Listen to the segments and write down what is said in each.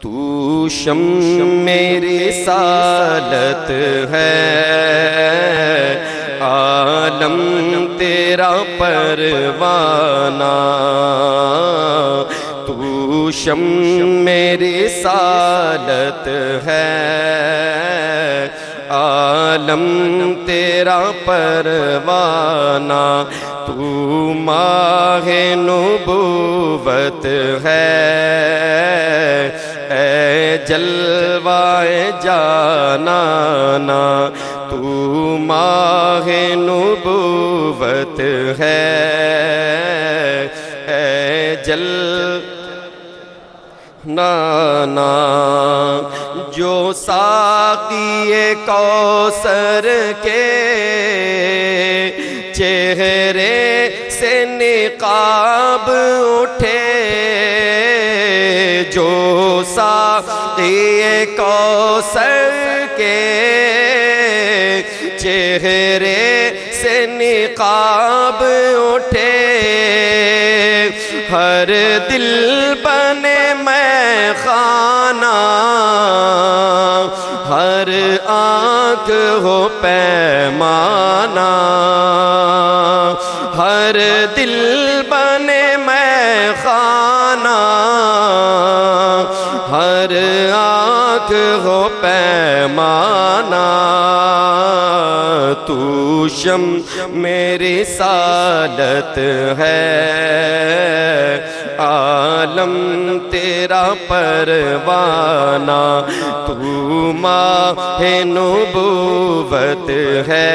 تو شمع رسالت ہے، عالم تیرا پروانہ، تو شمع رسالت ہے، عالم تیرا پروانہ، تو ماہ نبوت ہے، اے جلوائے جانانا، تو ماہ نبوت ہے، اے نانا، جو ساقی کوثر کے چہرے سے نقاب اٹھے، جو ساقی کوثر کے چہرے سے نقاب اٹھے، ہر دل بنے میں خانہ، ہر آنکھ ہو پیمانہ، ہر دل بنے میں خانہ، ہر آنکھ ہو پیمانہ، تو شمع رسالت ہے، عالم تیرا پروانہ، تو ماہ نبوت ہے،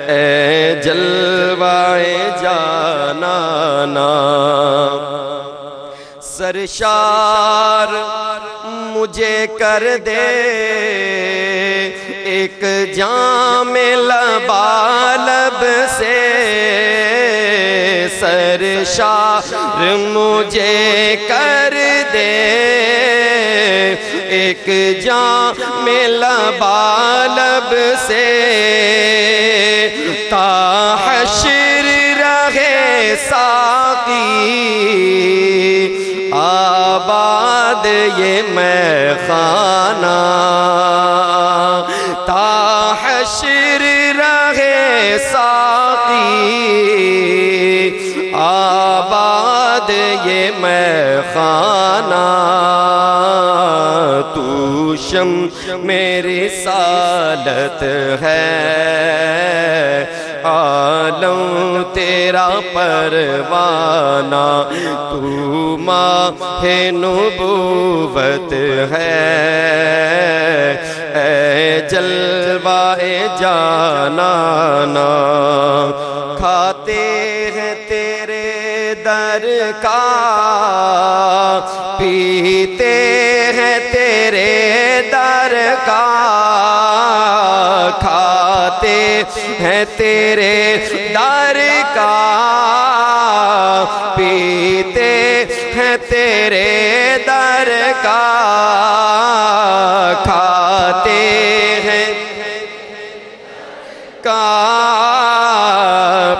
اے جلوائے جانانا، سرشار مجھے کر دے ایک جام لبالب سے، سرشار مجھے کر دے ایک جام لبالب سے، تا حشر رہے ساقی آباد یہ میخانہ، تا حشر رہے ساقی آباد یہ میخانہ، تو شمع رسالت ہے، عالم تیرا پروانہ، تو ماہ نبوت ہے، اے جلوائے جانانا، کھاتے ہیں تیرے در کا، پیتے ہیں تیرے در کا، کھاتے ہیں تیرے در کا، پیتے ہیں تیرے در کا، کھاتے ہیں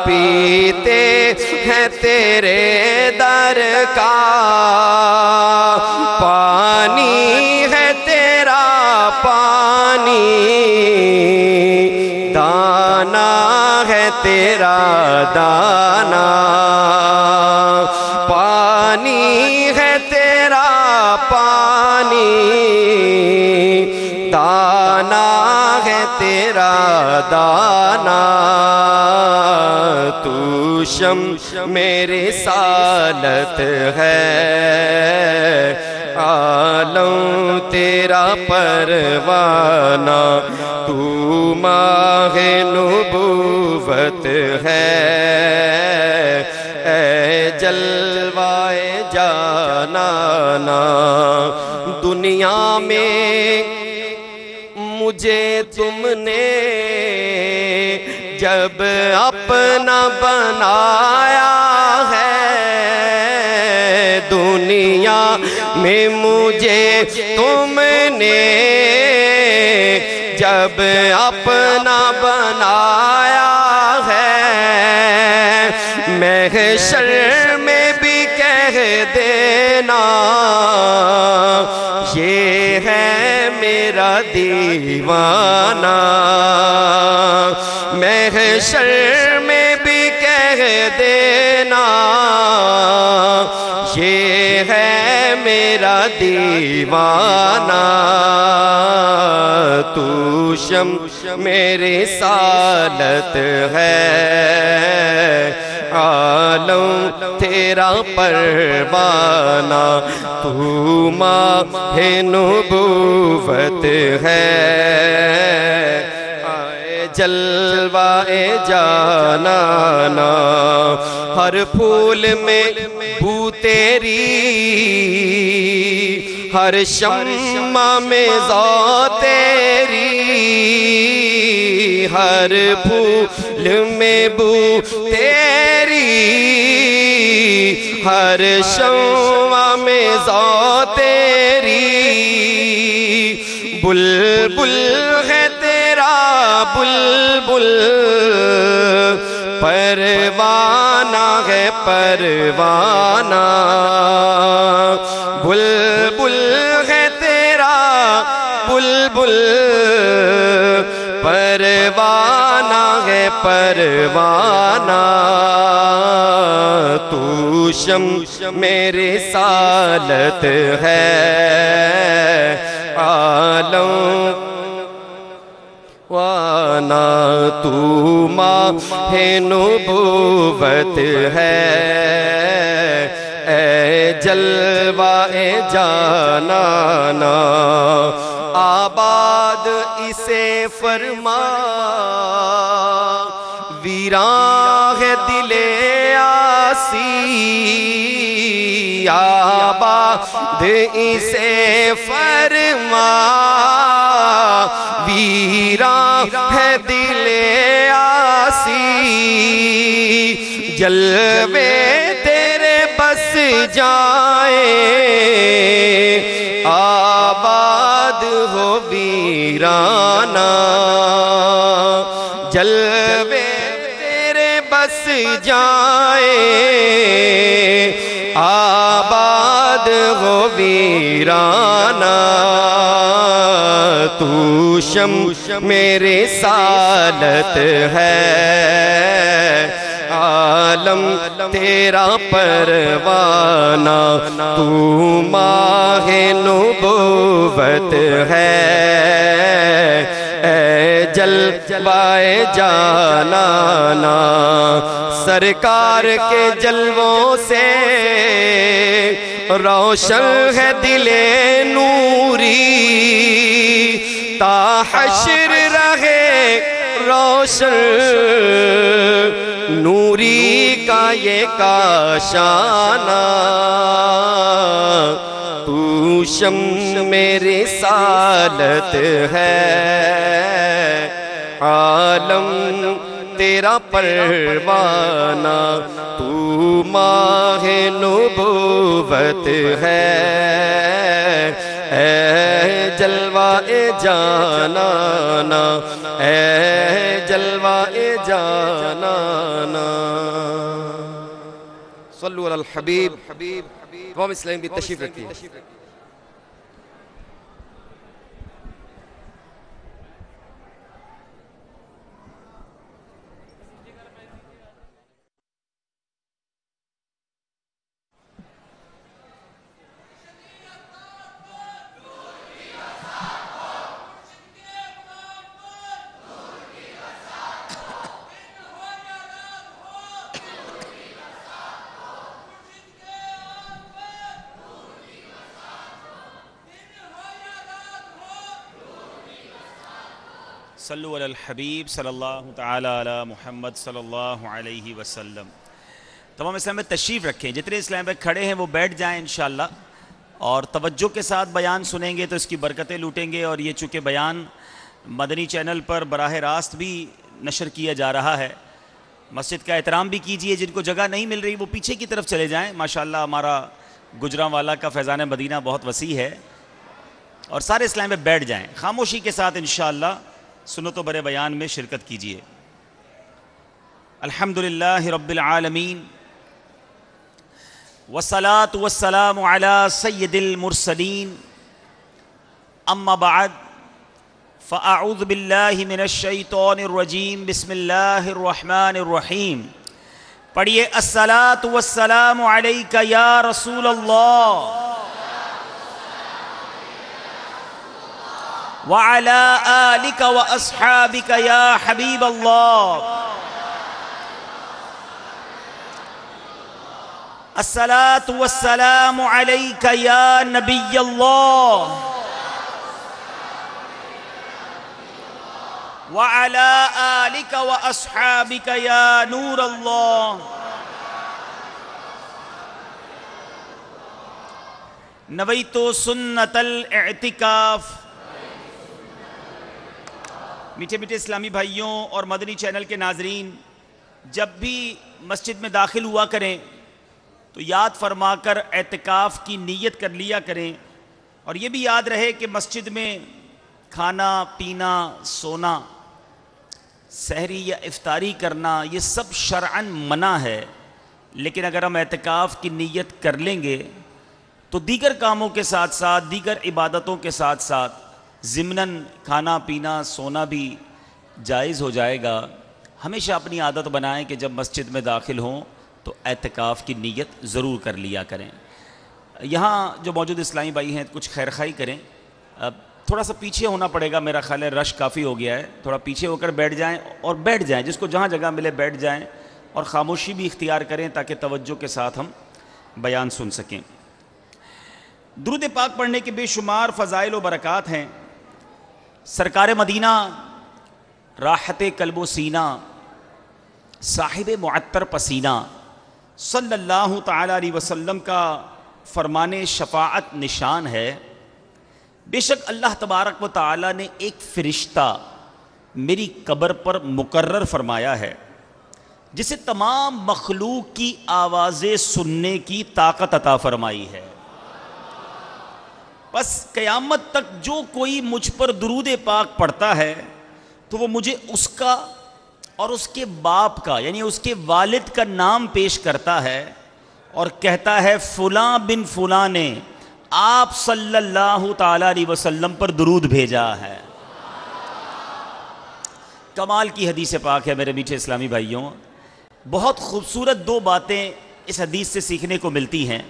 پیتے ہیں تیرے در کا، پانی ہے تیرا پانی، دانا ہے تیرا دانا، پانی ہے تیرا پانی، دانا ہے تیرا دانا، تو شمع رسالت ہے، عالم تیرا پروانہ، تو ماہ نبوت ہے، اے جلوائے جانانا، دنیا میں مجھے تم نے جب اپنا بنایا ہے، دنیا میں مجھے تم نے جب اپنا بنایا ہے، محشر میں بھی کہہ دینا دیوانہ، محشر میں بھی کہہ دینا یہ ہے میرا دیوانہ، تو شم میری سالت ہے، عالم تیرا پروانہ، تو ماہ نبوت ہے، آئے جلوہ جانانا، ہر پھول میں بو تیری، ہر شمع میں ذات تیری، ہر پھول میں بو تیری، ہر شمع میں ذات تیری، بلبل ہے تیرا بلبل، پروانہ ہے پروانہ، بلبل ہے تیرا بلبل، پروانہ ہے پروانہ، تو شم میری سالت ہے، عالم وانا، تو ماہ نبوت ہے، اے جلوہ جانانا، آباد اسے فرما، ویراں ہے دل آسی، آباد اسے فرما، ویراں ہے دل آسی، جلوے تیرے بس جائیں، آباد ہو ویرانہ، جلوے تیرے بس جائیں، آباد ہو ویرانہ، تو شم میری سالت ہے، عالم تیرا پروانہ، تو ماہ نبوت ہے، اے جلوہ جانانا، سرکار کے جلووں سے روشن ہے دل نوری، تا حشر رہے روشن نوری کا یہ کاشانہ، تو شم میری سالت ہے، عالم تیرا پروانہ، تو ماہ نبوت ہے، اے جلوہ جانانا، اے جلوہ جانانا، صلو علی الحبیب، تمام اسلام بھی تشریف رکھیے۔ صلو علی الحبیب صلی اللہ تعالی علی محمد صلی اللہ علیہ وسلم۔ تمام اسلام میں تشریف رکھیں، جتنے اسلام میں کھڑے ہیں وہ بیٹھ جائیں انشاءاللہ، اور توجہ کے ساتھ بیان سنیں گے تو اس کی برکتیں لوٹیں گے، اور یہ چونکہ بیان مدنی چینل پر براہ راست بھی نشر کیا جا رہا ہے، مسجد کا احترام بھی کیجئے، جن کو جگہ نہیں مل رہی وہ پیچھے کی طرف چلے جائیں، ماشاءاللہ ہمارا گجرانوالہ کا فیضان مدینہ بہت وسیع ہے، اور سارے اسلام میں بیٹھ جائیں، خاموشی کے ساتھ انشاءاللہ سنت و برے بیان میں شرکت کیجئے۔ الحمدللہ رب العالمین، والصلاة والسلام علی سید المرسلین، اما بعد فأعوذ باللہ من الشیطان الرجیم بسم اللہ الرحمن الرحیم. پڑھیے الصلاۃ والسلام علیک یا رسول اللہ وعلی آلک واصحابک یا حبیب اللہ. الصلاۃ والسلام علیک یا نبی اللہ وعلی آلک واصحابک یا نور اللہ. نویت سنت الاعتکاف. میٹھے میٹھے اسلامی بھائیوں اور مدنی چینل کے ناظرین، جب بھی مسجد میں داخل ہوا کریں تو یاد فرما کر اعتکاف کی نیت کر لیا کریں، اور یہ بھی یاد رہے کہ مسجد میں کھانا پینا، سونا، سحری یا افطاری کرنا یہ سب شرعاً منع ہے. لیکن اگر ہم اعتکاف کی نیت کر لیں گے تو دیگر کاموں کے ساتھ ساتھ، دیگر عبادتوں کے ساتھ ساتھ ضمناً کھانا پینا سونا بھی جائز ہو جائے گا. ہمیشہ اپنی عادت بنائیں کہ جب مسجد میں داخل ہوں تو اعتکاف کی نیت ضرور کر لیا کریں. یہاں جو موجود اسلامی بھائی ہیں کچھ خیرخواہی کریں. تھوڑا سا پیچھے ہونا پڑے گا، میرا خیال ہے رش کافی ہو گیا ہے. تھوڑا پیچھے ہو کر بیٹھ جائیں، اور بیٹھ جائیں، جس کو جہاں جگہ ملے بیٹھ جائیں، اور خاموشی بھی اختیار کریں تاکہ توجہ کے ساتھ ہم بیان سن سکیں. درود پاک پڑھنے کے بے شمار فضائل و برکات ہیں. سرکار مدینہ راحت قلب و سینہ، صاحب معطر پسینہ صلی اللہ تعالی علیہ وسلم کا فرمان شفاعت نشان ہے. بے شک اللہ تبارک و تعالی نے ایک فرشتہ میری قبر پر مقرر فرمایا ہے جسے تمام مخلوق کی آوازیں سننے کی طاقت عطا فرمائی ہے. بس قیامت تک جو کوئی مجھ پر درود پاک پڑھتا ہے تو وہ مجھے اس کا اور اس کے باپ کا، یعنی اس کے والد کا نام پیش کرتا ہے اور کہتا ہے فلاں بن فلاں نے آپ صلی اللہ تعالی علیہ وسلم پر درود بھیجا ہے. کمال کی حدیث پاک ہے میرے میٹھے اسلامی بھائیوں. بہت خوبصورت دو باتیں اس حدیث سے سیکھنے کو ملتی ہیں.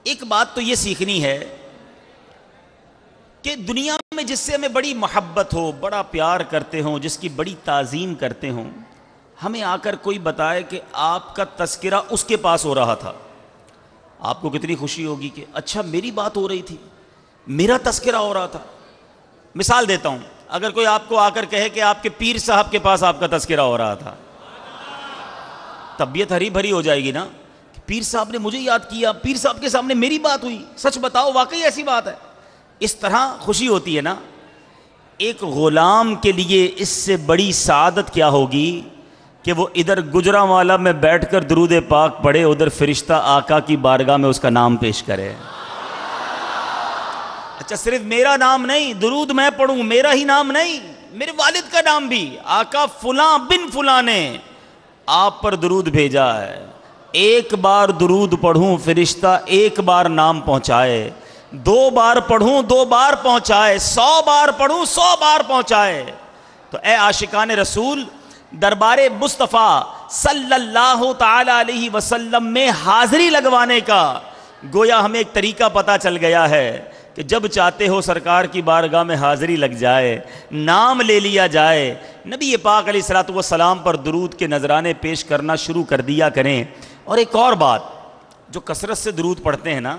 ایک بات تو یہ سیکھنی ہے کہ دنیا میں جس سے ہمیں بڑی محبت ہو، بڑا پیار کرتے ہوں، جس کی بڑی تعظیم کرتے ہوں، ہمیں آ کر کوئی بتائے کہ آپ کا تذکرہ اس کے پاس ہو رہا تھا، آپ کو کتنی خوشی ہوگی کہ اچھا میری بات ہو رہی تھی، میرا تذکرہ ہو رہا تھا. مثال دیتا ہوں، اگر کوئی آپ کو آ کر کہے کہ آپ کے پیر صاحب کے پاس آپ کا تذکرہ ہو رہا تھا، طبیعت ہری بھری ہو جائے گی نا. پیر صاحب نے مجھے یاد کیا، پیر صاحب کے سامنے میری بات ہوئی، سچ بتاؤ واقعی ایسی بات ہے. اس طرح خوشی ہوتی ہے نا. ایک غلام کے لیے اس سے بڑی سعادت کیا ہوگی کہ وہ ادھر گجرانوالہ میں بیٹھ کر درود پاک پڑھے، ادھر فرشتہ آقا کی بارگاہ میں اس کا نام پیش کرے. اچھا صرف میرا نام نہیں، درود میں پڑھوں، میرا ہی نام نہیں، میرے والد کا نام بھی، آقا فلاں بن فلاں نے آپ پر درود بھیجا ہے. ایک بار درود پڑھوں فرشتہ ایک بار نام پہنچائے، 2 بار پڑھوں 2 بار پہنچائے، 100 بار پڑھوں 100 بار پہنچائے. تو اے عاشقان رسول، دربار مصطفیٰ صلی اللہ تعالی علیہ وسلم میں حاضری لگوانے کا گویا ہمیں ایک طریقہ پتہ چل گیا ہے کہ جب چاہتے ہو سرکار کی بارگاہ میں حاضری لگ جائے، نام لے لیا جائے، نبی پاک علیہ الصلوۃ والسلام پر درود کے نذرانے پیش کرنا شروع کر دیا کریں. اور ایک اور بات، جو کثرت سے درود پڑھتے ہیں نا،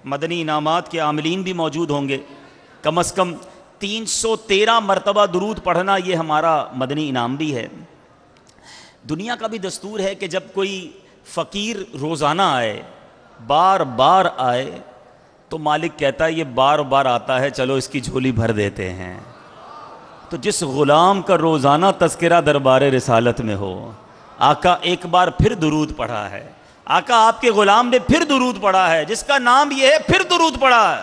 مدنی انعامات کے عاملین بھی موجود ہوں گے. کم از کم 313 مرتبہ درود پڑھنا یہ ہمارا مدنی انعام بھی ہے. دنیا کا بھی دستور ہے کہ جب کوئی فقیر روزانہ آئے، بار بار آئے، تو مالک کہتا ہے یہ بار بار آتا ہے، چلو اس کی جھولی بھر دیتے ہیں. تو جس غلام کا روزانہ تذکرہ دربار رسالت میں ہو، آقا ایک بار پھر درود پڑھا ہے، آقا آپ کے غلام نے پھر درود پڑھا ہے، جس کا نام یہ ہے پھر درود پڑھا ہے،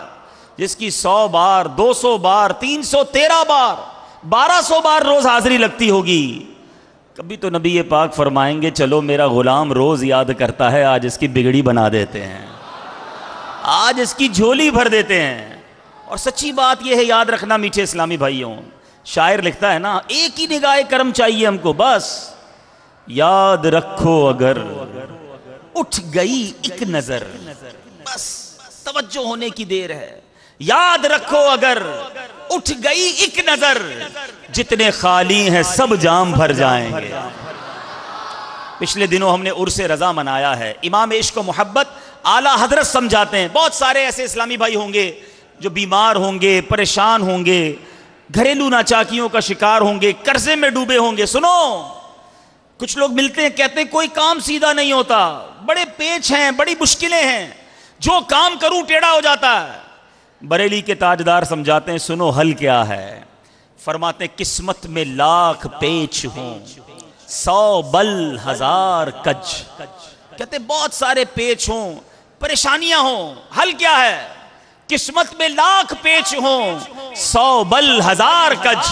جس کی 100 بار 200 بار 313 بار 1200 بار روز حاضری لگتی ہوگی. کبھی تو نبی پاک فرمائیں گے چلو میرا غلام روز یاد کرتا ہے، آج اس کی بگڑی بنا دیتے ہیں، آج اس کی جھولی بھر دیتے ہیں. اور سچی بات یہ ہے، یاد رکھنا میٹھے اسلامی بھائیوں، شاعر لکھتا ہے نا، ایک ہی نگاہ کرم چاہیے ہم کو، بس یاد رکھو اگر اٹھ گئی ایک نظر، بس توجہ ہونے کی دیر ہے، یاد رکھو اگر اٹھ گئی ایک نظر، جتنے خالی ہیں سب جام بھر جائیں گے۔ پچھلے دنوں ہم نے عرس رضا منایا ہے، امام عشق و محبت اعلیٰ حضرت سمجھاتے ہیں، بہت سارے ایسے اسلامی بھائی ہوں گے جو بیمار ہوں گے، پریشان ہوں گے، گھریلو ناچاکیوں کا شکار ہوں گے، قرضے میں ڈوبے ہوں گے۔ سنو، کچھ لوگ ملتے ہیں کہتے ہیں کوئی کام سیدھا نہیں ہوتا، بڑے پیچ ہیں، بڑی مشکلیں ہیں، جو کام کروں ٹیڑھا ہو جاتا ہے۔ بریلی کے تاجدار سمجھاتے ہیں سنو حل کیا ہے، فرماتے ہیں قسمت میں لاکھ پیچ ہوں 100 بل 1000 کج، کہتے ہیں بہت سارے پیچ ہوں، پریشانیاں ہوں، حل کیا ہے؟ قسمت میں لاکھ پیچ ہوں 100 بل 1000 کج،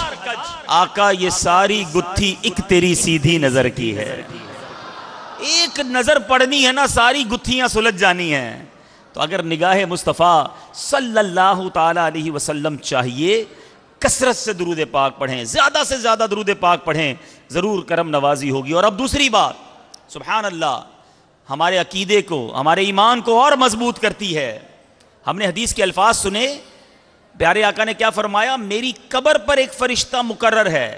آقا یہ ساری گتھی ایک تیری سیدھی نظر کی ہے، ایک نظر پڑنی ہے نا ساری گتھیاں سلجھ جانی ہیں۔ تو اگر نگاہ مصطفیٰ صلی اللہ تعالی علیہ وسلم چاہیے، کثرت سے درود پاک پڑھیں، زیادہ سے زیادہ درود پاک پڑھیں، ضرور کرم نوازی ہوگی۔ اور اب دوسری بات، سبحان اللہ، ہمارے عقیدے کو، ہمارے ایمان کو اور مضبوط کرتی ہے۔ ہم نے حدیث کے الفاظ سنے، پیارے آقا نے کیا فرمایا؟ میری قبر پر ایک فرشتہ مقرر ہے،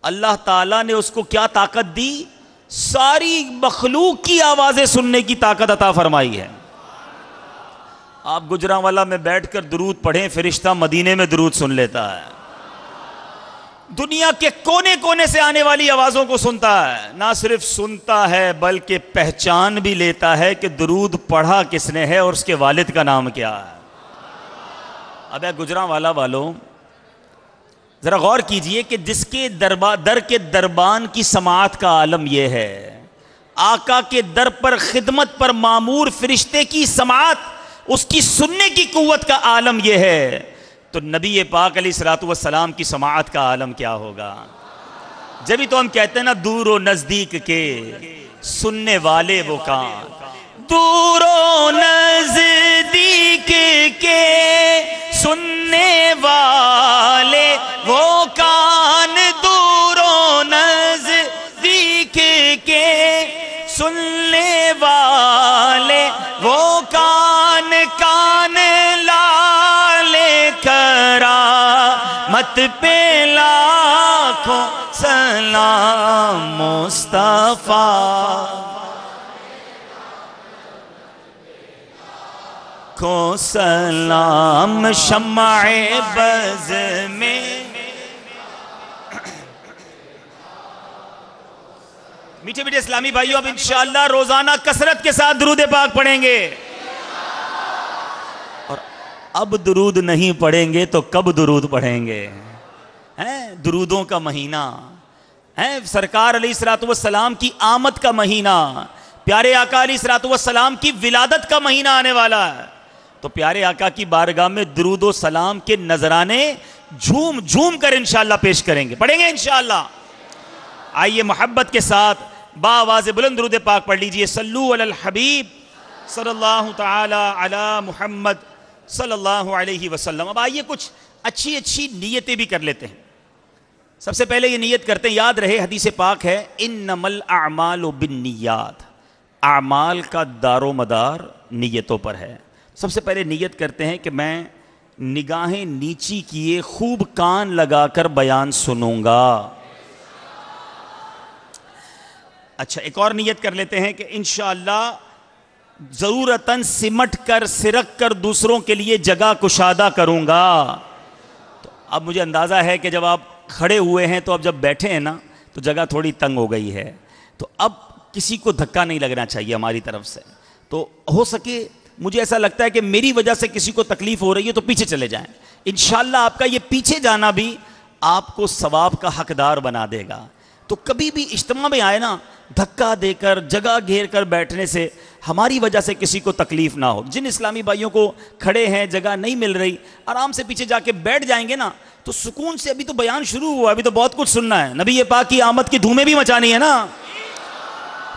اللہ تعالیٰ نے اس کو کیا طاقت دی؟ ساری مخلوق کی آوازیں سننے کی طاقت عطا فرمائی ہے۔ آپ گجرانوالہ میں بیٹھ کر درود پڑھیں، فرشتہ مدینے میں درود سن لیتا ہے، دنیا کے کونے کونے سے آنے والی آوازوں کو سنتا ہے، نہ صرف سنتا ہے بلکہ پہچان بھی لیتا ہے کہ درود پڑھا کس نے ہے اور اس کے والد کا نام کیا ہے۔ اب اے گجرانوالہ والوں، ذرا غور کیجئے کہ جس کے در کے دربان کی سماعت کا عالم یہ ہے، آقا کے در پر خدمت پر مامور فرشتے کی سماعت، اس کی سننے کی قوت کا عالم یہ ہے، تو نبی پاک علیہ الصلوۃ والسلام کی سماعت کا عالم کیا ہوگا؟ جبھی تو ہم کہتے ہیں نا دور و نزدیک کے سننے والے وہ کان، دور و نزدیک کے سننے والے وہ کان، دور و نزدیک کے سننے والے وہ کان، کان لالے کرامت پہ لاکھوں سلام مصطفیٰ کو سلام، شمع بز میں میٹھے میٹھے اسلامی بھائیوں، اب انشاءاللہ روزانہ کثرت کے ساتھ درود پاک پڑھیں گے، اور اب درود نہیں پڑھیں گے تو کب درود پڑھیں گے؟ درودوں کا مہینہ ہے، سرکار علیہ الصلوۃ والسلام کی آمد کا مہینہ، پیارے آقا علیہ الصلوۃ والسلام کی ولادت کا مہینہ آنے والا ہے، تو پیارے آقا کی بارگاہ میں درود و سلام کے نذرانے جھوم جھوم کر انشاءاللہ پیش کریں گے، پڑھیں گے انشاءاللہ۔ آئیے محبت کے ساتھ باواز بلند درود پاک پڑھ لیجئے، صلو علی الحبیب صلی اللہ تعالی علی محمد صلی اللہ علیہ وسلم۔ اب آئیے کچھ اچھی اچھی نیتیں بھی کر لیتے ہیں۔ سب سے پہلے یہ نیت کرتے ہیں، یاد رہے حدیث پاک ہے انما الاعمال بالنیات، اعمال کا دار و مدار نیتوں پر ہے۔ سب سے پہلے نیت کرتے ہیں کہ میں نگاہیں نیچی کیے خوب کان لگا کر بیان سنوں گا۔ اچھا، ایک اور نیت کر لیتے ہیں کہ انشاءاللہ ضرورتاً سمٹ کر سرک کر دوسروں کے لیے جگہ کشادہ کروں گا۔ تو اب مجھے اندازہ ہے کہ جب آپ کھڑے ہوئے ہیں تو اب جب بیٹھے ہیں نا تو جگہ تھوڑی تنگ ہو گئی ہے، تو اب کسی کو دھکا نہیں لگنا چاہیے ہماری طرف سے، تو ہو سکے مجھے ایسا لگتا ہے کہ میری وجہ سے کسی کو تکلیف ہو رہی ہے تو پیچھے چلے جائیں، انشاءاللہ آپ کا یہ پیچھے جانا بھی آپ کو ثواب کا حقدار بنا دے گا۔ تو کبھی بھی اجتماع میں آئے نا، دھکا دے کر جگہ گھیر کر بیٹھنے سے ہماری وجہ سے کسی کو تکلیف نہ ہو۔ جن اسلامی بھائیوں کو کھڑے ہیں جگہ نہیں مل رہی، آرام سے پیچھے جا کے بیٹھ جائیں گے نا تو سکون سے، ابھی تو بیان شروع ہوا، ابھی تو بہت کچھ سننا ہے، نبی پاک کی آمد کی دھومیں بھی مچانی ہے نا،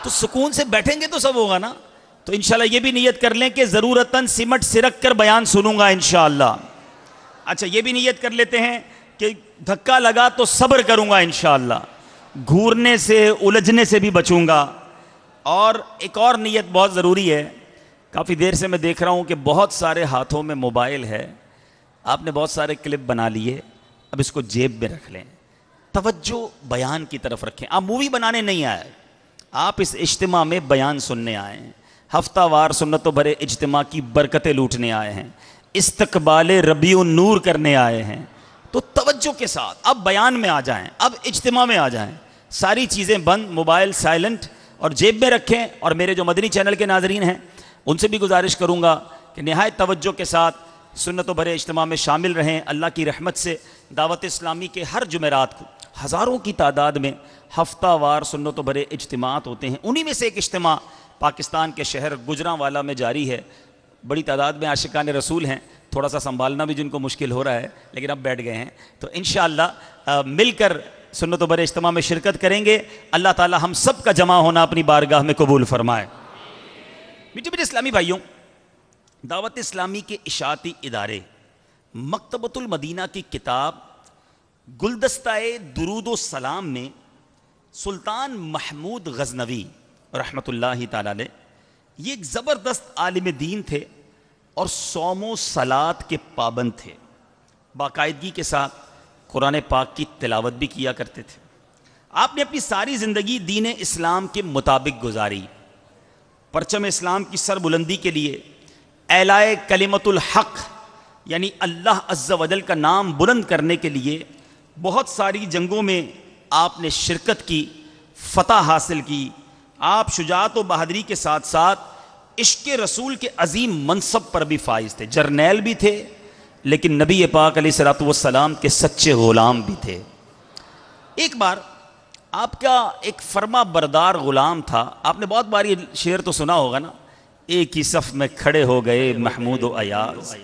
تو سکون سے بیٹھیں گے تو سب ہوگا نا۔ تو انشاءاللہ یہ بھی نیت کر لیں کہ ضرورتاً سمٹ سرک کر بیان سنوں گا انشاءاللہ۔ اچھا یہ بھی نیت کر لیتے ہیں کہ دھکا لگا تو صبر کروں گا انشاءاللہ، گھورنے سے الجھنے سے بھی بچوں گا۔ اور ایک اور نیت بہت ضروری ہے، کافی دیر سے میں دیکھ رہا ہوں کہ بہت سارے ہاتھوں میں موبائل ہے، آپ نے بہت سارے کلپ بنا لیے، اب اس کو جیب میں رکھ لیں، توجہ بیان کی طرف رکھیں۔ آپ مووی بنانے نہیں آئے، آپ اس اجتماع میں بیان سننے آئے ہیں، ہفتہ وار سنتوں بھرے اجتماع کی برکتیں لوٹنے آئے ہیں، استقبال ربیع النور کرنے آئے ہیں، تو توجہ کے ساتھ اب بیان میں آ جائیں، اب اجتماع میں آ جائیں، ساری چیزیں بند، موبائل سائلنٹ اور جیب میں رکھیں۔ اور میرے جو مدنی چینل کے ناظرین ہیں ان سے بھی گزارش کروں گا کہ نہایت توجہ کے ساتھ سنت و بھرے اجتماع میں شامل رہیں۔ اللہ کی رحمت سے دعوت اسلامی کے ہر جمعرات کو ہزاروں کی تعداد میں ہفتہ وار سنت و بھرے اجتماعات ہوتے ہیں، انہی میں سے ایک اجتماع پاکستان کے شہر گجرانوالہ میں جاری ہے۔ بڑی تعداد میں عاشقان رسول ہیں، تھوڑا سا سنبھالنا بھی جن کو مشکل ہو رہا ہے، لیکن اب بیٹھ گئے ہیں، تو انشاءاللہ مل کر سنت و بھرے اجتماع میں شرکت کریں گے۔ اللہ تعالی ہم سب کا جمع ہونا اپنی بارگاہ میں قبول فرمائے۔ میٹھے میٹھے اسلامی بھائیوں، دعوت اسلامی کے اشاعتی ادارے مکتبۃ المدینہ کی کتاب گلدستہ درود و سلام میں سلطان محمود غزنوی رحمۃ اللہ تعالی علیہ، یہ ایک زبردست عالم دین تھے اور صوم و صلات کے پابند تھے، باقاعدگی کے ساتھ قرآن پاک کی تلاوت بھی کیا کرتے تھے۔ آپ نے اپنی ساری زندگی دین اسلام کے مطابق گزاری، پرچم اسلام کی سر بلندی کے لیے، اعلائے کلمت الحق یعنی اللہ عز و جل کا نام بلند کرنے کے لیے بہت ساری جنگوں میں آپ نے شرکت کی، فتح حاصل کی۔ آپ شجاعت و بہادری کے ساتھ ساتھ عشق رسول کے عظیم منصب پر بھی فائز تھے، جرنیل بھی تھے لیکن نبی پاک علیہ الصلوۃ والسلام کے سچے غلام بھی تھے۔ ایک بار آپ کا ایک فرما بردار غلام تھا، آپ نے بہت بار یہ شعر تو سنا ہوگا نا، ایک ہی صف میں کھڑے ہو گئے محمود و ایاز،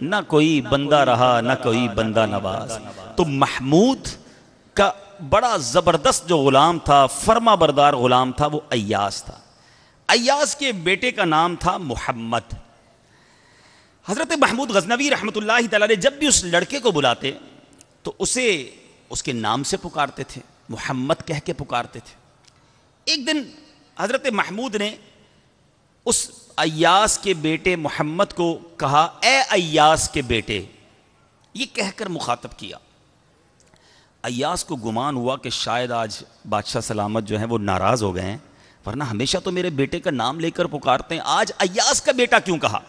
نہ کوئی بندہ رہا نہ کوئی بندہ نواز۔ تو محمود کا بڑا زبردست جو غلام تھا، فرما بردار غلام تھا، وہ ایاز تھا۔ ایاز کے بیٹے کا نام تھا محمد۔ حضرت محمود غزنوی رحمۃ اللہ تعالی علیہ جب بھی اس لڑکے کو بلاتے تو اسے اس کے نام سے پکارتے تھے، محمد کہہ کے پکارتے تھے۔ ایک دن حضرت محمود نے اس ایاز کے بیٹے محمد کو کہا، اے ایاز کے بیٹے، یہ کہہ کر مخاطب کیا۔ ایاز کو گمان ہوا کہ شاید آج بادشاہ سلامت جو ہیں وہ ناراض ہو گئے ہیں، ورنہ ہمیشہ تو میرے بیٹے کا نام لے کر پکارتے ہیں، آج ایاز کا بیٹا کیوں کہا؟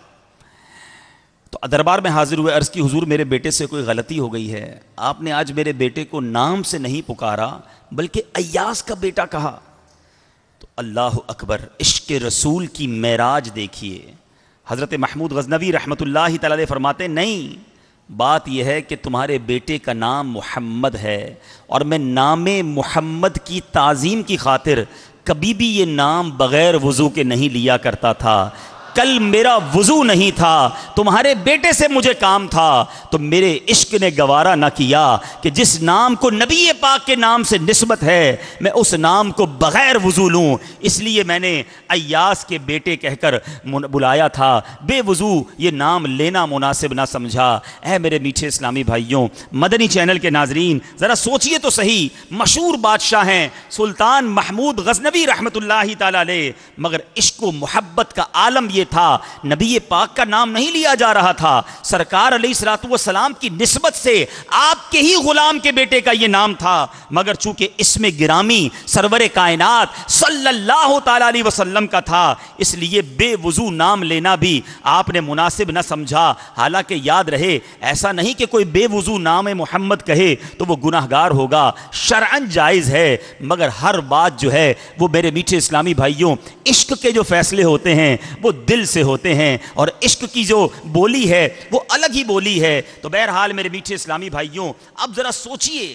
تو دربار میں حاضر ہوئے، عرض کی حضور میرے بیٹے سے کوئی غلطی ہو گئی ہے، آپ نے آج میرے بیٹے کو نام سے نہیں پکارا بلکہ ایاز کا بیٹا کہا۔ تو اللہ اکبر، عشق رسول کی معراج دیکھیے۔ حضرت محمود غزنوی رحمۃ اللہ تعالی علیہ فرماتے نہیں، بات یہ ہے کہ تمہارے بیٹے کا نام محمد ہے اور میں نام محمد کی تعظیم کی خاطر کبھی بھی یہ نام بغیر وضو کے نہیں لیا کرتا تھا۔ کل میرا وضو نہیں تھا، تمہارے بیٹے سے مجھے کام تھا، تو میرے عشق نے گوارا نہ کیا کہ جس نام کو نبی پاک کے نام سے نسبت ہے میں اس نام کو بغیر وضو لوں، اس لیے میں نے ایاز کے بیٹے کہہ کر بلایا تھا، بے وضو یہ نام لینا مناسب نہ سمجھا۔ اے میرے میٹھے اسلامی بھائیوں، مدنی چینل کے ناظرین، ذرا سوچئے تو صحیح، مشہور بادشاہ ہیں سلطان محمود غزنوی رحمۃ اللہ تعالی علیہ، مگر عشق و محبت کا عالم یہ تھا، نبی پاک کا نام نہیں لیا جا رہا تھا، سرکار علیہ الصلوۃ والسلام کی نسبت سے آپ کے ہی غلام کے بیٹے کا یہ نام تھا، مگر چونکہ اسم گرامی سرور کائنات صلی اللہ تعالی علیہ وسلم کا تھا، اس لیے بے وضو نام لینا بھی آپ نے مناسب نہ سمجھا۔ حالانکہ یاد رہے، ایسا نہیں کہ کوئی بے وضو نام محمد کہے تو وہ گناہگار ہوگا، شرعاً جائز ہے، مگر ہر بات جو ہے وہ میرے میٹھے اسلامی بھائیوں، عشق کے جو فیصلے ہوتے ہیں وہ دل سے ہوتے ہیں، اور عشق کی جو بولی ہے وہ الگ ہی بولی ہے۔ تو بہرحال میرے میٹھے اسلامی بھائیوں، اب ذرا سوچئے،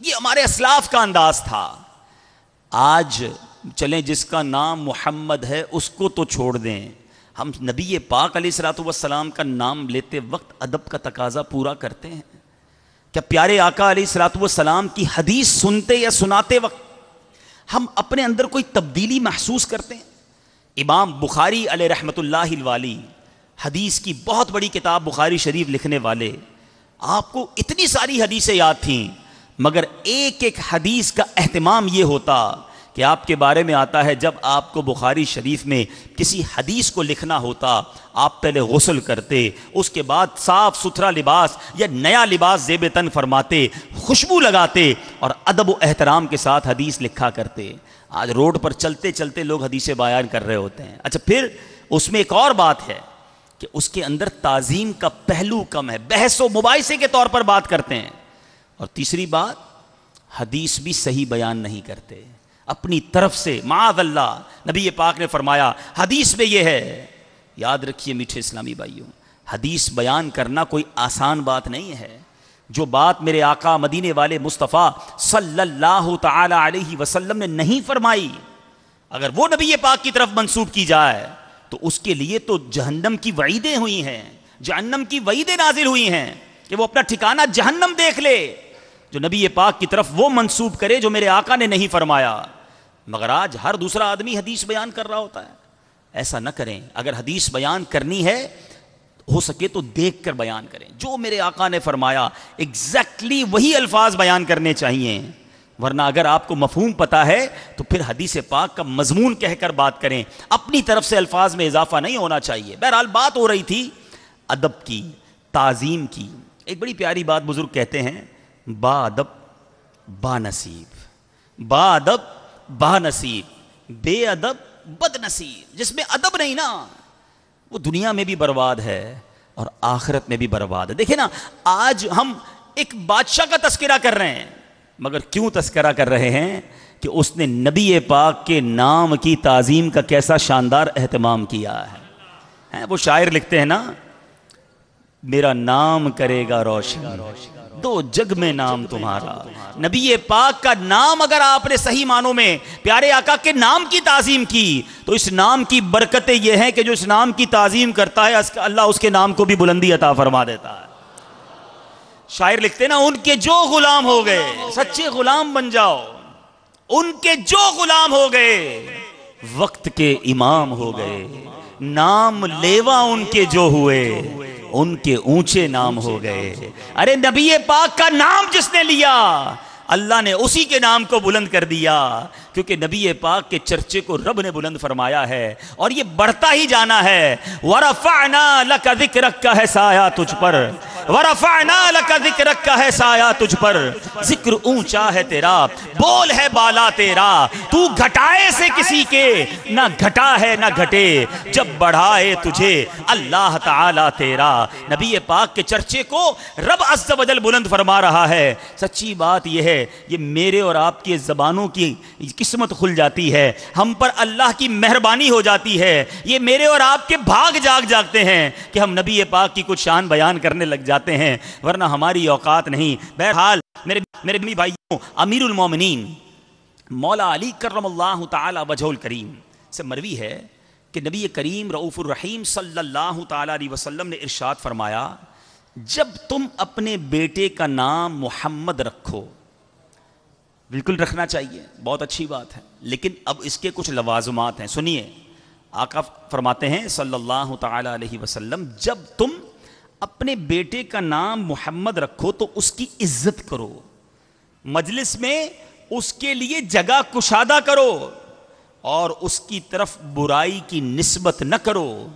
یہ ہمارے اسلاف کا انداز تھا۔ آج چلیں جس کا نام محمد ہے اس کو تو چھوڑ دیں، ہم نبی پاک علیہ الصلوۃ والسلام کا نام لیتے وقت ادب کا تقاضا پورا کرتے ہیں؟ کیا پیارے آقا علیہ الصلوۃ والسلام کی حدیث سنتے یا سناتے وقت ہم اپنے اندر کوئی تبدیلی محسوس کرتے ہیں؟ امام بخاری علیہ رحمۃ اللہ الوالی، حدیث کی بہت بڑی کتاب بخاری شریف لکھنے والے، آپ کو اتنی ساری حدیثیں یاد تھیں، مگر ایک ایک حدیث کا اہتمام یہ ہوتا کہ آپ کے بارے میں آتا ہے جب آپ کو بخاری شریف میں کسی حدیث کو لکھنا ہوتا، آپ پہلے غسل کرتے، اس کے بعد صاف ستھرا لباس یا نیا لباس زیب تن فرماتے، خوشبو لگاتے اور ادب و احترام کے ساتھ حدیث لکھا کرتے۔ آج روڈ پر چلتے چلتے لوگ حدیثیں بیان کر رہے ہوتے ہیں۔ اچھا، پھر اس میں ایک اور بات ہے کہ اس کے اندر تعظیم کا پہلو کم ہے، بحث و مباحثے کے طور پر بات کرتے ہیں۔ اور تیسری بات، حدیث بھی صحیح بیان نہیں کرتے، اپنی طرف سے معاذ اللہ۔ نبی پاک نے فرمایا حدیث میں یہ ہے۔ یاد رکھیے میٹھے اسلامی بھائیوں، حدیث بیان کرنا کوئی آسان بات نہیں ہے۔ جو بات میرے آقا مدینے والے مصطفیٰ صلی اللہ تعالی علیہ وسلم نے نہیں فرمائی، اگر وہ نبی پاک کی طرف منسوب کی جائے تو اس کے لیے تو جہنم کی وعیدیں ہوئی ہیں، جہنم کی وعیدیں نازل ہوئی ہیں کہ وہ اپنا ٹھکانہ جہنم دیکھ لے جو نبی پاک کی طرف وہ منسوب کرے جو میرے آقا نے نہیں فرمایا۔ مگر آج ہر دوسرا آدمی حدیث بیان کر رہا ہوتا ہے۔ ایسا نہ کریں، اگر حدیث بیان کرنی ہے ہو سکے تو دیکھ کر بیان کریں، جو میرے آقا نے فرمایا ایگزیکٹلی وہی الفاظ بیان کرنے چاہیے، ورنہ اگر آپ کو مفہوم پتا ہے تو پھر حدیث پاک کا مضمون کہہ کر بات کریں، اپنی طرف سے الفاظ میں اضافہ نہیں ہونا چاہیے۔ بہرحال بات ہو رہی تھی ادب کی، تعظیم کی۔ ایک بڑی پیاری بات بزرگ کہتے ہیں، با ادب با نصیب، با ادب با نصیب، بے ادب بد نصیب۔ جس میں ادب نہیں نا وہ دنیا میں بھی برباد ہے اور آخرت میں بھی برباد ہے۔ دیکھیں نا، آج ہم ایک بادشاہ کا تذکرہ کر رہے ہیں، مگر کیوں تذکرہ کر رہے ہیں کہ اس نے نبی پاک کے نام کی تعظیم کا کیسا شاندار اہتمام کیا ہے۔ وہ شاعر لکھتے ہیں نا، میرا نام کرے گا روشن دو جگ میں نام تمہارا۔ نبی پاک کا نام اگر آپ نے صحیح معنوں میں پیارے آقا کے نام کی تعظیم کی تو اس نام کی برکتیں یہ ہیں کہ جو اس نام کی تعظیم کرتا ہے اللہ اس کے نام کو بھی بلندی عطا فرما دیتا ہے۔ شاعر لکھتے ہیں نا، ان کے جو غلام ہو گئے، سچے غلام بن جاؤ، ان کے جو غلام ہو گئے وقت کے امام ہو گئے، نام لیوا ان کے جو ہوئے ان کے اونچے نام ہو گئے۔ ارے نبی پاک کا نام جس نے لیا اللہ نے اسی کے نام کو بلند کر دیا، کیونکہ نبی پاک کے چرچے کو رب نے بلند فرمایا ہے اور یہ بڑھتا ہی جانا ہے۔ وَرَفَعْنَا لَكَ ذِكْرَكَ کا ہے سایہ تجھ پر، وَرَفَعْنَا لَكَ ذِكْرَكَ کا ہے سایہ تجھ پر، ذکر اونچا ہے تیرا، بول ہے بالا تیرا، تو گھٹائے سے کسی کے نہ گھٹا ہے نہ گھٹے، جب بڑھائے تجھے اللہ تعالی تیرا۔ نبی پاک کے چرچے کو رب عز و جل بلند فرما رہا ہے۔ سچی بات یہ ہے، یہ میرے اور آپ کی زبانوں کی قسمت کھل جاتی ہے، ہم پر اللہ کی مہربانی ہو جاتی ہے، یہ میرے اور آپ کے بھاگ جاگتے ہیں کہ ہم نبی پاک کی کچھ شان بیان کرنے لگ جاتے ہیں، ورنہ ہماری اوقات نہیں۔ بہرحال میرے بھائیوں، امیر المومنین مولا علی کرم اللہ تعالی وجہ الکریم سے مروی ہے کہ نبی کریم رؤوف الرحیم صلی اللہ تعالی علیہ وسلم نے ارشاد فرمایا، جب تم اپنے بیٹے کا نام محمد رکھو، بالکل رکھنا چاہیے، بہت اچھی بات ہے، لیکن اب اس کے کچھ لوازمات ہیں، سنیے۔ آقا فرماتے ہیں صلی اللہ تعالی علیہ وسلم، جب تم اپنے بیٹے کا نام محمد رکھو تو اس کی عزت کرو، مجلس میں اس کے لیے جگہ کشادہ کرو اور اس کی طرف برائی کی نسبت نہ کرو۔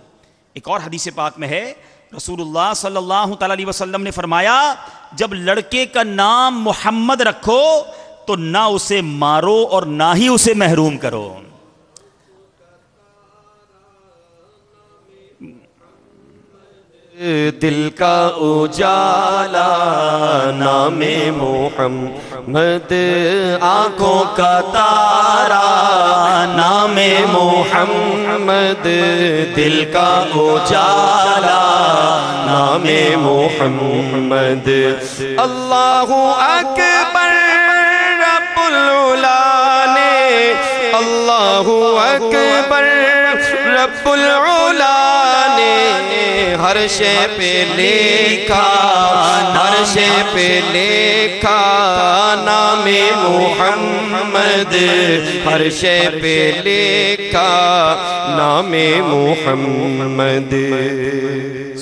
ایک اور حدیث پاک میں ہے، رسول اللہ صلی اللہ تعالی علیہ وسلم نے فرمایا، جب لڑکے کا نام محمد رکھو تو نہ اسے مارو اور نہ ہی اسے محروم کرو۔ دل کا اجالا نام محمد، آنکھوں کا تارا نام محمد، دل کا اجالا نام محمد۔ اللہ اکبر رب العلا نے، اللہ اکبر رب العلا نے ہر شے پہ لکھا، ہر شے پہ لکھا نام محمد، ہر شے پہ لکھا نام محمد۔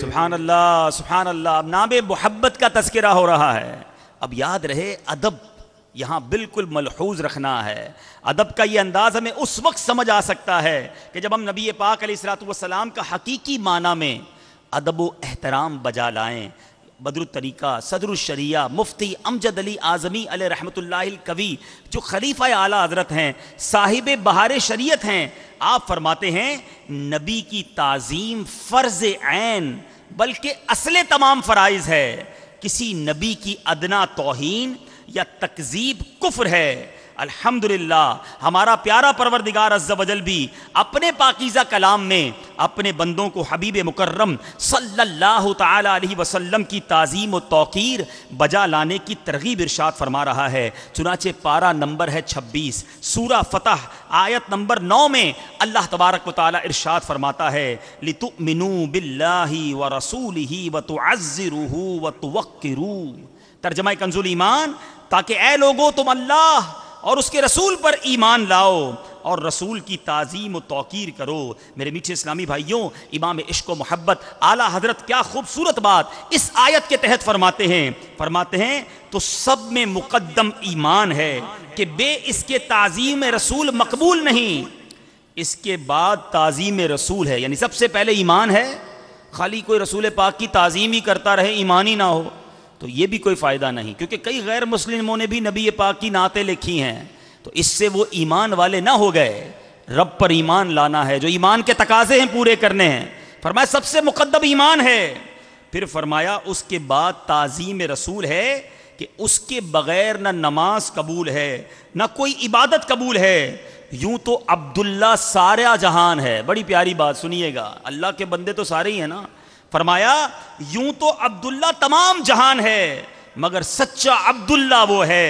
سبحان اللہ سبحان اللہ۔ اب نام محبت کا تذکرہ ہو رہا ہے۔ اب یاد رہے ادب یہاں بالکل ملحوظ رکھنا ہے۔ ادب کا یہ انداز ہمیں اس وقت سمجھ آ سکتا ہے کہ جب ہم نبی پاک علیہ الصلوۃ والسلام کا حقیقی معنی میں ادب و احترام بجا لائیں۔ بدر الطریقہ صدر الشریعہ مفتی امجد علی اعظمی علیہ رحمۃ اللہ القوی، جو خلیفہ اعلیٰ حضرت ہیں، صاحب بہار شریعت ہیں، آپ فرماتے ہیں نبی کی تعظیم فرض عین بلکہ اصل تمام فرائض ہے۔ کسی نبی کی ادنا توہین یا تکذیب کفر ہے۔ الحمدللہ ہمارا پیارا پروردگار عز و جل بھی اپنے پاکیزہ کلام میں اپنے بندوں کو حبیب مکرم صلی اللہ تعالی علیہ وسلم کی تعظیم و توقیر بجا لانے کی ترغیب ارشاد فرما رہا ہے۔ چنانچہ پارہ نمبر ہے 26 سورہ فتح آیت نمبر 9 میں اللہ تبارک و تعالی ارشاد فرماتا ہے لِتُؤْمِنُوا بِاللَّهِ وَرَسُولِهِ وَتُعَزِّرُوهُ وَتُوَقِّرُوهُ۔ ترجمہ کنز ایمان، تاکہ اے لوگو تم اللہ اور اس کے رسول پر ایمان لاؤ اور رسول کی تعظیم و توقیر کرو۔ میرے میٹھے اسلامی بھائیوں، امام عشق و محبت اعلیٰ حضرت کیا خوبصورت بات اس آیت کے تحت فرماتے ہیں تو سب میں مقدم ایمان ہے کہ بے اس کے تعظیم رسول مقبول نہیں، اس کے بعد تعظیم رسول ہے، یعنی سب سے پہلے ایمان ہے۔ خالی کوئی رسول پاک کی تعظیم ہی کرتا رہے، ایمان ہی نہ ہو تو یہ بھی کوئی فائدہ نہیں، کیونکہ کئی غیر مسلموں نے بھی نبی پاک کی نعتیں لکھی ہیں، تو اس سے وہ ایمان والے نہ ہو گئے۔ رب پر ایمان لانا ہے، جو ایمان کے تقاضے ہیں پورے کرنے ہیں۔ فرمایا سب سے مقدم ایمان ہے، پھر فرمایا اس کے بعد تعظیم رسول ہے کہ اس کے بغیر نہ نماز قبول ہے نہ کوئی عبادت قبول ہے۔ یوں تو عبداللہ سارا جہان ہے، بڑی پیاری بات سنیے گا، اللہ کے بندے تو سارے ہی ہیں نا۔ فرمایا یوں تو عبداللہ تمام جہان ہے، مگر سچا عبداللہ وہ ہے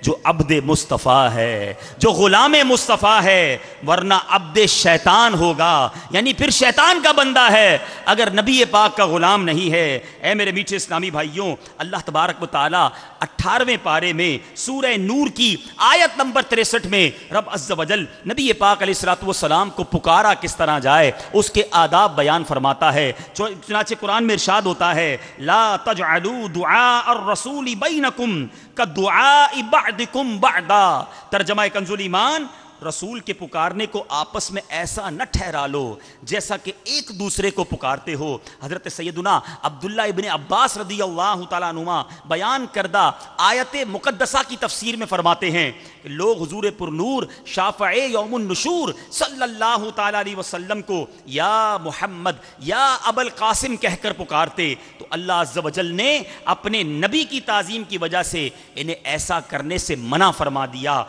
جو عبد مصطفیٰ ہے، جو غلام مصطفیٰ ہے، ورنہ عبد شیطان ہوگا، یعنی پھر شیطان کا بندہ ہے اگر نبی پاک کا غلام نہیں ہے۔ اے میرے میٹھے اسلامی بھائیوں، اللہ تبارک و تعالی 18ویں پارے میں سورہ نور کی آیت نمبر 63 میں رب عز و جل نبی پاک علیہ الصلوۃ والسلام کو پکارا کس طرح جائے اس کے آداب بیان فرماتا ہے۔ چنانچہ قرآن میں ارشاد ہوتا ہے لا تجعلوا دعاء الرسول بینکم کدعاء بعدکم بعدا۔ ترجمہ کنز ایمان، رسول کے پکارنے کو آپس میں ایسا نہ ٹھہرا لو جیسا کہ ایک دوسرے کو پکارتے ہو۔ حضرت سیدنا عبداللہ ابن عباس رضی اللہ تعالیٰ عنہما بیان کردہ آیت مقدسہ کی تفسیر میں فرماتے ہیں کہ لوگ حضور پر نور شافع یوم النشور صلی اللہ تعالیٰ علیہ وسلم کو یا محمد یا ابو القاسم کہہ کر پکارتے، تو اللہ عز و جل نے اپنے نبی کی تعظیم کی وجہ سے انہیں ایسا کرنے سے منع فرما دیا۔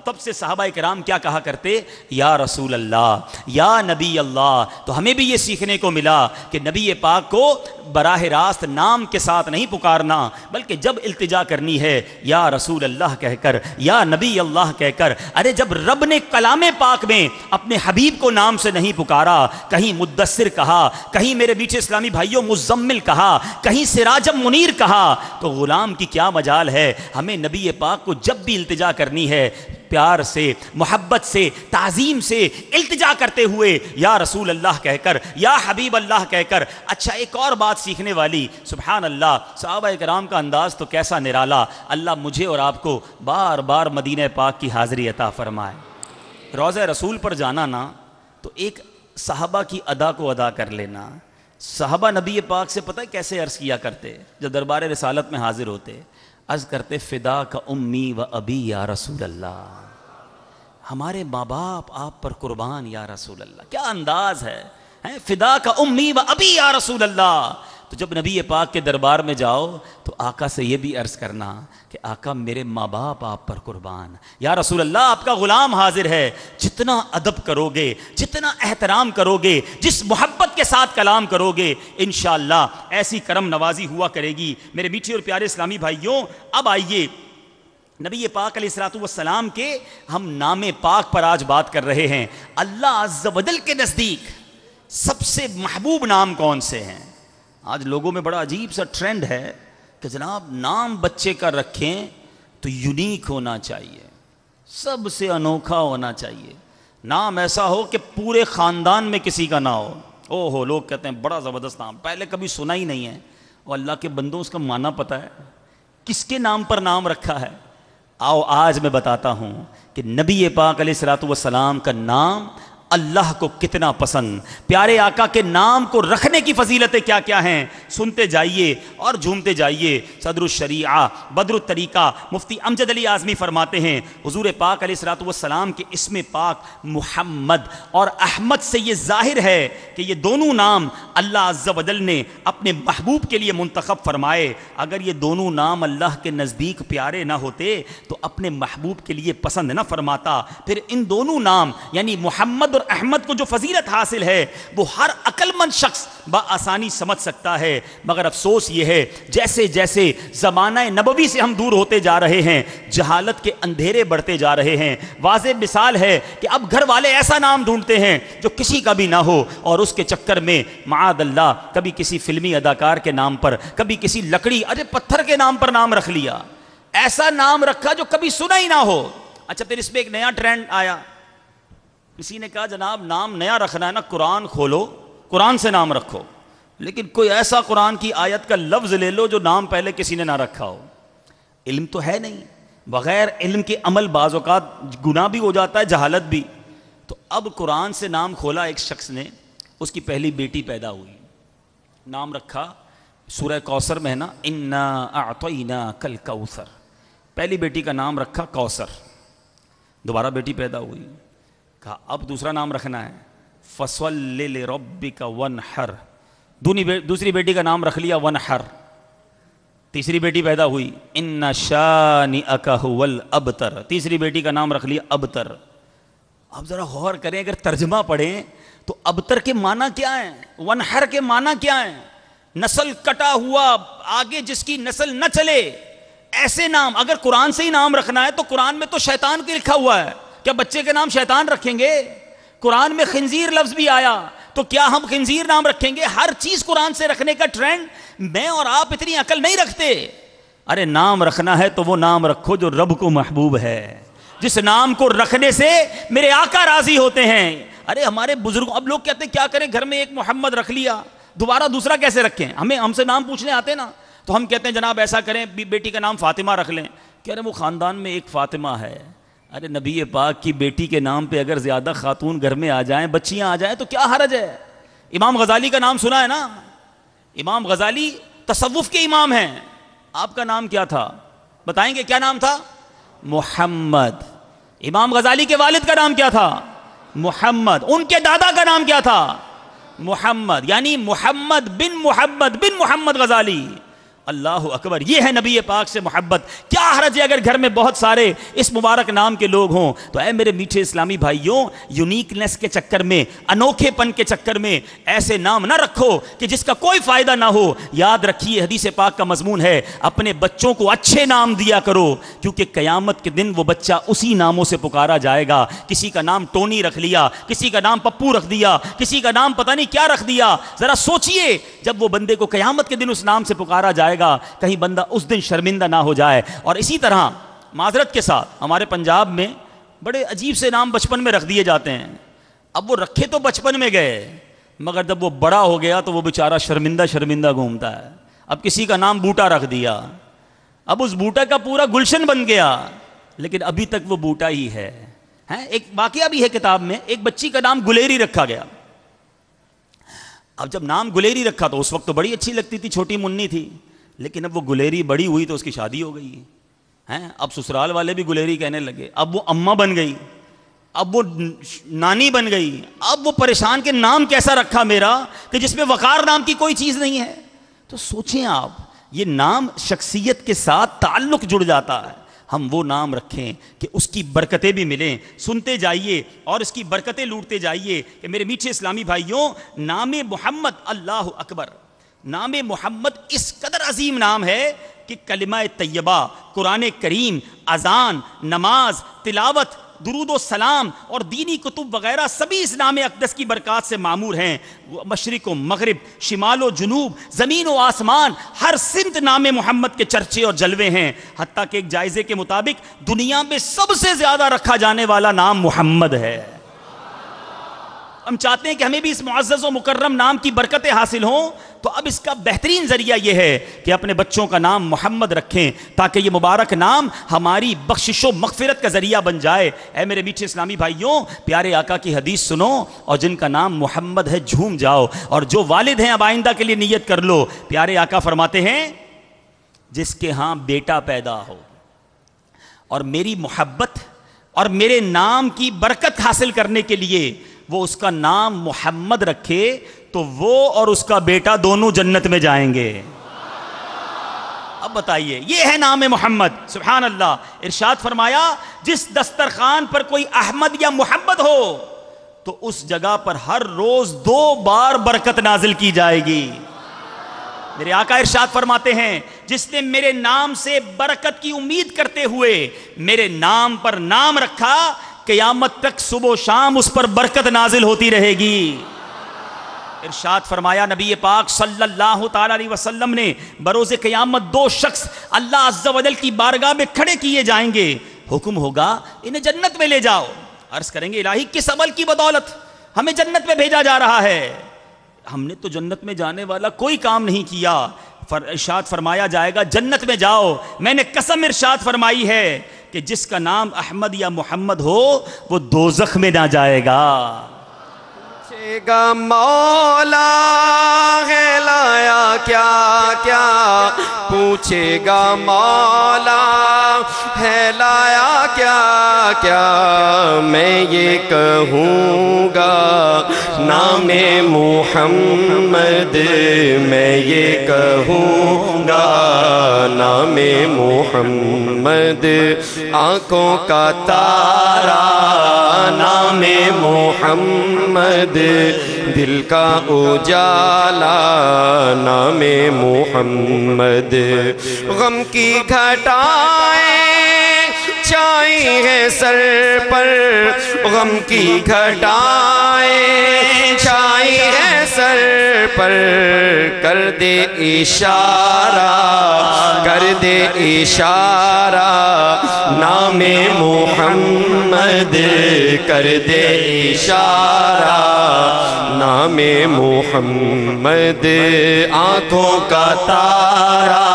تب سے صحابہ کرام کیا کہا کرتے؟ یا رسول اللہ، یا نبی اللہ۔ تو ہمیں بھی یہ سیکھنے کو ملا کہ نبی پاک کو براہ راست نام کے ساتھ نہیں پکارنا، بلکہ جب التجا کرنی ہے یا رسول اللہ کہہ کر، یا نبی اللہ کہہ کر۔ ارے جب رب نے کلام پاک میں اپنے حبیب کو نام سے نہیں پکارا، کہیں مدثر کہا، کہیں میرے میٹھے اسلامی بھائیوں مزمل کہا، کہیں سراجم منیر کہا، تو غلام کی کیا مجال ہے؟ ہمیں نبی پاک کو جب بھی التجا کرنی ہے پیار سے، محبت سے، تعظیم سے التجا کرتے ہوئے یا رسول اللہ کہہ کر، یا حبیب اللہ کہہ کر۔ اچھا ایک اور بات سیکھنے والی، سبحان اللہ، صحابہ کرام کا انداز تو کیسا نرالا۔ اللہ مجھے اور آپ کو بار بار مدینہ پاک کی حاضری عطا فرمائے۔ روضہ رسول پر جانا نا تو ایک صحابہ کی ادا کو ادا کر لینا۔ صحابہ نبی پاک سے پتہ ہے کیسے عرض کیا کرتے جب دربار رسالت میں حاضر ہوتے؟ عرض کرتے فدا کا امی و ابی یا رسول اللہ، ہمارے ماں باپ آپ پر قربان یا رسول اللہ۔ کیا انداز ہے، فدا کا امی و ابی یا رسول اللہ۔ تو جب نبی پاک کے دربار میں جاؤ تو آقا سے یہ بھی عرض کرنا کہ آقا میرے ماں باپ آپ پر قربان، یا رسول اللہ آپ کا غلام حاضر ہے۔ جتنا ادب کرو گے، جتنا احترام کرو گے، جس محبت کے ساتھ کلام کرو گے، انشاءاللہ ایسی کرم نوازی ہوا کرے گی۔ میرے میٹھے اور پیارے اسلامی بھائیوں، اب آئیے نبی پاک علیہ الصلوۃ والسلام کے ہم نام پاک پر آج بات کر رہے ہیں۔ اللہ عز و جل کے نزدیک سب سے محبوب نام کون سے ہیں؟ آج لوگوں میں بڑا عجیب سا ٹرینڈ ہے کہ جناب نام بچے کا رکھیں تو یونیک ہونا چاہیے، سب سے انوکھا ہونا چاہیے، نام ایسا ہو کہ پورے خاندان میں کسی کا نہ ہو۔ او ہو، لوگ کہتے ہیں بڑا زبردست نام، پہلے کبھی سنا ہی نہیں ہے، اور اللہ کے بندوں اس کا معنی پتہ ہے کس کے نام پر نام رکھا ہے؟ آؤ آج میں بتاتا ہوں کہ نبی پاک علیہ الصلوۃ والسلام کا نام اللہ کو کتنا پسند، پیارے آقا کے نام کو رکھنے کی فضیلتیں کیا کیا ہیں، سنتے جائیے اور جھومتے جائیے۔ صدر الشریعہ بدر الطریقہ مفتی امجد علی اعظمی فرماتے ہیں حضور پاک علیہ الصلوۃ والسلام کے اسم پاک محمد اور احمد سے یہ ظاہر ہے کہ یہ دونوں نام اللہ عز و جل نے اپنے محبوب کے لیے منتخب فرمائے۔ اگر یہ دونوں نام اللہ کے نزدیک پیارے نہ ہوتے تو اپنے محبوب کے لیے پسند نہ فرماتا۔ پھر ان دونوں نام یعنی محمد اور احمد کو جو فضیلت حاصل ہے وہ ہر عقل مند شخص بآسانی سمجھ سکتا ہے، مگر افسوس یہ ہے جیسے جیسے زمانہ نبوی سے ہم دور ہوتے جا رہے ہیں جہالت کے اندھیرے بڑھتے جا رہے ہیں۔ واضح مثال ہے کہ اب گھر والے ایسا نام ڈھونڈتے ہیں جو کسی کا بھی نہ ہو، اور اس کے چکر میں معاذ اللہ کبھی کسی فلمی اداکار کے نام پر، کبھی کسی لکڑی ارے پتھر کے نام پر نام رکھ لیا، ایسا نام رکھا جو کبھی سنا ہی نہ ہو۔ اچھا پھر اس میں ایک نیا ٹرینڈ آیا، کسی نے کہا جناب نام نیا رکھنا ہے نا، قرآن کھولو قرآن سے نام رکھو، لیکن کوئی ایسا قرآن کی آیت کا لفظ لے لو جو نام پہلے کسی نے نہ رکھا ہو۔ علم تو ہے نہیں، بغیر علم کے عمل بعض اوقات گناہ بھی ہو جاتا ہے، جہالت بھی۔ تو اب قرآن سے نام کھولا ایک شخص نے، اس کی پہلی بیٹی پیدا ہوئی، نام رکھا سورہ کوثر میں ہے نا، انا اعطیناک الکوثر، پہلی بیٹی کا نام رکھا کوثر۔ دوبارہ بیٹی پیدا ہوئی، کہا اب دوسرا نام رکھنا ہے فصل لربک وانحر، دوسری بیٹی کا نام رکھ لیا وانحر۔ تیسری بیٹی پیدا ہوئی ان شانئک ھو الابتر، تیسری بیٹی کا نام رکھ لیا ابتر۔ اب ذرا غور کریں، اگر ترجمہ پڑھیں تو ابتر کے معنی کیا ہیں، وانحر کے معنی کیا ہیں؟ نسل کٹا ہوا، آگے جس کی نسل نہ چلے، ایسے نام۔ اگر قرآن سے ہی نام رکھنا ہے تو قرآن میں تو شیطان کے لکھا ہوا ہے، کیا بچے کے نام شیطان رکھیں گے؟ قرآن میں خنزیر لفظ بھی آیا، تو کیا ہم خنزیر نام رکھیں گے؟ ہر چیز قرآن سے رکھنے کا ٹرینڈ، میں اور آپ اتنی عقل نہیں رکھتے۔ ارے نام رکھنا ہے تو وہ نام رکھو جو رب کو محبوب ہے، جس نام کو رکھنے سے میرے آقا راضی ہوتے ہیں۔ ارے ہمارے بزرگوں، اب لوگ کہتے ہیں کیا کریں، گھر میں ایک محمد رکھ لیا، دوبارہ دوسرا کیسے رکھیں؟ ہم سے نام پوچھنے آتے نا، تو ہم کہتے ہیں جناب ایسا کریں بیٹی کا نام فاطمہ رکھ لیں، کہہ رہے وہ خاندان میں ایک فاطمہ ہے۔ ارے نبی پاک کی بیٹی کے نام پہ اگر زیادہ خاتون گھر میں آ جائیں، بچیاں آ جائیں تو کیا حرج ہے؟ امام غزالی کا نام سنا ہے نا، امام غزالی تصوف کے امام ہیں، آپ کا نام کیا تھا بتائیں گے؟ کیا نام تھا؟ محمد۔ امام غزالی کے والد کا نام کیا تھا؟ محمد۔ ان کے دادا کا نام کیا تھا؟ محمد، یعنی محمد بن محمد غزالی۔ اللہ اکبر، یہ ہے نبی پاک سے محبت۔ کیا حرج ہے اگر گھر میں بہت سارے اس مبارک نام کے لوگ ہوں؟ تو اے میرے میٹھے اسلامی بھائیوں، یونیکنیس کے چکر میں، انوکھے پن کے چکر میں ایسے نام نہ رکھو کہ جس کا کوئی فائدہ نہ ہو۔ یاد رکھیے حدیث پاک کا مضمون ہے اپنے بچوں کو اچھے نام دیا کرو، کیونکہ قیامت کے دن وہ بچہ اسی ناموں سے پکارا جائے گا۔ کسی کا نام ٹونی رکھ لیا، کسی کا نام پپو رکھ دیا، کسی کا نام پتہ نہیں کیا رکھ دیا۔ ذرا سوچئے جب وہ بندے کو قیامت کے دن اس نام سے پکارا جائے گا، کہیں بندہ اس دن شرمندہ نہ ہو جائے۔ اور اسی طرح معذرت کے ساتھ ہمارے پنجاب میں بڑے عجیب سے نام بچپن میں رکھ دیے جاتے ہیں۔ اب وہ رکھے تو بچپن میں گئے، مگر جب وہ بڑا ہو گیا تو وہ بیچارہ شرمندہ گھومتا ہے۔ اب کسی کا نام بوٹا رکھ دیا، اب اس بوٹا کا پورا گلشن بن گیا، لیکن ابھی تک وہ بوٹا ہی ہے۔ ایک واقعہ بھی ہے کتاب میں، ایک بچی کا نام گلیری رکھا گیا۔ اب جب نام گلیری رکھا تو اس وقت تو بڑی اچھی لگتی تھی، چھوٹی منی تھی، لیکن اب وہ گلیری بڑی ہوئی تو اس کی شادی ہو گئی ہے۔ اب سسرال والے بھی گلیری کہنے لگے، اب وہ اماں بن گئی، اب وہ نانی بن گئی، اب وہ پریشان کہ نام کیسا رکھا میرا کہ جس میں وقار نام کی کوئی چیز نہیں ہے۔ تو سوچیں آپ، یہ نام شخصیت کے ساتھ تعلق جڑ جاتا ہے۔ ہم وہ نام رکھیں کہ اس کی برکتیں بھی ملیں۔ سنتے جائیے اور اس کی برکتیں لوٹتے جائیے کہ میرے میٹھے اسلامی بھائیوں، نام محمد، اللہ اکبر، نام محمد اس قدر عظیم نام ہے کہ کلمہ طیبہ، قرآن کریم، اذان، نماز، تلاوت، درود و سلام اور دینی کتب وغیرہ سبھی اس نام اقدس کی برکات سے معمور ہیں. مشرق و مغرب، شمال و جنوب، زمین و آسمان، ہر سمت نام محمد کے چرچے اور جلوے ہیں. حتیٰ کہ ایک جائزے کے مطابق دنیا میں سب سے زیادہ رکھا جانے والا نام محمد ہے. ہم چاہتے ہیں کہ ہمیں بھی اس معزز و مکرم نام کی برکتیں حاصل ہوں، تو اب اس کا بہترین ذریعہ یہ ہے کہ اپنے بچوں کا نام محمد رکھیں تاکہ یہ مبارک نام ہماری بخشش و مغفرت کا ذریعہ بن جائے. اے میرے میٹھے اسلامی بھائیوں، پیارے آقا کی حدیث سنو اور جن کا نام محمد ہے جھوم جاؤ، اور جو والد ہیں اب آئندہ کے لیے نیت کر لو. پیارے آقا فرماتے ہیں جس کے ہاں بیٹا پیدا ہو اور میری محبت اور میرے نام کی برکت حاصل کرنے کے لیے وہ اس کا نام محمد رکھے تو وہ اور اس کا بیٹا دونوں جنت میں جائیں گے. اب بتائیے، یہ ہے نام محمد. سبحان اللہ. ارشاد فرمایا جس دسترخوان پر کوئی احمد یا محمد ہو تو اس جگہ پر ہر روز 2 بار برکت نازل کی جائے گی. میرے آقا ارشاد فرماتے ہیں جس نے میرے نام سے برکت کی امید کرتے ہوئے میرے نام پر نام رکھا، قیامت تک صبح و شام اس پر برکت نازل ہوتی رہے گی. ارشاد فرمایا نبی پاک صلی اللہ تعالی علیہ وسلم نے بروز قیامت 2 شخص اللہ عز و جل کی بارگاہ میں کھڑے کیے جائیں گے. حکم ہوگا انہیں جنت میں لے جاؤ. عرض کریں گے الہی کس عمل کی بدولت ہمیں جنت میں بھیجا جا رہا ہے؟ ہم نے تو جنت میں جانے والا کوئی کام نہیں کیا. ارشاد فرمایا جائے گا جنت میں جاؤ. میں نے قسم ارشاد فرمائی ہے کہ جس کا نام احمد یا محمد ہو وہ دوزخ میں نہ جائے گا. پوچھے گا مولا ہے لایا کیا کیا، پوچھے گا مولا ہے لایا کیا کیا، میں یہ کہوں گا نام محمد، میں یہ کہوں گا نام محمد. آنکھوں کا تارا نام محمد، دل کا اجالا نام محمد. غم کی گھٹائیں چھائی ہے سر پر، غم کی گھٹائیں چھائی ہے سر پر، کر دے اشارہ کر دے اشارہ نام محمد، کر دے اشارہ نام محمد. آنکھوں کا تارا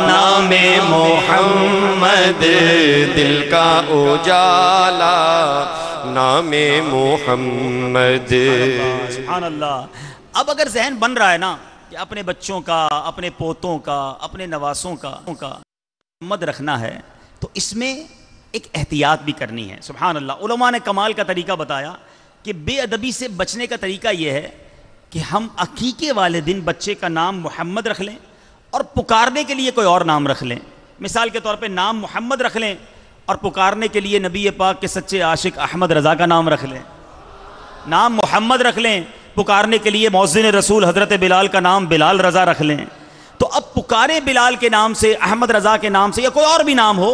نام محمد، دل کا اجالا نام محمد. سبحان اللہ. اب اگر ذہن بن رہا ہے نا کہ اپنے بچوں کا، اپنے پوتوں کا، اپنے نواسوں کا محمد رکھنا ہے تو اس میں ایک احتیاط بھی کرنی ہے. سبحان اللہ. علماء نے کمال کا طریقہ بتایا کہ بے ادبی سے بچنے کا طریقہ یہ ہے کہ ہم عقیقے والے دن بچے کا نام محمد رکھ لیں اور پکارنے کے لیے کوئی اور نام رکھ لیں. مثال کے طور پہ نام محمد رکھ لیں اور پکارنے کے لیے نبی پاک کے سچے عاشق احمد رضا کا نام رکھ لیں. نام محمد رکھ لیں، پکارنے کے لیے مؤذن رسول حضرت بلال کا نام بلال رضا رکھ لیں. تو اب پکارے بلال کے نام سے، احمد رضا کے نام سے یا کوئی اور بھی نام ہو،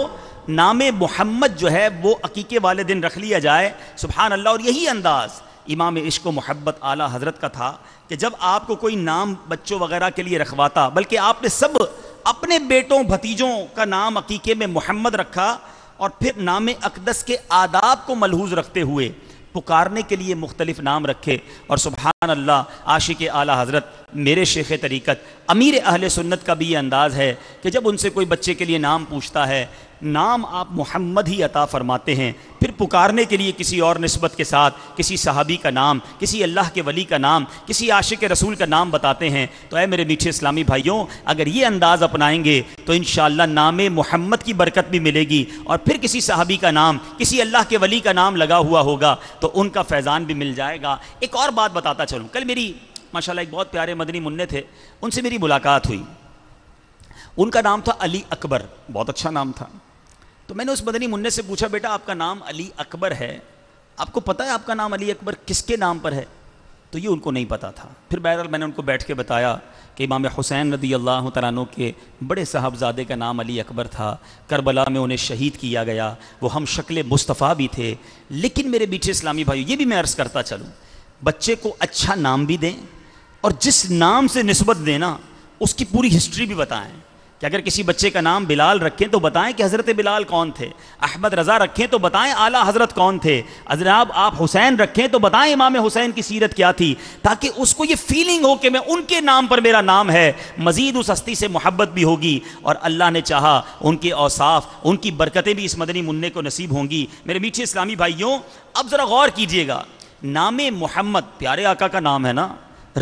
نام محمد جو ہے وہ عقیقے والے دن رکھ لیا جائے. سبحان اللہ. اور یہی انداز امام عشق و محبت اعلیٰ حضرت کا تھا کہ جب آپ کو کوئی نام بچوں وغیرہ کے لیے رکھواتا، بلکہ آپ نے سب اپنے بیٹوں بھتیجوں کا نام عقیقے میں محمد رکھا، اور پھر نام اقدس کے آداب کو ملحوظ رکھتے ہوئے پکارنے کے لیے مختلف نام رکھے. اور سبحان اللہ، عاشق اعلیٰ حضرت میرے شیخ طریقت امیر اہل سنت کا بھی یہ انداز ہے کہ جب ان سے کوئی بچے کے لیے نام پوچھتا ہے، نام آپ محمد ہی عطا فرماتے ہیں، پھر پکارنے کے لیے کسی اور نسبت کے ساتھ کسی صحابی کا نام، کسی اللہ کے ولی کا نام، کسی عاشق رسول کا نام بتاتے ہیں. تو اے میرے میٹھے اسلامی بھائیوں، اگر یہ انداز اپنائیں گے تو انشاءاللہ نام محمد کی برکت بھی ملے گی، اور پھر کسی صحابی کا نام، کسی اللہ کے ولی کا نام لگا ہوا ہوگا تو ان کا فیضان بھی مل جائے گا. ایک اور بات بتاتا چلوں. کل میری ماشاءاللہ ایک بہت پیارے مدنی منع تھے، ان سے میری ملاقات ہوئی. ان کا نام تھا علی اکبر، بہت اچھا نام تھا. تو میں نے اس مدنی منع سے پوچھا بیٹا آپ کا نام علی اکبر ہے، آپ کو پتہ ہے آپ کا نام علی اکبر کس کے نام پر ہے؟ تو یہ ان کو نہیں پتا تھا. پھر بہرحال میں نے ان کو بیٹھ کے بتایا کہ امام حسین رضی اللہ تعالیٰ عنہ کے بڑے صاحبزادے کا نام علی اکبر تھا, کربلا میں انہیں شہید کیا گیا, وہ ہم شکل مصطفیٰ بھی تھے. لیکن میرے میٹھے اسلامی بھائیو, یہ بھی میں عرض کرتا چلوں, بچے کو اچھا نام بھی دیں اور جس نام سے نسبت دینا اس کی پوری ہسٹری بھی بتائیں. کہ اگر کسی بچے کا نام بلال رکھیں تو بتائیں کہ حضرت بلال کون تھے, احمد رضا رکھیں تو بتائیں اعلیٰ حضرت کون تھے, جناب آپ حسین رکھیں تو بتائیں امام حسین کی سیرت کیا تھی, تاکہ اس کو یہ فیلنگ ہو کہ میں ان کے نام پر میرا نام ہے. مزید اس ہستی سے محبت بھی ہوگی اور اللہ نے چاہا ان کے اوصاف, ان کی برکتیں بھی اس مدنی منع کو نصیب ہوں گی. میرے میٹھے اسلامی بھائیوں, اب ذرا غور کیجئے گا, نام محمد پیارے آقا کا نام ہے نا,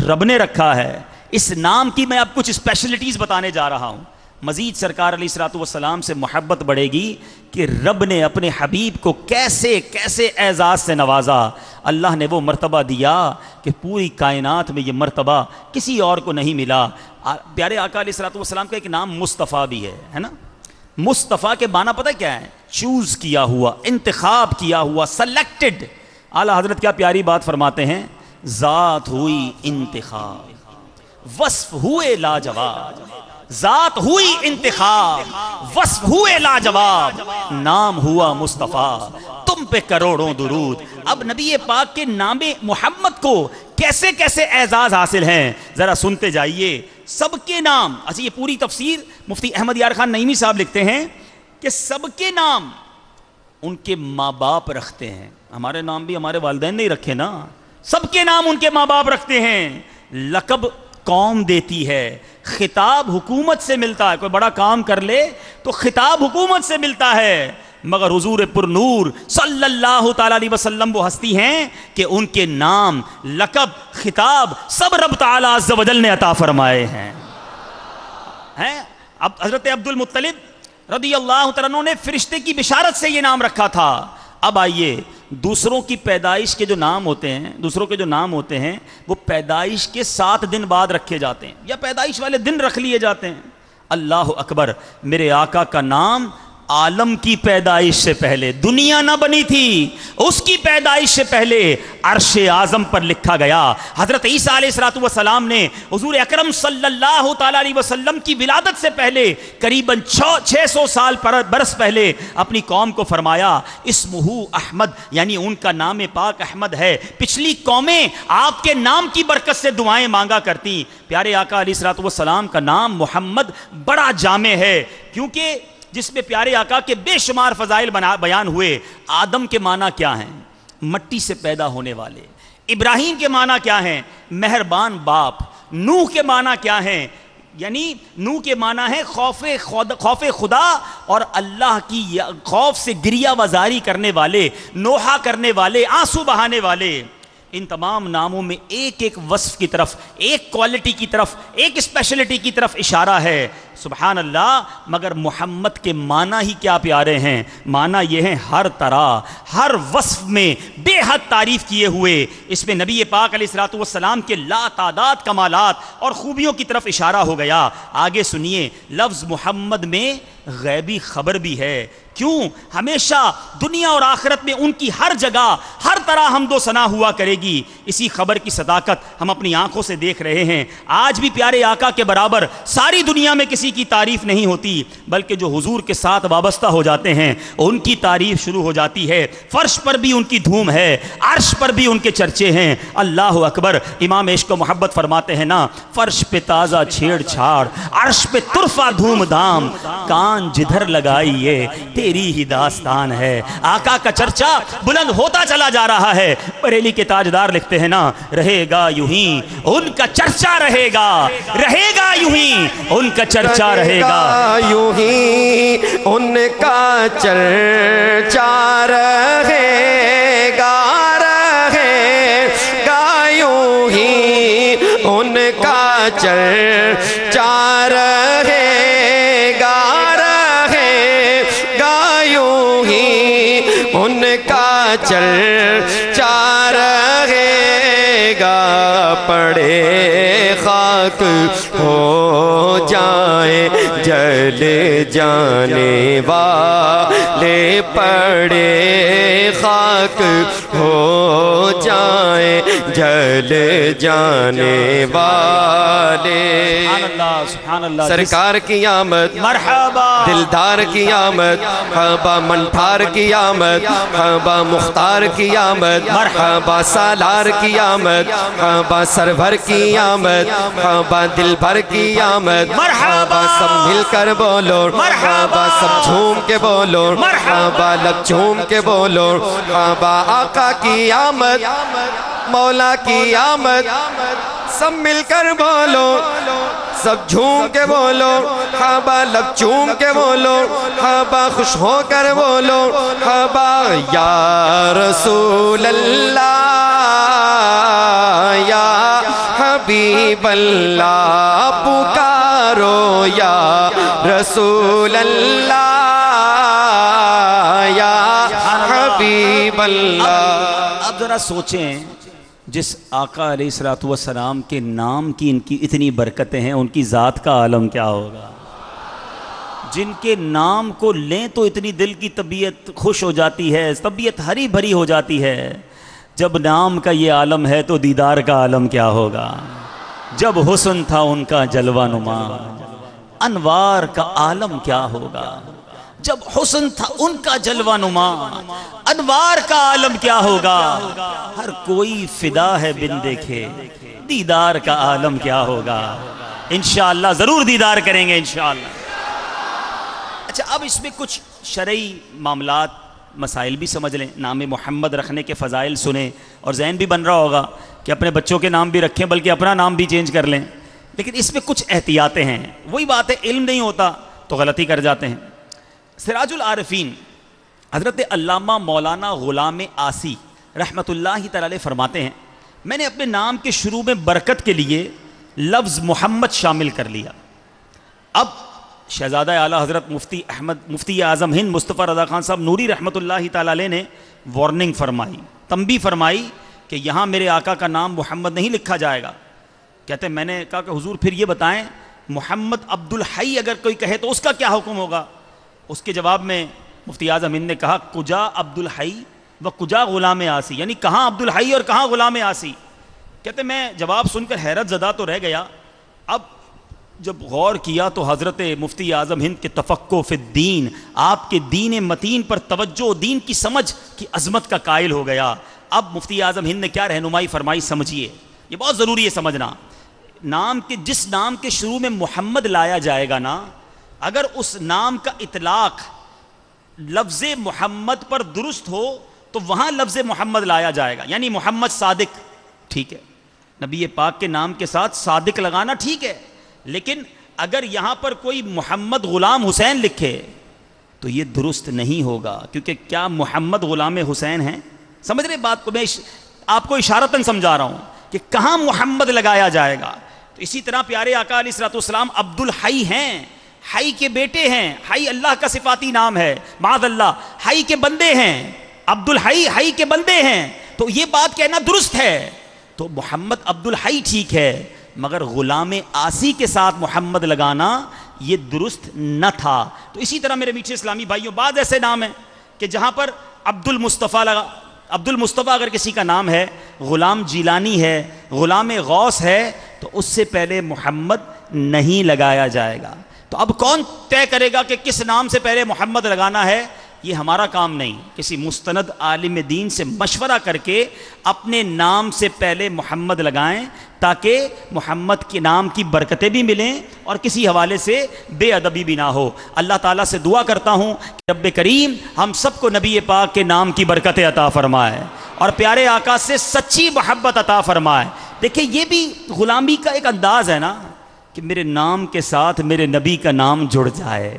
رب نے رکھا ہے. اس نام کی میں اب کچھ اسپیشلٹیز بتانے جا رہا ہوں. مزید سرکار علیہ الصلوۃ والسلام سے محبت بڑھے گی کہ رب نے اپنے حبیب کو کیسے کیسے اعزاز سے نوازا. اللہ نے وہ مرتبہ دیا کہ پوری کائنات میں یہ مرتبہ کسی اور کو نہیں ملا. پیارے آقا علیہ الصلوۃ والسلام کا ایک نام مصطفیٰ بھی ہے نا. مصطفیٰ کے معنی پتہ کیا ہے؟ چوز کیا ہوا, انتخاب کیا ہوا, سلیکٹڈ. اعلیٰ حضرت کیا پیاری بات فرماتے ہیں, ذات ہوئی انتخاب, وصف ہوئے لاجواب. ذات ہوئی انتخاب, وصف ہوئے لاجواب, نام ہوا مصطفیٰ, تم پہ کروڑوں درود. اب نبی پاک کے نام محمد کو کیسے کیسے اعزاز حاصل ہیں ذرا سنتے جائیے. سب کے نام, اچھا یہ پوری تفسیر مفتی احمد یار خان نعیمی صاحب لکھتے ہیں کہ سب کے نام ان کے ماں باپ رکھتے ہیں. ہمارے نام بھی ہمارے والدین نے رکھے نا, سب کے نام ان کے ماں باپ رکھتے ہیں. لقب قوم دیتی ہے, خطاب حکومت سے ملتا ہے. کوئی بڑا کام کر لے تو خطاب حکومت سے ملتا ہے, مگر حضور پر نور صلی اللہ تعالی علیہ وسلم وہ ہستی ہیں کہ ان کے نام, لقب, خطاب سب رب تعالی عز و جل نے عطا فرمائے ہیں. اب حضرت عبد المطلب رضی اللہ تعالیٰ عنہ نے فرشتے کی بشارت سے یہ نام رکھا تھا. اب آئیے, دوسروں کی پیدائش کے جو نام ہوتے ہیں, دوسروں کے جو نام ہوتے ہیں وہ پیدائش کے 7 دن بعد رکھے جاتے ہیں یا پیدائش والے دن رکھ لیے جاتے ہیں. اللہ اکبر, میرے آقا کا نام عالم کی پیدائش سے پہلے, دنیا نہ بنی تھی اس کی پیدائش سے پہلے عرش اعظم پر لکھا گیا. حضرت عیسیٰ علیہ السلام نے حضور اکرم صلی اللہ تعالی علیہ وسلم کی ولادت سے پہلے قریباً 600 سال برس پہلے اپنی قوم کو فرمایا اسمہ احمد, یعنی ان کا نام پاک احمد ہے. پچھلی قومیں آپ کے نام کی برکت سے دعائیں مانگا کرتی. پیارے آقا علیہ السلام کا نام محمد بڑا جامع ہے, کیونکہ جس میں پیارے آقا کے بے شمار فضائل بیان ہوئے. آدم کے معنی کیا ہیں؟ مٹی سے پیدا ہونے والے. ابراہیم کے معنی کیا ہیں؟ مہربان باپ. نوح کے معنی کیا ہیں؟ یعنی نوح کے معنی ہے خوف خدا اور اللہ کی خوف سے گریہ وزاری کرنے والے, نوحہ کرنے والے, آنسو بہانے والے. ان تمام ناموں میں ایک ایک وصف کی طرف, ایک کوالٹی کی طرف, ایک اسپیشلٹی کی طرف اشارہ ہے. سبحان اللہ. مگر محمد کے معنی ہی کیا پیارے ہیں. معنی یہ ہیں ہر طرح, ہر وصف میں بے حد تعریف کیے ہوئے. اس میں نبی پاک علیہ الصلوۃ والسلام کے لا تعداد کمالات اور خوبیوں کی طرف اشارہ ہو گیا. آگے سنیے, لفظ محمد میں غیبی خبر بھی ہے. کیوں؟ ہمیشہ دنیا اور آخرت میں ان کی ہر جگہ ہر طرح حمد و ثنا ہوا کرے گی. اسی خبر کی صداقت ہم اپنی آنکھوں سے دیکھ رہے ہیں. آج بھی پیارے آقا کے برابر ساری دنیا میں کسی کی تعریف نہیں ہوتی, بلکہ جو حضور کے ساتھ وابستہ ہو جاتے ہیں ان کی تعریف شروع ہو جاتی ہے. فرش پر بھی ان کی دھوم ہے, عرش پر بھی ان کے چرچے ہیں. اللہ اکبر. امام عشق و محبت فرماتے ہیں نا, فرش پہ تازہ چھیڑ چھاڑ, عرش پہ طرفہ دھوم دھام, کان جدھر لگائیے تیری ہی داستان ہے. آقا کا چرچا بلند ہوتا چلا جا رہا ہے. بریلی کے تاجدار لکھتے ہیں نا, رہے گا یوں ہی ان کا چرچا, رہے گا یوں ہی ان کا چرچا, رہے گا یوں ہی ان کا چرچا, رہے گا یوں ہی ان کا چرچا, رہے گا یوں ہی ان کا چرچا, رہے گا. پڑے خاک ہو جائیں جل جانے والے پڑے خاک ہو جائیں جل جانے والے. سبحان اللہ. سرکار کی آمد مرحبا. دلدار کی آمد مرحبا. منٹھار کی آمد مرحبا. مختار کی آمد مرحبا. سالار کی آمد مرحبا. سرور کی آمد مرحبا. دل بھر کی آمد مرحبا. سب مل کر بولو مرحبا. سب جھوم کے بولو مرحبا. لب جھوم کے بولو مرحبا. آقا کی آمد مولا کی آمد سب مل کر بولو سب جھوم کے بولو مرحبا. لب چوم کے بولو مرحبا. خوش ہو کر بولو مرحبا. یا رسول اللہ یا حبیب اللہ پکارو یا رسول اللہ یا حبیب اللہ. اب ذرا سوچیں جس آقا علیہ الصلوۃ والسلام کے نام کی ان کی اتنی برکتیں ہیں، ان کی ذات کا عالم کیا ہوگا. جن کے نام کو لیں تو اتنی دل کی طبیعت خوش ہو جاتی ہے، طبیعت ہری بھری ہو جاتی ہے. جب نام کا یہ عالم ہے تو دیدار کا عالم کیا ہوگا. جب حسن تھا ان کا جلوہ نما، انوار کا عالم کیا ہوگا. جب حسن تھا ان کا جلوہ نما، انوار کا عالم کیا ہوگا. ہر کوئی فدا ہے بن دیکھے، دیدار کا عالم کیا ہوگا. انشاءاللہ ضرور دیدار کریں گے انشاءاللہ. اچھا، اب اس میں کچھ شرعی معاملات مسائل بھی سمجھ لیں. نام محمد رکھنے کے فضائل سنیں اور ذہن بھی بن رہا ہوگا کہ اپنے بچوں کے نام بھی رکھیں بلکہ اپنا نام بھی چینج کر لیں. لیکن اس میں کچھ احتیاطیں ہیں. وہی بات ہے، علم نہیں ہوتا تو غلطی کر جاتے ہیں. سراج العارفین حضرت علامہ مولانا غلام آسی رحمۃ اللہ تعالی علیہ فرماتے ہیں، میں نے اپنے نام کے شروع میں برکت کے لیے لفظ محمد شامل کر لیا. اب شہزادہ اعلیٰ حضرت مفتی اعظم ہند مصطفیٰ رضا خان صاحب نوری رحمۃ اللہ تعالی علیہ نے وارننگ فرمائی، تنبیہ فرمائی کہ یہاں میرے آقا کا نام محمد نہیں لکھا جائے گا. کہتے ہیں میں نے کہا کہ حضور پھر یہ بتائیں محمد عبد الحی اگر کوئی کہے تو اس کا کیا حکم ہوگا. اس کے جواب میں مفتی اعظم ہند نے کہا کجا عبد الحی و کجا غلام آسی، یعنی کہاں عبد الحی اور کہاں غلام آسی. کہتے میں جواب سن کر حیرت زدہ تو رہ گیا. اب جب غور کیا تو حضرت مفتی اعظم ہند کے تفقہ فی الدین، آپ کے دین متین پر توجہ، دین کی سمجھ کی عظمت کا قائل ہو گیا. اب مفتی اعظم ہند نے کیا رہنمائی فرمائی سمجھیے، یہ بہت ضروری ہے سمجھنا. جس نام کے شروع میں محمد لایا جائے گا نا، اگر اس نام کا اطلاق لفظ محمد پر درست ہو تو وہاں لفظ محمد لایا جائے گا. یعنی محمد صادق ٹھیک ہے، نبی پاک کے نام کے ساتھ صادق لگانا ٹھیک ہے، لیکن اگر یہاں پر کوئی محمد غلام حسین لکھے تو یہ درست نہیں ہوگا، کیونکہ کیا محمد غلام حسین ہیں؟ سمجھ رہے بات کو؟ میں آپ کو اشارتاً سمجھا رہا ہوں کہ کہاں محمد لگایا جائے گا. تو اسی طرح پیارے آقا علیہ الصلوۃ والسلام عبد الحی ہیں، حی کے بیٹے ہیں. حی اللہ کا صفاتی نام ہے، معاذ اللہ. حی کے بندے ہیں، عبد الحی حی کے بندے ہیں. تو یہ بات کہنا درست ہے. تو محمد عبد الحی ٹھیک ہے، مگر غلام آسی کے ساتھ محمد لگانا یہ درست نہ تھا. تو اسی طرح میرے میٹھے اسلامی بھائیوں، بعض ایسے نام ہیں کہ جہاں پر عبد المصطفیٰ لگا، عبد المصطفیٰ اگر کسی کا نام ہے، غلام جیلانی ہے، غلام غوث ہے، تو اس سے پہلے محمد نہیں لگایا جائے گا. تو اب کون طے کرے گا کہ کس نام سے پہلے محمد لگانا ہے؟ یہ ہمارا کام نہیں. کسی مستند عالم دین سے مشورہ کر کے اپنے نام سے پہلے محمد لگائیں تاکہ محمد کے نام کی برکتیں بھی ملیں اور کسی حوالے سے بے ادبی بھی نہ ہو. اللہ تعالیٰ سے دعا کرتا ہوں کہ رب کریم ہم سب کو نبی پاک کے نام کی برکتیں عطا فرمائے اور پیارے آقا سے سچی محبت عطا فرمائے. دیکھیں یہ بھی غلامی کا ایک انداز ہے نا کہ میرے نام کے ساتھ میرے نبی کا نام جڑ جائے.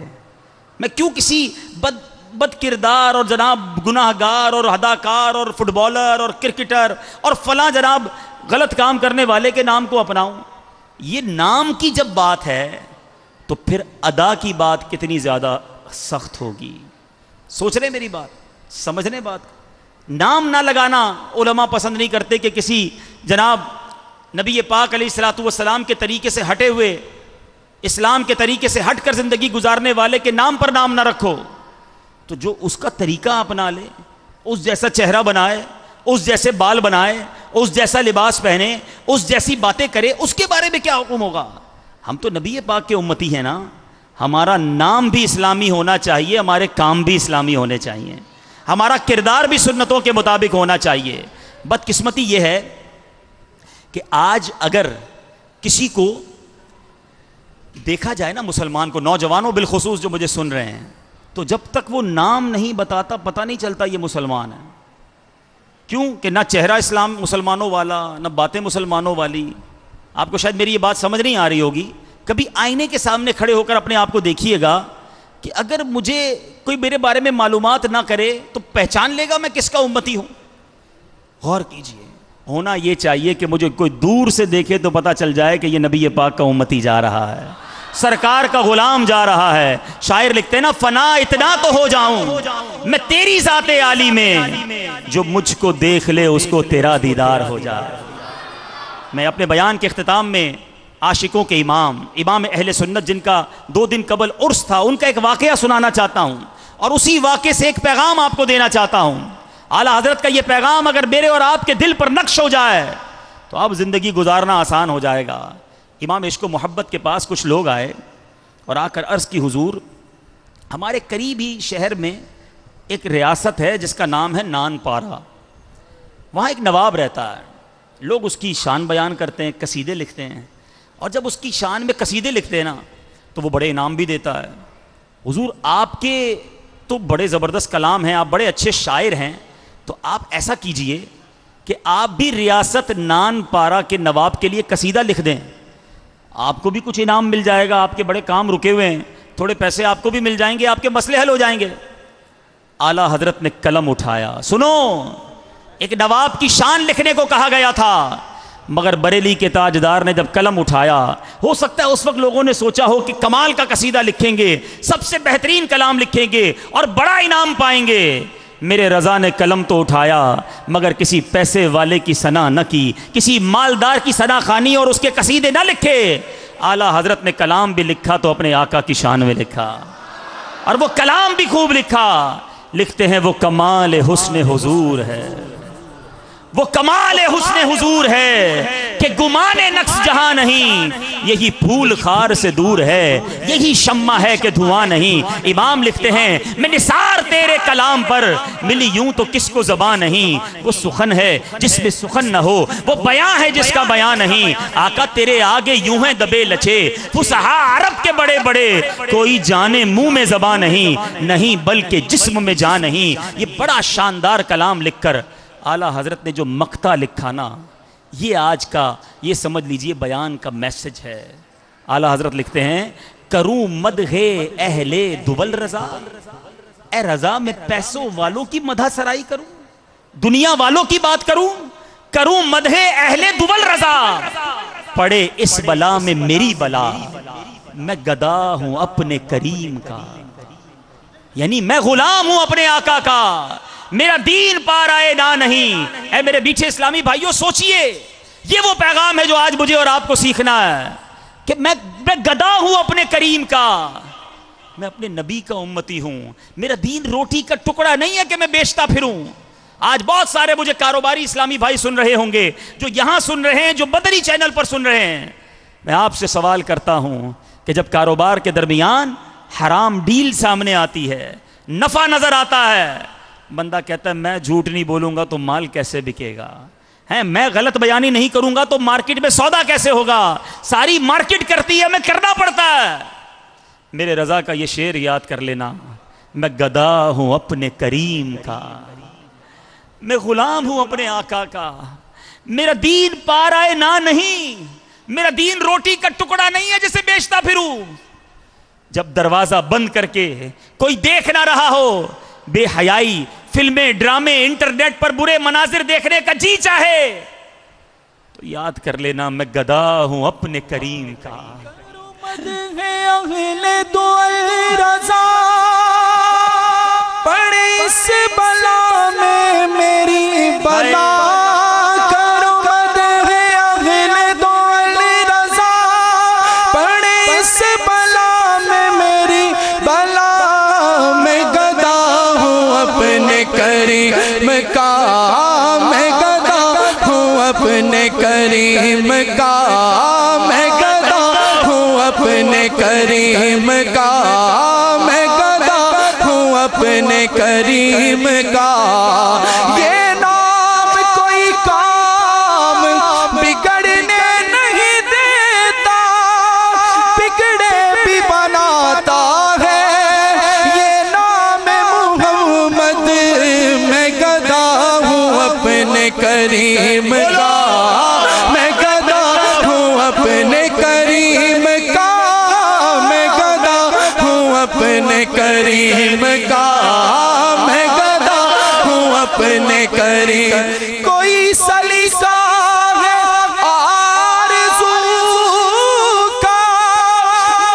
میں کیوں کسی بد کردار اور جناب گناہ گار اور اداکار اور فٹ بالر اور کرکٹر اور فلاں جناب غلط کام کرنے والے کے نام کو اپناؤں؟ یہ نام کی جب بات ہے تو پھر ادا کی بات کتنی زیادہ سخت ہوگی. سوچ رہے میری بات، سمجھنے بات. نام نہ لگانا علماء پسند نہیں کرتے کہ کسی جناب نبی پاک علیہ الصلوۃ والسلام کے طریقے سے ہٹے ہوئے اسلام کے طریقے سے ہٹ کر زندگی گزارنے والے کے نام پر نام نہ رکھو. تو جو اس کا طریقہ اپنا لے, اس جیسا چہرہ بنائے, اس جیسے بال بنائے, اس جیسا لباس پہنے, اس جیسی باتیں کرے, اس کے بارے میں کیا حکم ہوگا؟ ہم تو نبی پاک کے امتی ہیں نا. ہمارا نام بھی اسلامی ہونا چاہیے, ہمارے کام بھی اسلامی ہونے چاہیے, ہمارا کردار بھی سنتوں کے مطابق ہونا چاہیے. بدقسمتی یہ ہے کہ آج اگر کسی کو دیکھا جائے نا, مسلمان کو, نوجوانوں بالخصوص جو مجھے سن رہے ہیں, تو جب تک وہ نام نہیں بتاتا پتہ نہیں چلتا یہ مسلمان ہے. کیوں کہ نہ چہرہ اسلام مسلمانوں والا, نہ باتیں مسلمانوں والی. آپ کو شاید میری یہ بات سمجھ نہیں آ رہی ہوگی. کبھی آئینے کے سامنے کھڑے ہو کر اپنے آپ کو دیکھیے گا کہ اگر مجھے کوئی میرے بارے میں معلومات نہ کرے تو پہچان لے گا میں کس کا امتی ہوں. غور کیجئے, ہونا یہ چاہیے کہ مجھے کوئی دور سے دیکھے تو پتہ چل جائے کہ یہ نبی پاک کا امتی جا رہا ہے, سرکار کا غلام جا رہا ہے. شاعر لکھتے ہیں نا, فنا اتنا تو ہو جاؤں میں تیری ذات عالی میں, جو مجھ کو دیکھ لے اس کو تیرا دیدار ہو جائے. میں اپنے بیان کے اختتام میں عاشقوں کے امام اہل سنت, جن کا 2 دن قبل عرس تھا, ان کا ایک واقعہ سنانا چاہتا ہوں, اور اسی واقعے سے ایک پیغام آپ کو دینا چاہتا ہوں. اعلیٰ حضرت کا یہ پیغام اگر میرے اور آپ کے دل پر نقش ہو جائے تو اب زندگی گزارنا آسان ہو جائے گا. امام عشق و محبت کے پاس کچھ لوگ آئے اور آ کر عرض کی, حضور ہمارے قریب ہی شہر میں ایک ریاست ہے جس کا نام ہے نان پارا. وہاں ایک نواب رہتا ہے, لوگ اس کی شان بیان کرتے ہیں, قصیدے لکھتے ہیں, اور جب اس کی شان میں قصیدے لکھتے ہیں نا تو وہ بڑے انعام بھی دیتا ہے. حضور آپ کے تو بڑے زبردست کلام ہیں, آپ بڑے اچھے شاعر ہیں, تو آپ ایسا کیجئے کہ آپ بھی ریاست نان پارا کے نواب کے لیے قصیدہ لکھ دیں, آپ کو بھی کچھ انعام مل جائے گا. آپ کے بڑے کام رکے ہوئے ہیں, تھوڑے پیسے آپ کو بھی مل جائیں گے, آپ کے مسئلے حل ہو جائیں گے. اعلیٰ حضرت نے قلم اٹھایا. سنو, ایک نواب کی شان لکھنے کو کہا گیا تھا, مگر بریلی کے تاجدار نے جب قلم اٹھایا, ہو سکتا ہے اس وقت لوگوں نے سوچا ہو کہ کمال کا قصیدہ لکھیں گے, سب سے بہترین کلام لکھیں گے اور بڑا انعام پائیں گے. میرے رضا نے قلم تو اٹھایا مگر کسی پیسے والے کی ثنا نہ کی, کسی مالدار کی ثنا خوانی اور اس کے قصیدے نہ لکھے. اعلیٰ حضرت نے کلام بھی لکھا تو اپنے آقا کی شان میں لکھا, اور وہ کلام بھی خوب لکھا. لکھتے ہیں وہ کمال حسن حضور ہے, وہ کمال حسن حضور ہے کہ گمان نقص جہاں نہیں, یہی پھول خار سے دور ہے, یہی شمع ہے کہ دھواں نہیں. امام لکھتے ہیں میں نثار تیرے کلام پر, ملی یوں تو کس کو زبان نہیں. وہ سخن ہے جس میں سخن نہ ہو, وہ بیاں ہے جس کا بیاں نہیں. آقا تیرے آگے یوں ہیں دبے لچے, فصحاء عرب کے بڑے بڑے, کوئی جانے منہ میں زبان نہیں بلکہ جسم میں جان نہیں. یہ بڑا شاندار کلام لکھ کر اعلیٰ حضرت نے جو مقطع لکھا نا, یہ آج کا, یہ سمجھ لیجئے بیان کا میسج ہے. اعلیٰ حضرت لکھتے ہیں کروں مدح اہل دول رضا, اے رضا میں پیسوں والوں کی مدح سرائی کروں, دنیا والوں کی بات کروں مدح اہل دول رضا, پڑے اس بلا میں میری بلا, میں گدا ہوں اپنے کریم کا. یعنی میں غلام ہوں اپنے آقا کا, میرا دین پار آئے نہ نہیں. اے میرے میٹھے اسلامی بھائیوں, سوچئے یہ وہ پیغام ہے جو آج مجھے اور آپ کو سیکھنا ہے کہ میں گدا ہوں اپنے کریم کا, میں اپنے نبی کا امتی ہوں. میرا دین روٹی کا ٹکڑا نہیں ہے کہ میں بیچتا پھروں. آج بہت سارے مجھے کاروباری اسلامی بھائی سن رہے ہوں گے, جو یہاں سن رہے ہیں, جو بدری چینل پر سن رہے ہیں. میں آپ سے سوال کرتا ہوں کہ جب کاروبار کے درمیان حرام ڈیل سامنے آتی ہے, نفع نظر آتا ہے, بندہ کہتا ہے میں جھوٹ نہیں بولوں گا تو مال کیسے بکے گا, میں غلط بیانی نہیں کروں گا تو مارکیٹ میں سودا کیسے ہوگا, ساری مارکیٹ کرتی ہے, ہمیں کرنا پڑتا ہے. میرے رضا کا یہ شعر یاد کر لینا, میں گدا ہوں اپنے کریم کا, میں غلام ہوں اپنے آقا کا. میرا دین پار آئے نہ نہیں, میرا دین روٹی کا ٹکڑا نہیں ہے جسے بیچتا پھروں. جب دروازہ بند کر کے کوئی دیکھ نہ رہا ہو, بے حیائی, فلمیں, ڈرامے, انٹرنیٹ پر برے مناظر دیکھنے کا جی چاہے تو یاد کر لینا میں گدا ہوں اپنے کریم کا. پڑے اس بلا میں میری بلا, کرو مدح اہل دول رضا, پڑے اس کریم کا، میں گدا ہوں اپنے کریم کا، میں گدا ہوں اپنے کریم کا۔ یہ نام کوئی کام بگڑنے نہیں دیتا، بگڑے بھی بناتا ہے۔ یہ نام محمد، میں گدا ہوں اپنے کریم کا، میں گدا ہوں اپنے کریم کا، میں گدا ہوں اپنے کریم کا، میں گدا ہوں اپنے کریم۔ کوئی سلیقہ ہے آرزو کا،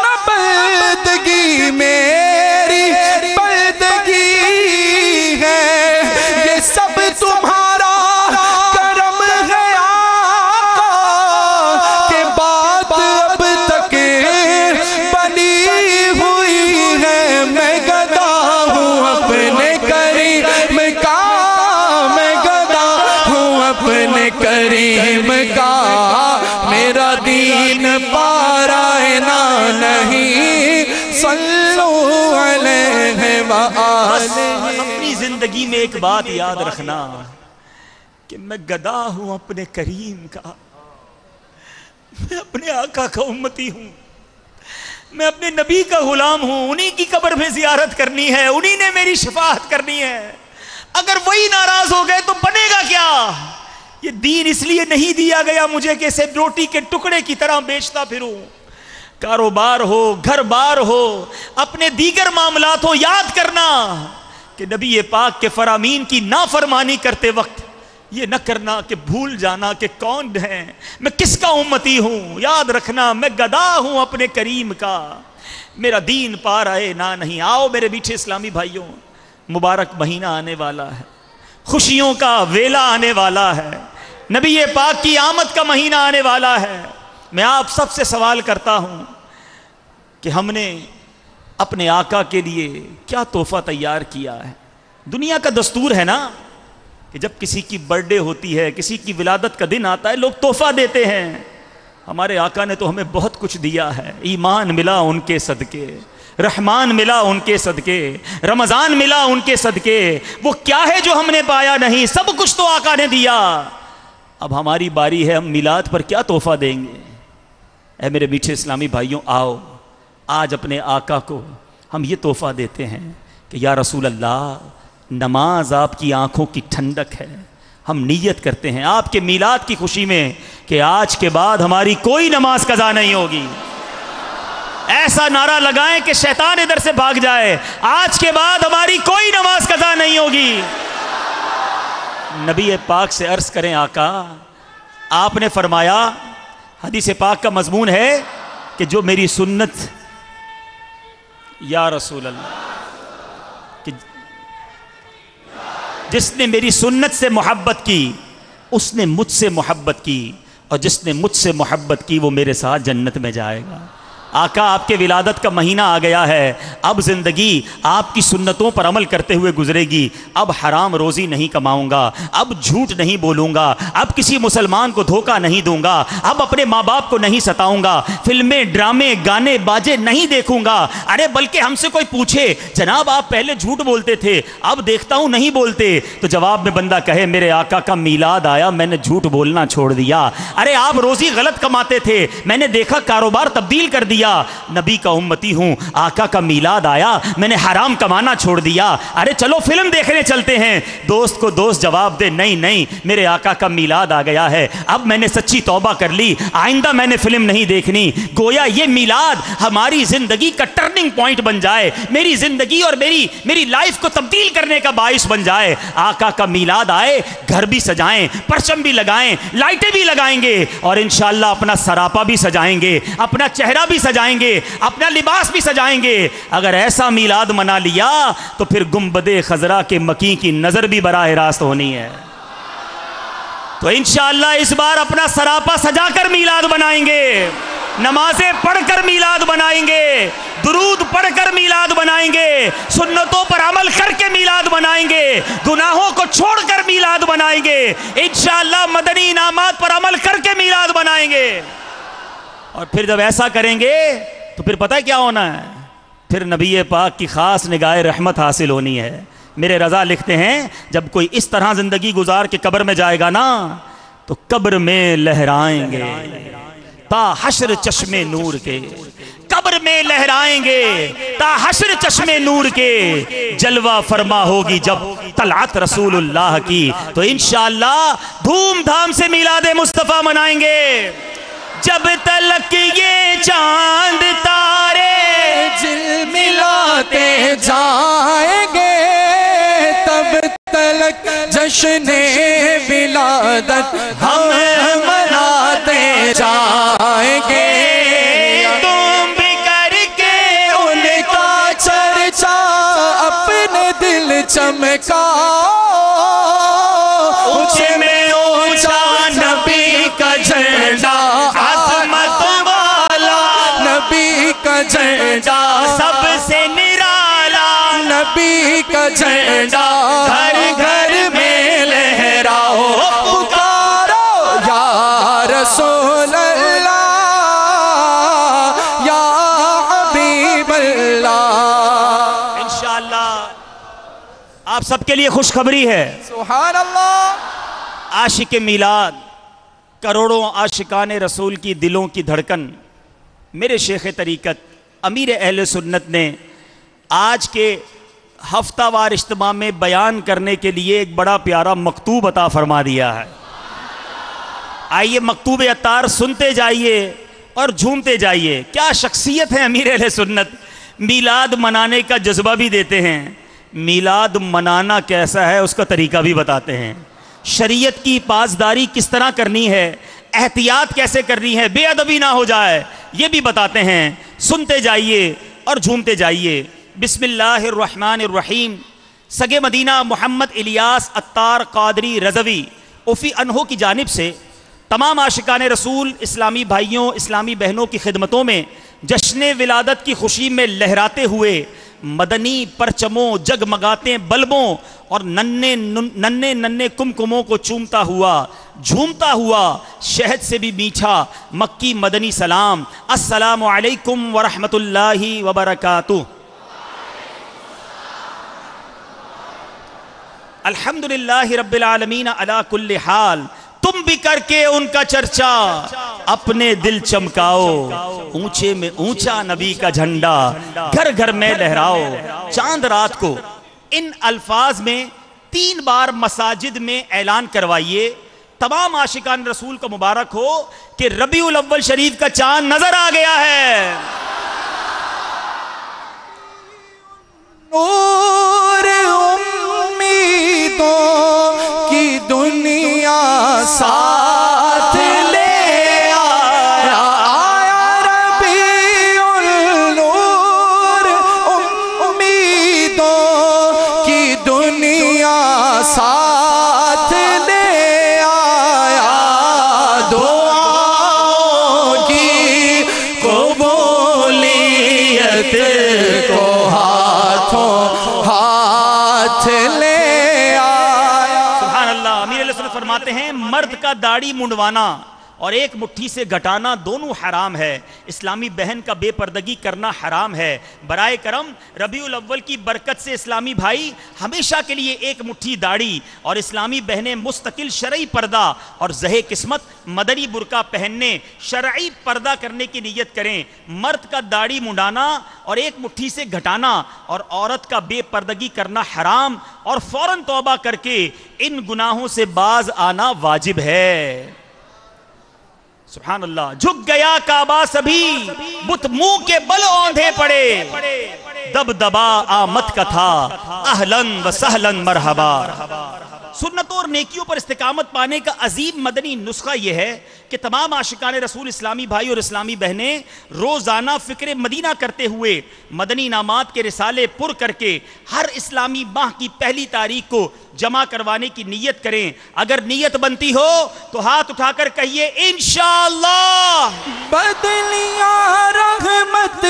نہ بندگی میری بندگی ہے، یہ سب تمہارا کرم ہے آقا، کہ بات اب تک بنی ہوئی ہے۔ میں گدا ہوں اپنے کریم کا، میں گدا ہوں اپنے کریم کا۔ میرا دین پارائنا نہیں، صلو علیہ وآلہ۔ اپنی زندگی میں ایک بات یاد رکھنا کہ میں گدا ہوں اپنے کریم کا، میں اپنے آقا کا امتی ہوں، میں اپنے نبی کا غلام ہوں۔ انہی کی قبر میں زیارت کرنی ہے، انہی نے میری شفاعت کرنی ہے۔ اگر وہی ناراض ہو گئے تو بنے گا کیا؟ یہ دین اس لیے نہیں دیا گیا مجھے کہ اسے روٹی کے ٹکڑے کی طرح بیچتا پھروں۔ کاروبار ہو، گھر بار ہو، اپنے دیگر معاملات ہو، یاد کرنا کہ نبی پاک کے فرامین کی نافرمانی کرتے وقت یہ نہ کرنا کہ بھول جانا کہ کون ہے، میں کس کا امتی ہوں۔ یاد رکھنا میں گدا ہوں اپنے کریم کا، میرا دین پار آئے نہ نہیں۔ آؤ میرے میٹھے اسلامی بھائیوں، مبارک مہینہ آنے والا ہے، خوشیوں کا ویلا آنے والا ہے، نبی پاک کی آمد کا مہینہ آنے والا ہے۔ میں آپ سب سے سوال کرتا ہوں کہ ہم نے اپنے آقا کے لیے کیا تحفہ تیار کیا ہے؟ دنیا کا دستور ہے نا کہ جب کسی کی برتھ ڈے ہوتی ہے، کسی کی ولادت کا دن آتا ہے، لوگ تحفہ دیتے ہیں۔ ہمارے آقا نے تو ہمیں بہت کچھ دیا ہے۔ ایمان ملا ان کے صدقے، رحمان ملا ان کے صدقے، رمضان ملا ان کے صدقے۔ وہ کیا ہے جو ہم نے پایا نہیں؟ سب کچھ تو آقا نے دیا۔ اب ہماری باری ہے، ہم میلاد پر کیا تحفہ دیں گے؟ اے میرے میٹھے اسلامی بھائیوں، آؤ آج اپنے آقا کو ہم یہ تحفہ دیتے ہیں کہ یا رسول اللہ، نماز آپ کی آنکھوں کی ٹھنڈک ہے۔ ہم نیت کرتے ہیں آپ کے میلاد کی خوشی میں کہ آج کے بعد ہماری کوئی نماز قضا نہیں ہوگی۔ ایسا نعرہ لگائیں کہ شیطان ادھر سے بھاگ جائے، آج کے بعد ہماری کوئی نماز قضا نہیں ہوگی۔ نبی پاک سے عرض کریں آقا، آپ نے فرمایا، حدیث پاک کا مضمون ہے کہ جو میری سنت، یا رسول اللہ، کہ جس نے میری سنت سے محبت کی اس نے مجھ سے محبت کی، اور جس نے مجھ سے محبت کی وہ میرے ساتھ جنت میں جائے گا۔ آقا آپ کے ولادت کا مہینہ آ گیا ہے، اب زندگی آپ کی سنتوں پر عمل کرتے ہوئے گزرے گی۔ اب حرام روزی نہیں کماؤں گا، اب جھوٹ نہیں بولوں گا، اب کسی مسلمان کو دھوکہ نہیں دوں گا، اب اپنے ماں باپ کو نہیں ستاؤں گا، فلمیں ڈرامے گانے باجے نہیں دیکھوں گا۔ ارے بلکہ ہم سے کوئی پوچھے جناب آپ پہلے جھوٹ بولتے تھے، اب دیکھتا ہوں نہیں بولتے، تو جواب میں بندہ کہے میرے آقا کا میلاد آیا، میں نے جھوٹ بولنا چھوڑ دیا۔ ارے آپ روزی غلط کماتے تھے، میں نے دیکھا کاروبار تبدیل کر دیا، نبی کا امتی ہوں، آقا کا میلاد آیا، میں نے حرام کمانا چھوڑ دیا۔ ارے چلو فلم دیکھنے چلتے ہیں، دوست کو دوست جواب دے نہیں نہیں، میرے آقا کا میلاد آ گیا ہے، اب میں نے سچی توبہ کر لی، آئندہ میں نے فلم نہیں دیکھنی۔ گویا یہ میلاد ہماری زندگی کا ٹرننگ پوائنٹ بن جائے، میری زندگی اور میری لائف کو تبدیل کرنے کا باعث بن جائے۔ آقا کا میلاد آئے، گھر بھی سجائیں، پرچم بھی لگائیں، لائٹیں بھی لگائیں گے، اور انشاءاللہ اپنا سراپا بھی سجائیں گے، اپنا چہرہ بھی سجائیں گے، اپنا لباس بھی سجائیں گے۔ اگر ایسا میلاد منا لیا تو پھر گنبد خضرا کے مکی کی نظر بھی براہ راست ہونی ہے۔ تو انشاءاللہ اس بار اپنا سراپا سجا کر میلاد بنائیں گے۔ نمازیں پڑھ کر میلاد منائیں گے، درود پڑھ کر میلاد منائیں گے، سنتوں پر عمل کر کے میلاد منائیں گے، گناہوں کو چھوڑ کر میلاد منائیں گے، انشاءاللہ مدنی انعامات پر عمل کر کے میلاد منائیں گے۔ اور پھر جب ایسا کریں گے تو پھر پتہ کیا ہونا ہے؟ پھر نبی پاک کی خاص نگاہ رحمت حاصل ہونی ہے۔ میرے رضا لکھتے ہیں جب کوئی اس طرح زندگی گزار کے قبر میں جائے گا نا تو قبر میں لہرائیں گے تا حشر چشم نور کے، قبر میں لہرائیں گے تا حشر چشم نور کے، جلوہ فرما ہوگی جب طلعت رسول اللہ کی، تو انشاءاللہ دھوم دھام سے میلاد مصطفیٰ منائیں گے۔ جب تلک یہ چاند تارے جلملاتے جائیں گے تب تلک جشن ولادت ہم مناتے جائیں گے۔ تم بھی کر کے ان کا چرچا اپنے دل چمکا، اونچے میں اونچا نبی کا جھنڈا، عظمت والا نبی کا جھنڈا، سب سے نرالا نبی کا جھنڈا، گھر گھر میں لہراؤ پکارو یا رسول اللہ یا حبیب اللہ۔ انشاءاللہ آپ سب کے لیے خوشخبری ہے، سبحان اللہ۔ عاشق میلاد، کروڑوں عاشقان رسول کی دلوں کی دھڑکن، میرے شیخ طریقت امیر اہل سنت نے آج کے ہفتہ وار اجتماع میں بیان کرنے کے لیے ایک بڑا پیارا مکتوب عطا فرما دیا ہے۔ آئیے مکتوب عطار سنتے جائیے اور جھومتے جائیے۔ کیا شخصیت ہے امیر اہل سنت، میلاد منانے کا جذبہ بھی دیتے ہیں، میلاد منانا کیسا ہے اس کا طریقہ بھی بتاتے ہیں، شریعت کی پاسداری کس طرح کرنی ہے، احتیاط کیسے کرنی ہے، بے ادبی نہ ہو جائے، یہ بھی بتاتے ہیں۔ سنتے جائیے اور جھومتے جائیے۔ بسم اللہ الرحمن الرحیم۔ سگے مدینہ محمد الیاس عطار قادری رضوی اوفی انہو کی جانب سے تمام عاشقان رسول، اسلامی بھائیوں، اسلامی بہنوں کی خدمتوں میں جشن ولادت کی خوشی میں لہراتے ہوئے مدنی پرچموں، جگمگاتے بلبوں اور ننے کمکموں کو چومتا ہوا، جھومتا ہوا، شہد سے بھی میٹھا مکی مدنی سلام، السلام علیکم ورحمۃ اللہ وبرکاتہ۔ الحمدللہ رب العالمین علی کل حال۔ تم بھی کر کے ان کا چرچا اپنے دل چمکاؤ، اونچے میں اونچا نبی کا جھنڈا گھر گھر میں لہراؤ۔ چاند رات کو ان الفاظ میں 3 بار مساجد میں اعلان کروائیے، تمام عاشقان رسول کو مبارک ہو کہ ربیع الاول شریف کا چاند نظر آ گیا ہے۔ نور امیدوں کی دنیا ساتھ لے آیا، ربیع النور امیدوں کی دنیا ساتھ لے آیا، دعاؤں کی قبولیت کو ہاتھ لے آیا۔ سبحان اللہ۔ امیر علیہ السلام فرماتے ہیں مرد کا داڑھی منڈوانا اور ایک مٹھی سے گھٹانا دونوں حرام ہے، اسلامی بہن کا بے پردگی کرنا حرام ہے۔ برائے کرم ربیع الاول کی برکت سے اسلامی بھائی ہمیشہ کے لیے ایک مٹھی داڑھی اور اسلامی بہنیں مستقل شرعی پردہ اور زہ قسمت مدنی برقع پہننے، شرعی پردہ کرنے کی نیت کریں۔ مرد کا داڑھی منڈانا اور ایک مٹھی سے گھٹانا اور عورت کا بے پردگی کرنا حرام، اور فوراً توبہ کر کے ان گناہوں سے باز آنا واجب ہے۔ سبحان اللہ۔ جھک گیا کعبہ سبھی، بت منہ کے بل اوندھے پڑے، دب دبا آمد کا تھا اہلاً و سہلاً مرحبا۔ سنتوں اور نیکیوں پر استقامت پانے کا عظیم مدنی نسخہ یہ ہے کہ تمام عاشقان رسول اسلامی بھائی اور اسلامی بہنیں روزانہ فکر مدینہ کرتے ہوئے مدنی انعامات کے رسالے پر کر کے ہر اسلامی ماہ کی پہلی تاریخ کو جمع کروانے کی نیت کریں. اگر نیت بنتی ہو تو ہاتھ اٹھا کر کہیے انشاءاللہ. بدلیاں رحمت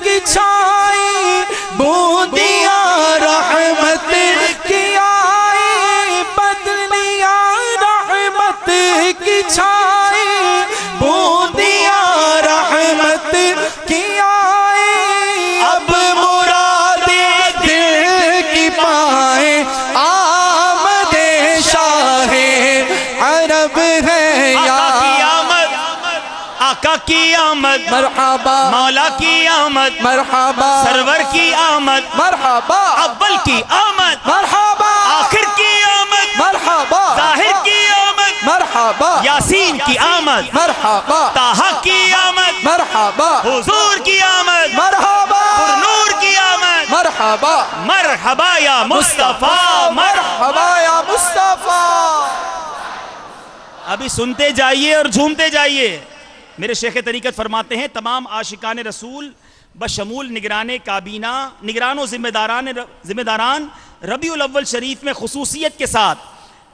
کی چھائی بوندیاں رحمت کی آئی بدلیاں رحمت کی چھائی بوندیاں رحمت کی آئی اب مراد دل کی پائیں آمد شاہ عرب ہے یا آقا کی آمد مرحبا مولا کی آمد مرحبا سرور کی آمد مرحبا اول کی آمد مرحبا آخر کی آمد مرحبا ظاہر کی آمد مرحبا یاسین کی آمد مرحبا طٰہٰ کی آمد مرحبا حضور کی آمد مرحبا نور کی آمد مرحبا مرحبا یا مصطفیٰ مرحبا یا مصطفیٰ. ابھی سنتے جائیے اور جھومتے جائیے. میرے شیخ طریقت فرماتے ہیں تمام عاشقان رسول بشمول نگران کابینہ نگران و ذمہ داران ربیع الاول شریف میں خصوصیت کے ساتھ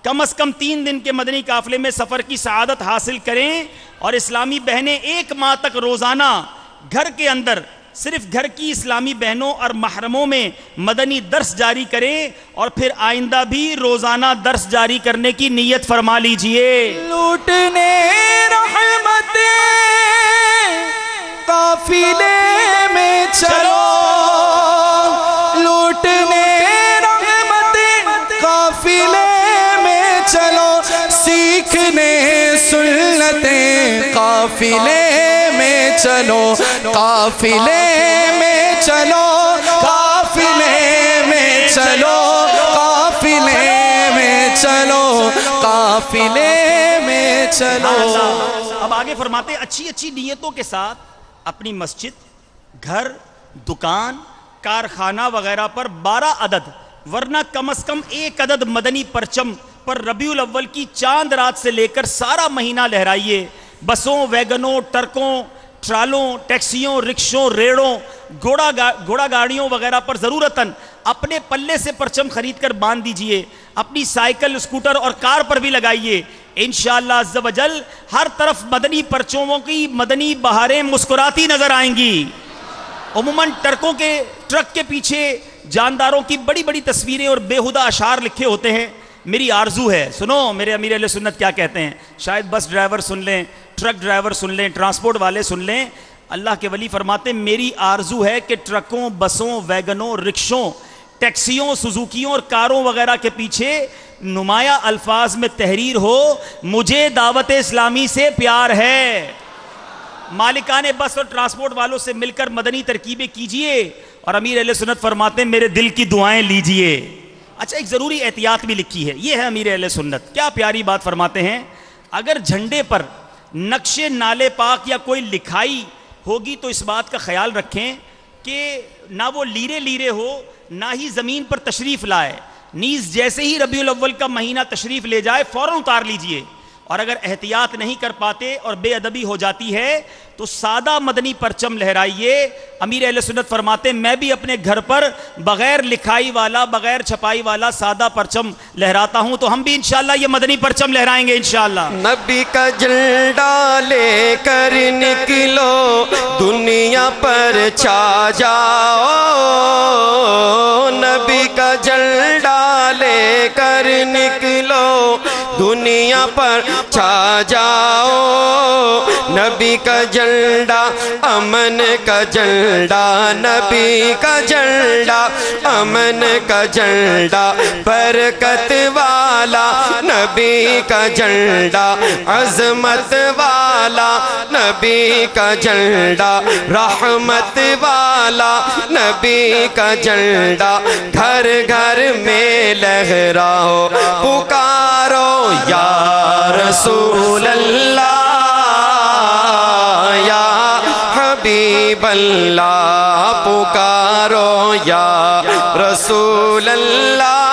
کم از کم 3 دن کے مدنی قافلے میں سفر کی سعادت حاصل کریں اور اسلامی بہنیں 1 ماہ تک روزانہ گھر کے اندر صرف گھر کی اسلامی بہنوں اور محرموں میں مدنی درس جاری کریں اور پھر آئندہ بھی روزانہ درس جاری کرنے کی نیت فرما لیجئے. لوٹنے رحمت قافلے میں چلو لوٹنے رحمت قافلے میں چلو سیکھنے سنتیں قافلے میں چلو قافلے میں چلو قافلے میں چلو قافلے میں چلو قافلے میں چلو. اب آگے فرماتے ہیں اچھی اچھی نیتوں کے ساتھ اپنی مسجد گھر دکان کارخانہ وغیرہ پر 12 عدد ورنہ کم از کم 1 عدد مدنی پرچم پر ربیع الاول کی چاند رات سے لے کر سارا مہینہ لہرائیے. بسوں ویگنوں ٹرکوں ٹرالوں ٹیکسیوں رکشوں ریڑوں گھوڑا گاڑیوں وغیرہ پر ضرورتاً اپنے پلے سے پرچم خرید کر باندھ دیجئے. اپنی سائیکل اسکوٹر اور کار پر بھی لگائیے. انشاءاللہ عز و جل ہر طرف مدنی پرچموں کی مدنی بہاریں مسکراتی نظر آئیں گی. عموماً ٹرک کے پیچھے جانداروں کی بڑی بڑی تصویریں اور بیہودہ اشعار لکھے ہوتے ہیں. میری آرزو ہے سنو میرے امیر اہل سنت کیا کہتے ہیں. شاید بس ڈرائیور سن لیں ٹرک ڈرائیور سن لیں ٹرانسپورٹ والے سن لیں. اللہ کے ولی فرماتے ہیں میری آرزو ہے کہ ٹرکوں بسوں ویگنوں رکشوں ٹیکسیوں سوزوکیوں اور کاروں وغیرہ کے پیچھے نمایاں الفاظ میں تحریر ہو مجھے دعوت اسلامی سے پیار ہے. مالکان بس اور ٹرانسپورٹ والوں سے مل کر مدنی ترکیبیں کیجئے اور امیر اہل سنت فرماتے ہیں میرے دل کی دعائیں لیجئے. اچھا ایک ضروری احتیاط بھی لکھی ہے. یہ ہے امیر اہل سنت کیا پیاری بات فرماتے ہیں. اگر جھنڈے پر نقش نالے پاک یا کوئی لکھائی ہوگی تو اس بات کا خیال رکھیں کہ نہ وہ لیرے لیرے ہو نہ ہی زمین پر تشریف لائے. نیز جیسے ہی ربیع الاول کا مہینہ تشریف لے جائے فوراً اتار لیجئے. اور اگر احتیاط نہیں کر پاتے اور بے ادبی ہو جاتی ہے تو سادہ مدنی پرچم لہرائیے. امیر اہل سنت فرماتے ہیں میں بھی اپنے گھر پر بغیر لکھائی والا بغیر چھپائی والا سادہ پرچم لہراتا ہوں تو ہم بھی انشاءاللہ یہ مدنی پرچم لہرائیں گے انشاءاللہ. نبی کا جھنڈا لے کر نکلو دنیا پر چھا جاؤ. نبی کا جھنڈا لے کر نکلو دنیا پر چھا جاؤ. نبی کا جھنڈا امن کا جھنڈا نبی کا جھنڈا امن کا جھنڈا برکت والا نبی کا جھنڈا عظمت والا نبی کا جھنڈا رحمت والا نبی کا جھنڈا گھر گھر میں لہراؤ پکارو یا رسول اللہ یا حبیب اللہ پکارو یا رسول اللہ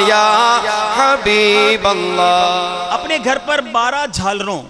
یا حبیب اللہ. اپنے گھر پر 12 جھالروں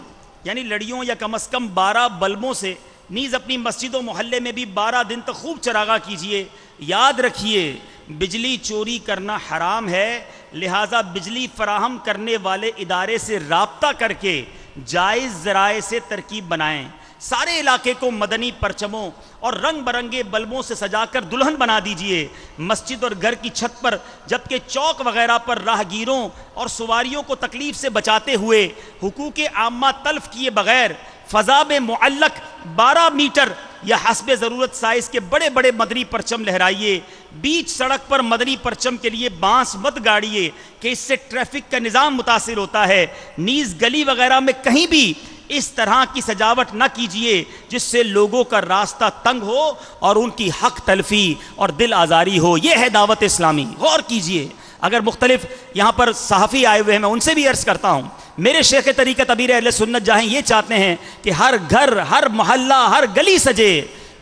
یعنی لڑیوں یا کم از کم 12 بلبوں سے نیز اپنی مسجد و محلے میں بھی 12 دن تک خوب چراغاں کیجئے. یاد رکھیے بجلی چوری کرنا حرام ہے، لہٰذا بجلی فراہم کرنے والے ادارے سے رابطہ کر کے جائز ذرائع سے ترکیب بنائیں. سارے علاقے کو مدنی پرچموں اور رنگ برنگے بلبوں سے سجا کر دلہن بنا دیجئے. مسجد اور گھر کی چھت پر جبکہ چوک وغیرہ پر راہگیروں اور سواریوں کو تکلیف سے بچاتے ہوئے حقوق عامہ تلف کیے بغیر فضا میں معلق 12 میٹر یا حسب ضرورت سائز کے بڑے بڑے مدنی پرچم لہرائیے. بیچ سڑک پر مدنی پرچم کے لیے بانس مت گاڑیے کہ اس سے ٹریفک کا نظام متاثر ہوتا ہے. نیز گلی وغیرہ میں کہیں بھی اس طرح کی سجاوٹ نہ کیجیے جس سے لوگوں کا راستہ تنگ ہو اور ان کی حق تلفی اور دل آزاری ہو. یہ ہے دعوت اسلامی. غور کیجیے. اگر مختلف یہاں پر صحافی آئے ہوئے ہیں، میں ان سے بھی عرض کرتا ہوں، میرے شیخ طریقت امیر اہل سنت جہاں یہ چاہتے ہیں کہ ہر گھر، ہر محلہ، ہر گلی سجے،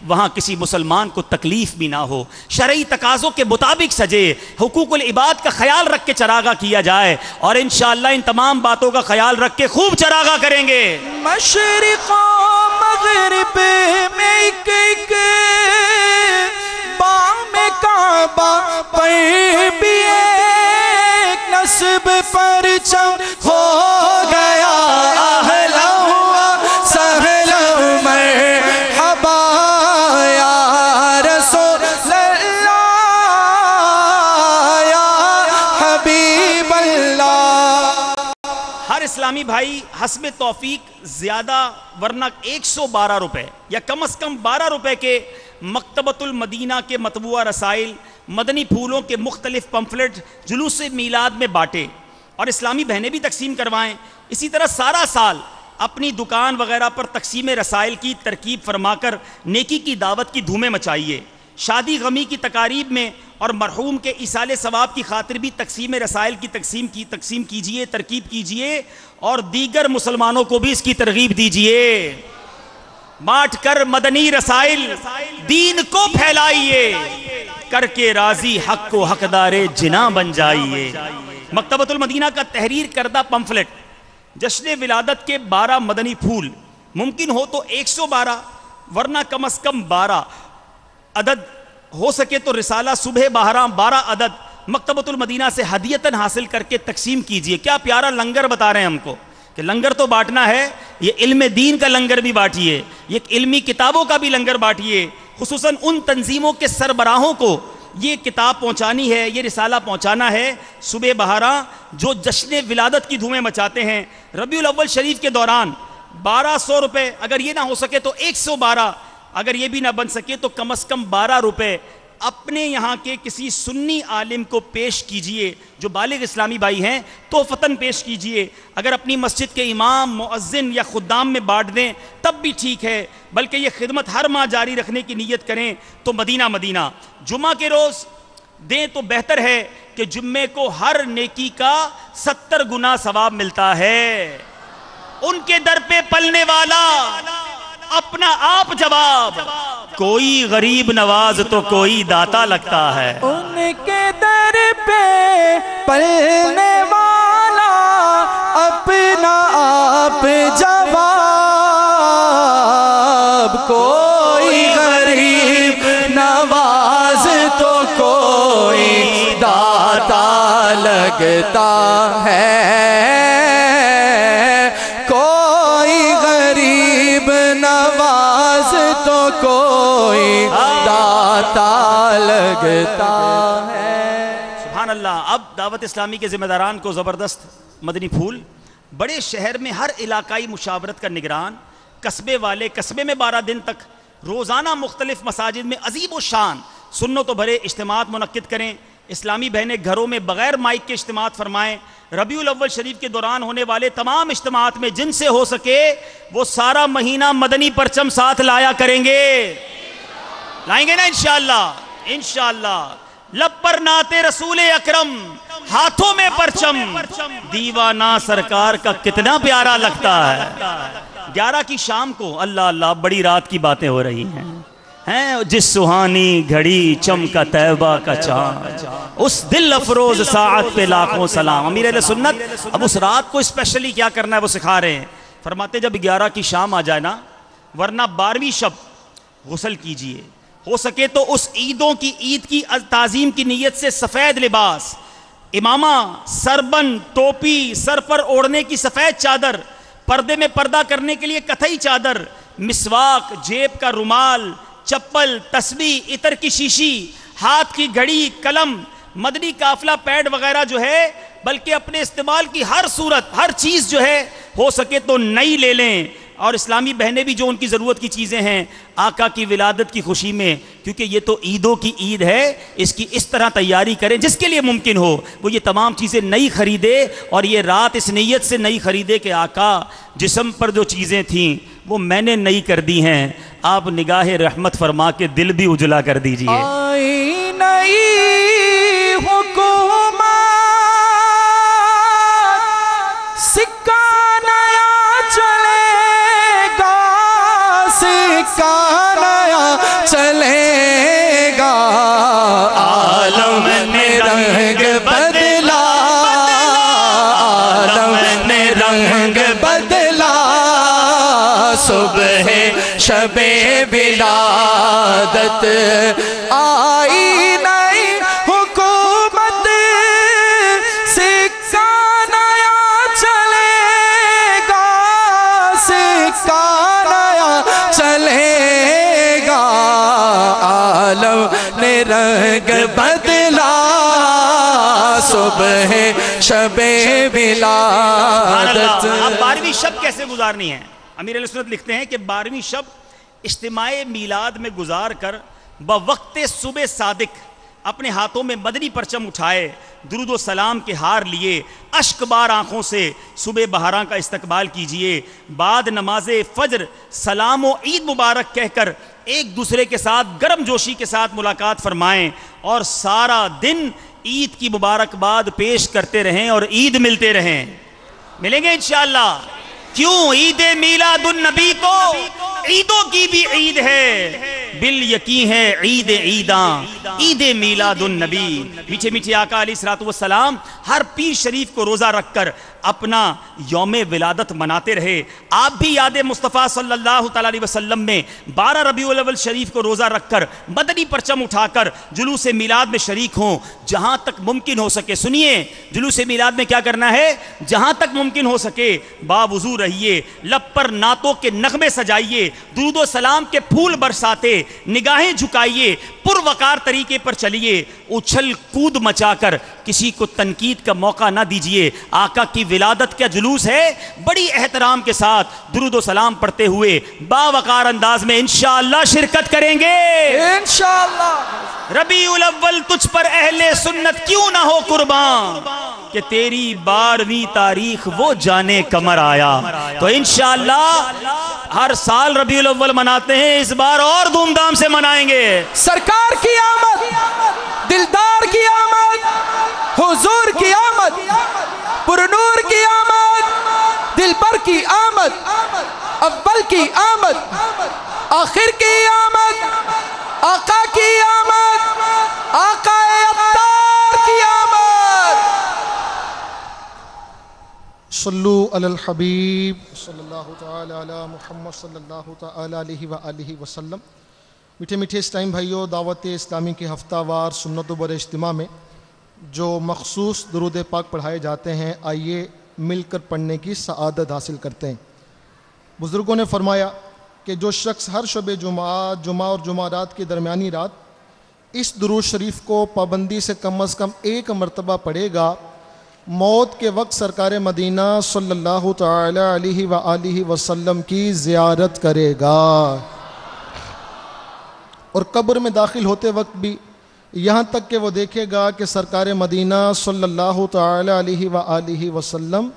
وہاں کسی مسلمان کو تکلیف بھی نہ ہو، شرعی تقاضوں کے مطابق سجے، حقوق العباد کا خیال رکھ کے چراغاں کیا جائے، اور انشاءاللہ ان تمام باتوں کا خیال رکھ کے خوب چراغاں کریں گے. مشرق و مغرب میں ایک بام کعبہ پر بھی ایک نصب پرچم ہو گیا. اہلا و سہلا مرحبا یا رسول اللہ یا حبیب اللہ. ہر اسلامی بھائی حسب توفیق زیادہ ورنہ 112 روپے یا کم از کم 12 روپے کے مکتبۃ المدینہ کے مطبوعہ رسائل، مدنی پھولوں کے مختلف پمفلٹ جلوس میلاد میں بانٹے اور اسلامی بہنیں بھی تقسیم کروائیں. اسی طرح سارا سال اپنی دکان وغیرہ پر تقسیم رسائل کی ترکیب فرما کر نیکی کی دعوت کی دھومیں مچائیے. شادی غمی کی تقاریب میں اور مرحوم کے ایصال ثواب کی خاطر بھی تقسیم رسائل کی تقسیم کیجیے، ترکیب کیجیے، اور دیگر مسلمانوں کو بھی اس کی ترغیب دیجیے. بانٹ کر مدنی رسائل دین کو پھیلائیے، کر کے راضی حق کو حقدار جناں بن جائیے. مکتبۃ المدینہ کا تحریر کردہ پمفلٹ جشن ولادت کے 12 مدنی پھول، ممکن ہو تو 112 ورنہ کم از کم 12 عدد، ہو سکے تو رسالہ صبح بہراں 12 عدد مکتبۃ المدینہ سے ہدیتاً حاصل کر کے تقسیم کیجئے. کیا پیارا لنگر بتا رہے ہیں ہم کو کہ لنگر تو بانٹنا ہے، یہ علم دین کا لنگر بھی بانٹیے، یہ علمی کتابوں کا بھی لنگر بانٹیے. خصوصاً ان تنظیموں کے سربراہوں کو یہ کتاب پہنچانی ہے، یہ رسالہ پہنچانا ہے صبح بہراں، جو جشن ولادت کی دھومیں مچاتے ہیں. ربیع الاول شریف کے دوران 1200 روپے، اگر یہ نہ ہو سکے تو 112، اگر یہ بھی نہ بن سکے تو کم از کم 12 روپے اپنے یہاں کے کسی سنی عالم کو پیش کیجئے جو بالغ اسلامی بھائی ہیں، تو فتن پیش کیجئے. اگر اپنی مسجد کے امام، مؤذن یا خدام میں بانٹ دیں تب بھی ٹھیک ہے، بلکہ یہ خدمت ہر ماہ جاری رکھنے کی نیت کریں تو مدینہ جمعہ کے روز دیں تو بہتر ہے کہ جمعے کو ہر نیکی کا 70 گنا ثواب ملتا ہے. ان کے در پہ پلنے والا اپنا آپ جواب، کوئی غریب نواز تو کوئی داتا لگتا ہے. ان کے در پہ پلنے والا اپنا آپ جواب، کوئی غریب نواز تو کوئی داتا لگتا ہے. کوئی غریب نواز تو کوئی داتا لگتا ہے. سبحان اللہ. اب دعوت اسلامی کے ذمہ داران کو زبردست مدنی پھول. بڑے شہر میں ہر علاقائی مشاورت کا نگران، قصبے والے قصبے میں 12 دن تک روزانہ مختلف مساجد میں عظیم و شان سنت و بھرے اجتماعات منعقد کریں. اسلامی بہنیں گھروں میں بغیر مائک کے اجتماعات فرمائیں. ربیع الاول شریف کے دوران ہونے والے تمام اجتماعات میں جن سے ہو سکے وہ سارا مہینہ مدنی پرچم ساتھ لایا کریں گے. لائیں گے نا انشاءاللہ. لب پر نعت رسول اکرم، ہاتھوں میں پرچم، دیوانہ سرکار کا کتنا پیارا لگتا ہے. 11 کی شام کو، اللہ اللہ بڑی رات کی باتیں ہو رہی ہیں، ہیں جس سہانی گھڑی چمکا طیبہ کا چاند، اس دل افروز ساعت پہ لاکھوں سلام۔ امیر اہل سنت اب اس رات کو اسپیشلی کیا کرنا ہے وہ سکھا رہے ہیں۔ فرماتے جب 11 کی شام آ جائے نا، ورنہ 12ویں شب غسل کیجئے، ہو سکے تو اس عیدوں کی عید کی تعظیم کی نیت سے سفید لباس، امامہ، سربن، ٹوپی، سر پر اوڑھنے کی سفید چادر، پردے میں پردہ کرنے کے لیے کتھئی چادر، مسواک، جیب کا رومال، چپل، تسبیح، عطر کی شیشی، ہاتھ کی گھڑی، قلم، مدنی قافلہ پیڈ وغیرہ جو ہے، بلکہ اپنے استعمال کی ہر صورت، ہر چیز جو ہے ہو سکے تو نئی لے لیں۔ اور اسلامی بہنیں بھی جو ان کی ضرورت کی چیزیں ہیں آقا کی ولادت کی خوشی میں، کیونکہ یہ تو عیدوں کی عید ہے، اس کی اس طرح تیاری کریں جس کے لیے ممکن ہو وہ یہ تمام چیزیں نئی خریدے، اور یہ رات اس نیت سے نئی خریدے کہ آقا جسم پر جو چیزیں تھیں وہ میں نے نئی کر دی ہیں، آپ نگاہ رحمت فرما کے دل بھی اجلا کر دیجئے۔ آئی نئی حکومت، سکہ نیا چلے گا، سکہ نیا چلے گا، عالم نے رنگ بدلا، عالم نے رنگ بدلا، صبح شب ولادت آئی نئی حکومت، سکہ نیا چلے گا، سکہ نیا چلے گا، عالم نے رنگ بدلا، صبح شب ولادت۔ اب 12ویں شب کیسے گزارنی ہے؟ امیر علیہ سنت لکھتے ہیں کہ 12ویں شب اجتماع میلاد میں گزار کر بوقت صبح صادق اپنے ہاتھوں میں مدنی پرچم اٹھائے، درود و سلام کے ہار لیے، اشک بار آنکھوں سے صبح بہاراں کا استقبال کیجئے، بعد نماز فجر سلام و عید مبارک کہہ کر ایک دوسرے کے ساتھ گرم جوشی کے ساتھ ملاقات فرمائیں، اور سارا دن عید کی مبارکباد پیش کرتے رہیں اور عید ملتے رہیں۔ ملیں گے انشاءاللہ۔ کیوں؟ عید میلاد النبی تو عیدوں کی بھی عید ہے، بال یقین ہے عید عیداں، عید میلاد النبی۔ میٹھے میٹھے آقا علیہ الصلوۃ والسلام ہر پیر شریف کو روزہ رکھ کر اپنا یوم ولادت مناتے رہے۔ آپ بھی یاد مصطفیٰ صلی اللہ تعالیٰ علیہ وسلم میں 12 ربیع الاول شریف کو روزہ رکھ کر مدنی پرچم اٹھا کر جلوس میلاد میں شریک ہوں، جہاں تک ممکن ہو سکے۔ سنیے، جلوس میلاد میں کیا کرنا ہے؟ جہاں تک ممکن ہو سکے باوضو رہیے، لب پر نعتوں کے نغمے سجائیے، درود و سلام کے پھول برساتے، نگاہیں جھکائیے، پروقار طریقے پر چلیے، اچھل کود مچا کر کسی کو تنقید کا موقع نہ دیجیے۔ آقا کی ولادت کا جلوس ہے، بڑی احترام کے ساتھ درود و سلام پڑھتے ہوئے باوقار انداز میں انشاءاللہ شرکت کریں گے انشاءاللہ۔ ربیع الاول تجھ پر اہل سنت کیوں نہ ہو قربان، کہ تیری 12ویں تاریخ وہ جانے کمر آیا۔ تو انشاءاللہ ہر سال ربیع الاول مناتے ہیں، اس بار اور دھوم دھام سے منائیں گے۔ سرکار کی آمد، دلدار کی آمد، حضور کی آمد، پرنور کی آمد، دل پر کی آمد، اول کی آمد، آخر کی آمد، آقا کی آمد، آقا ابتار کی آمد۔ صلو علی الحبیب صلی اللہ تعالی علی محمد صلی اللہ تعالی علیہ وآلہ وسلم۔ میٹھے میٹھے اس ٹائم بھائیو، دعوت اسلامی کے ہفتہ وار سنت و بر اجتماع میں جو مخصوص درود پاک پڑھائے جاتے ہیں، آئیے مل کر پڑھنے کی سعادت حاصل کرتے ہیں۔ بزرگوں نے فرمایا کہ جو شخص ہر شب جمعہ اور جمعرات کی درمیانی رات اس درود شریف کو پابندی سے کم از کم 1 مرتبہ پڑھے گا، موت کے وقت سرکار مدینہ صلی اللہ تعالی علیہ وآلہ وسلم کی زیارت کرے گا، اور قبر میں داخل ہوتے وقت بھی یہاں تک کہ وہ دیکھے گا کہ سرکار مدینہ صلی اللہ تعالی علیہ وآلہ وسلم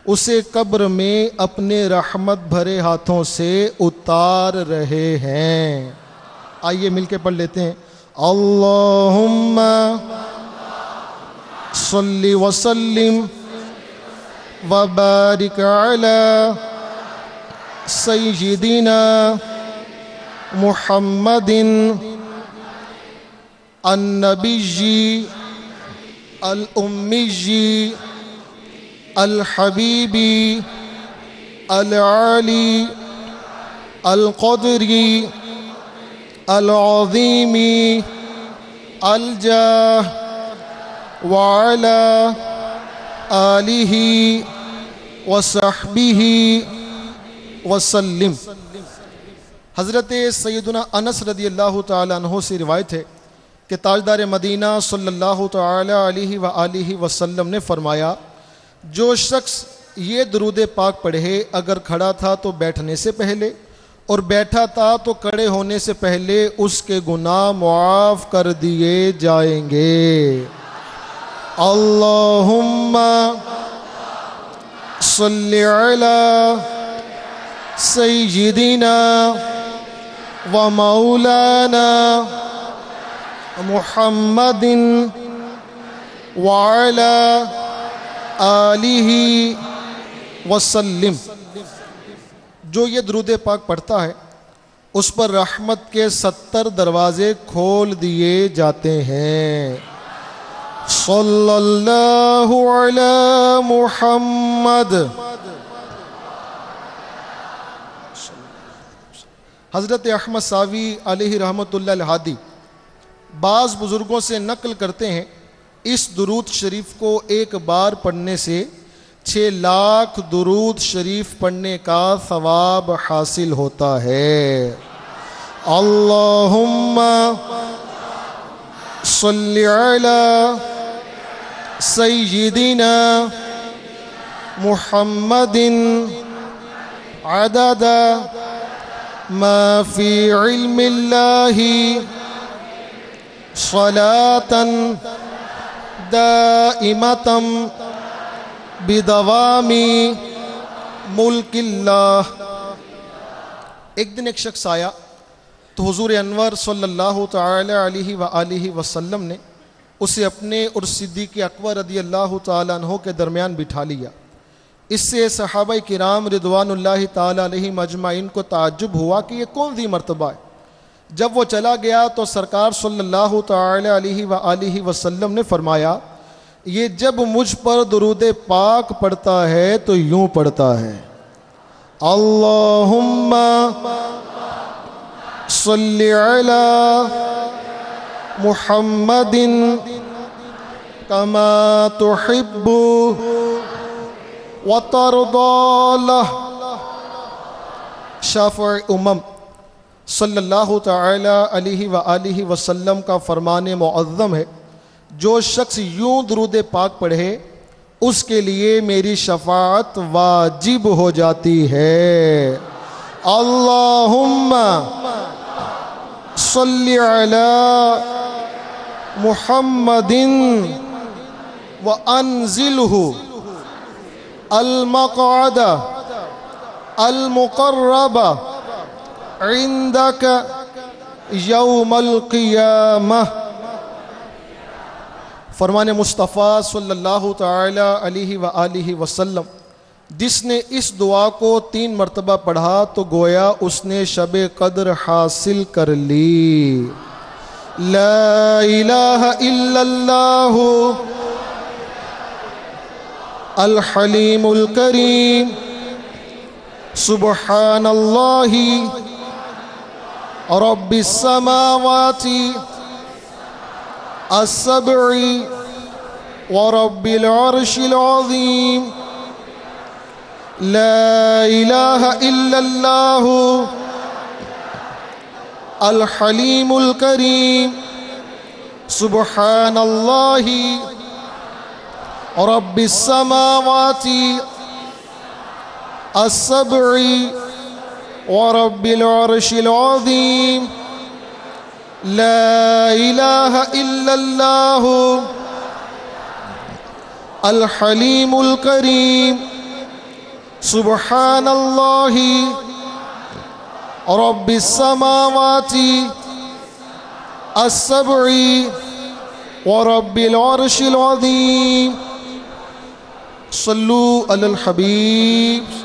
اسے قبر میں اپنے رحمت بھرے ہاتھوں سے اتار رہے ہیں۔ آئیے مل کے پڑھ لیتے ہیں۔ اللہم صلی وسلم وبارک علی سیدنا محمد النبی الأمی الحبیبی العالی القدری العظیمی الجاہ وعلی آلہ وصحبہ وسلم۔ حضرت سیدنا انس رضی اللہ تعالیٰ عنہ سے روایت ہے کہ تاجدار مدینہ صلی اللہ تعالیٰ علیہ وآلہ وسلم نے فرمایا، جو شخص یہ درود پاک پڑھے اگر کھڑا تھا تو بیٹھنے سے پہلے اور بیٹھا تھا تو کھڑے ہونے سے پہلے اس کے گناہ معاف کر دیے جائیں گے۔ اللہم صلی علی سیدنا و مولانا محمد وعلی آلہ وسلم۔ جو یہ درود پاک پڑھتا ہے اس پر رحمت کے 70 دروازے کھول دیے جاتے ہیں۔ صلی اللہ علی محمد۔ حضرت احمد ساوی علیہ رحمۃ اللہ الہادی بعض بزرگوں سے نقل کرتے ہیں، اس درود شریف کو ایک بار پڑھنے سے 6 لاکھ درود شریف پڑھنے کا ثواب حاصل ہوتا ہے۔ اللہم صلی علی سیدنا محمد عدد ما فی علم اللہ صلاة دائمة بدوام ملک اللہ۔ ایک دن ایک شخص آیا تو حضور انور صلی اللہ تعالی علیہ وآلہ وسلم نے اسے اپنے اور صدیق اکبر رضی اللہ تعالیٰ عنہ کے درمیان بٹھا لیا۔ اس سے صحابہ کرام رضوان اللہ تعالیٰ علیہ مجمعین کو تعجب ہوا کہ یہ کون سی مرتبہ ہے۔ جب وہ چلا گیا تو سرکار صلی اللہ تعالی علیہ وآلہ وسلم نے فرمایا، یہ جب مجھ پر درود پاک پڑھتا ہے تو یوں پڑھتا ہے، اللہم صلی علی محمد کما تحب وترضى له۔ شافع امم صلی اللہ تعالی علیہ وآلہ وسلم کا فرمان معظم ہے، جو شخص یوں درود پاک پڑھے اس کے لیے میری شفاعت واجب ہو جاتی ہے۔ اللہم صلی علی محمد وانزلہ المقعد المقرب عندک یوم القیامہ۔ فرمان مصطفیٰ صلی اللہ تعالی علیہ وآلہ وسلم جس نے اس دعا کو 3 مرتبہ پڑھا تو گویا اس نے شب قدر حاصل کر لی۔ لا الہ الا اللہ الحلیم الکریم سبحان اللہ رب السماوات السبع ورب العرش العظیم۔ لا الہ الا اللہ الحلیم الکریم سبحان اللہ رب السماوات السبع ورب العرش العظیم۔ لا الہ الا اللہ الحلیم الکریم سبحان اللہ رب السماوات السبع ورب العرش العظیم۔ صلو علی الحبیب۔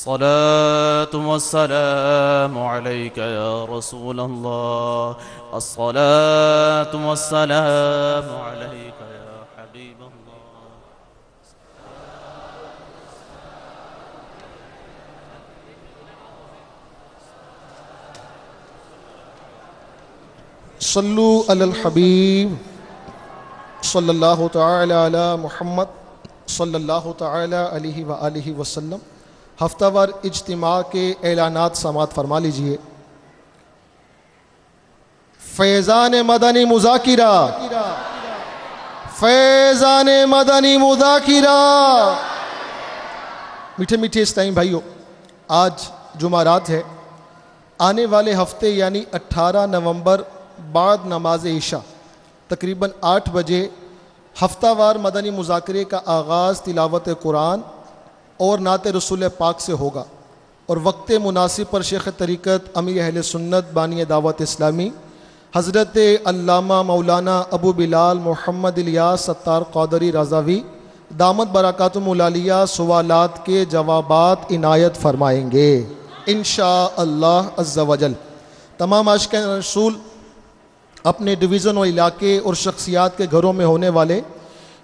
الصلاة والسلام عليك يا رسول الله، الصلاة والسلام عليك يا حبيب الله. صلو علی الحبیب صلی اللہ تعالی علی محمد صلی اللہ تعالی علیہ وآلہ وسلم. ہفتہ وار اجتماع کے اعلانات سماعت فرما لیجئے. فیضان مدنی مذاکرہ، فیضان مدنی مذاکرہ. میٹھے میٹھے اسلامی بھائیو، آج جمعرات ہے. آنے والے ہفتے یعنی 18 نومبر بعد نماز عشاء تقریباً 8 بجے ہفتہ وار مدنی مذاکرے کا آغاز تلاوت قرآن اور نعت رسول پاک سے ہوگا، اور وقت مناسب پر شیخ طریقت امیر اہل سنت بانی دعوت اسلامی حضرت علامہ مولانا ابو بلال محمد الیاس ستار قادری رضوی دامت برکاتہم العالیہ سوالات کے جوابات عنایت فرمائیں گے انشاءاللہ عز و جل. تمام عاشقان رسول اپنے ڈویژن و علاقے اور شخصیات کے گھروں میں ہونے والے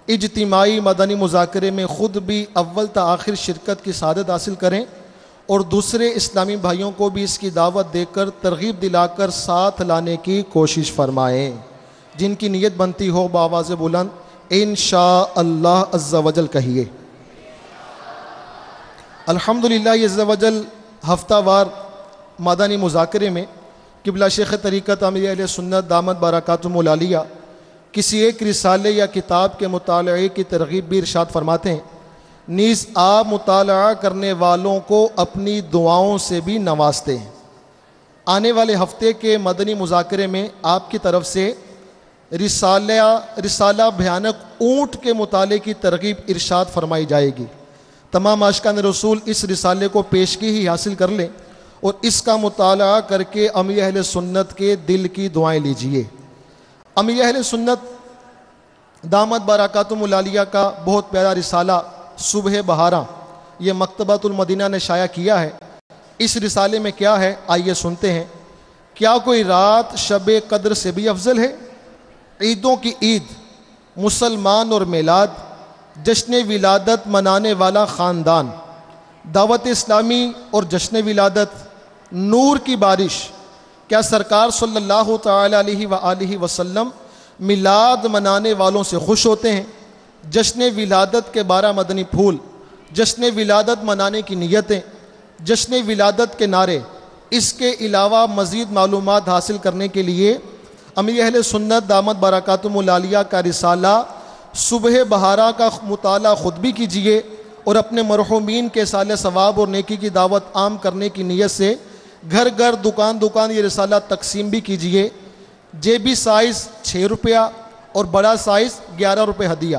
اجتماعی مدنی مذاکرے میں خود بھی اول تا آخر شرکت کی سعادت حاصل کریں، اور دوسرے اسلامی بھائیوں کو بھی اس کی دعوت دے کر ترغیب دلا کر ساتھ لانے کی کوشش فرمائیں. جن کی نیت بنتی ہو بآواز بلند انشاءاللہ عز و جل کہیے. الحمدللہ عز و جل ہفتہ وار مدنی مذاکرے میں قبلہ شیخ طریقت امیر اہل سنت دامت برکاتہم العالیہ کسی ایک رسالے یا کتاب کے مطالعے کی ترغیب بھی ارشاد فرماتے ہیں. نیز آپ مطالعہ کرنے والوں کو اپنی دعاؤں سے بھی نوازتے ہیں. آنے والے ہفتے کے مدنی مذاکرے میں آپ کی طرف سے رسالہ بھیانک اونٹ کے مطالعے کی ترغیب ارشاد فرمائی جائے گی. تمام عاشقان رسول اس رسالے کو پیشگی ہی حاصل کر لیں اور اس کا مطالعہ کر کے امیر اہل سنت کے دل کی دعائیں لیجئے. امیر اہل سنت دامت برکاتہم العالیہ کا بہت پیارا رسالہ صبح بہاراں یہ مکتبۃ المدینہ نے شائع کیا ہے. اس رسالے میں کیا ہے آئیے سنتے ہیں. کیا کوئی رات شب قدر سے بھی افضل ہے؟ عیدوں کی عید، مسلمان اور میلاد، جشن ولادت منانے والا خاندان، دعوت اسلامی اور جشن ولادت، نور کی بارش. کیا سرکار صلی اللہ تعالی علیہ وآلہ وسلم میلاد منانے والوں سے خوش ہوتے ہیں؟ جشن ولادت کے 12 مدنی پھول، جشن ولادت منانے کی نیتیں، جشن ولادت کے نعرے، اس کے علاوہ مزید معلومات حاصل کرنے کے لیے امیر اہل سنت دامت برکاتہم العالیہ کا رسالہ صبح بہارا کا مطالعہ خود بھی کیجیے، اور اپنے مرحومین کے سال ثواب اور نیکی کی دعوت عام کرنے کی نیت سے گھر گھر دکان دکان یہ رسالہ تقسیم بھی کیجیے. جیبی سائز 6 روپیہ اور بڑا سائز 11 روپے ہدیہ.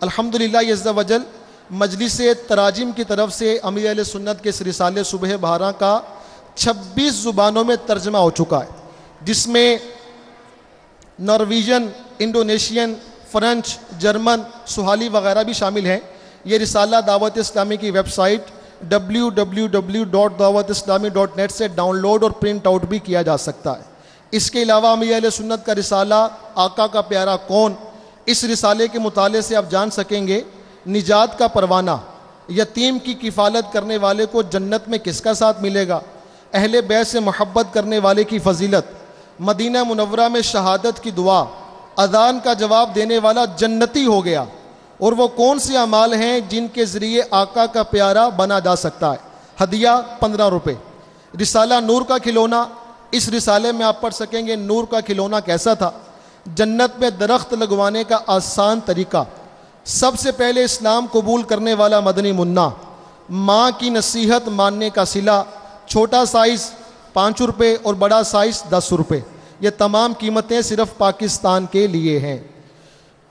الحمدللہ عز و جل مجلس تراجم کی طرف سے امیر اہل سنت کے اس رسالے صبح بہارا کا 26 زبانوں میں ترجمہ ہو چکا ہے، جس میں نارویجن، انڈونیشین، فرنچ، جرمن، سوہالی وغیرہ بھی شامل ہیں. یہ رسالہ دعوت اسلامی کی ویب سائٹ www.dawatislami.net سے ڈاؤن لوڈ اور پرنٹ آؤٹ بھی کیا جا سکتا ہے. اس کے علاوہ امیر اہل سنت کا رسالہ آقا کا پیارا کون، اس رسالے کے مطالعے سے آپ جان سکیں گے نجات کا پروانہ، یتیم کی کفالت کرنے والے کو جنت میں کس کا ساتھ ملے گا، اہل بیت سے محبت کرنے والے کی فضیلت، مدینہ منورہ میں شہادت کی دعا، اذان کا جواب دینے والا جنتی ہو گیا، اور وہ کون سے اعمال ہیں جن کے ذریعے آقا کا پیارا بنا جا سکتا ہے. ہدیہ 15 روپے. رسالہ نور کا کھلونا، اس رسالے میں آپ پڑھ سکیں گے نور کا کھلونا کیسا تھا، جنت میں درخت لگوانے کا آسان طریقہ، سب سے پہلے اسلام قبول کرنے والا مدنی منا، ماں کی نصیحت ماننے کا صلہ، چھوٹا سائز 5 روپے اور بڑا سائز 10 روپے. یہ تمام قیمتیں صرف پاکستان کے لیے ہیں.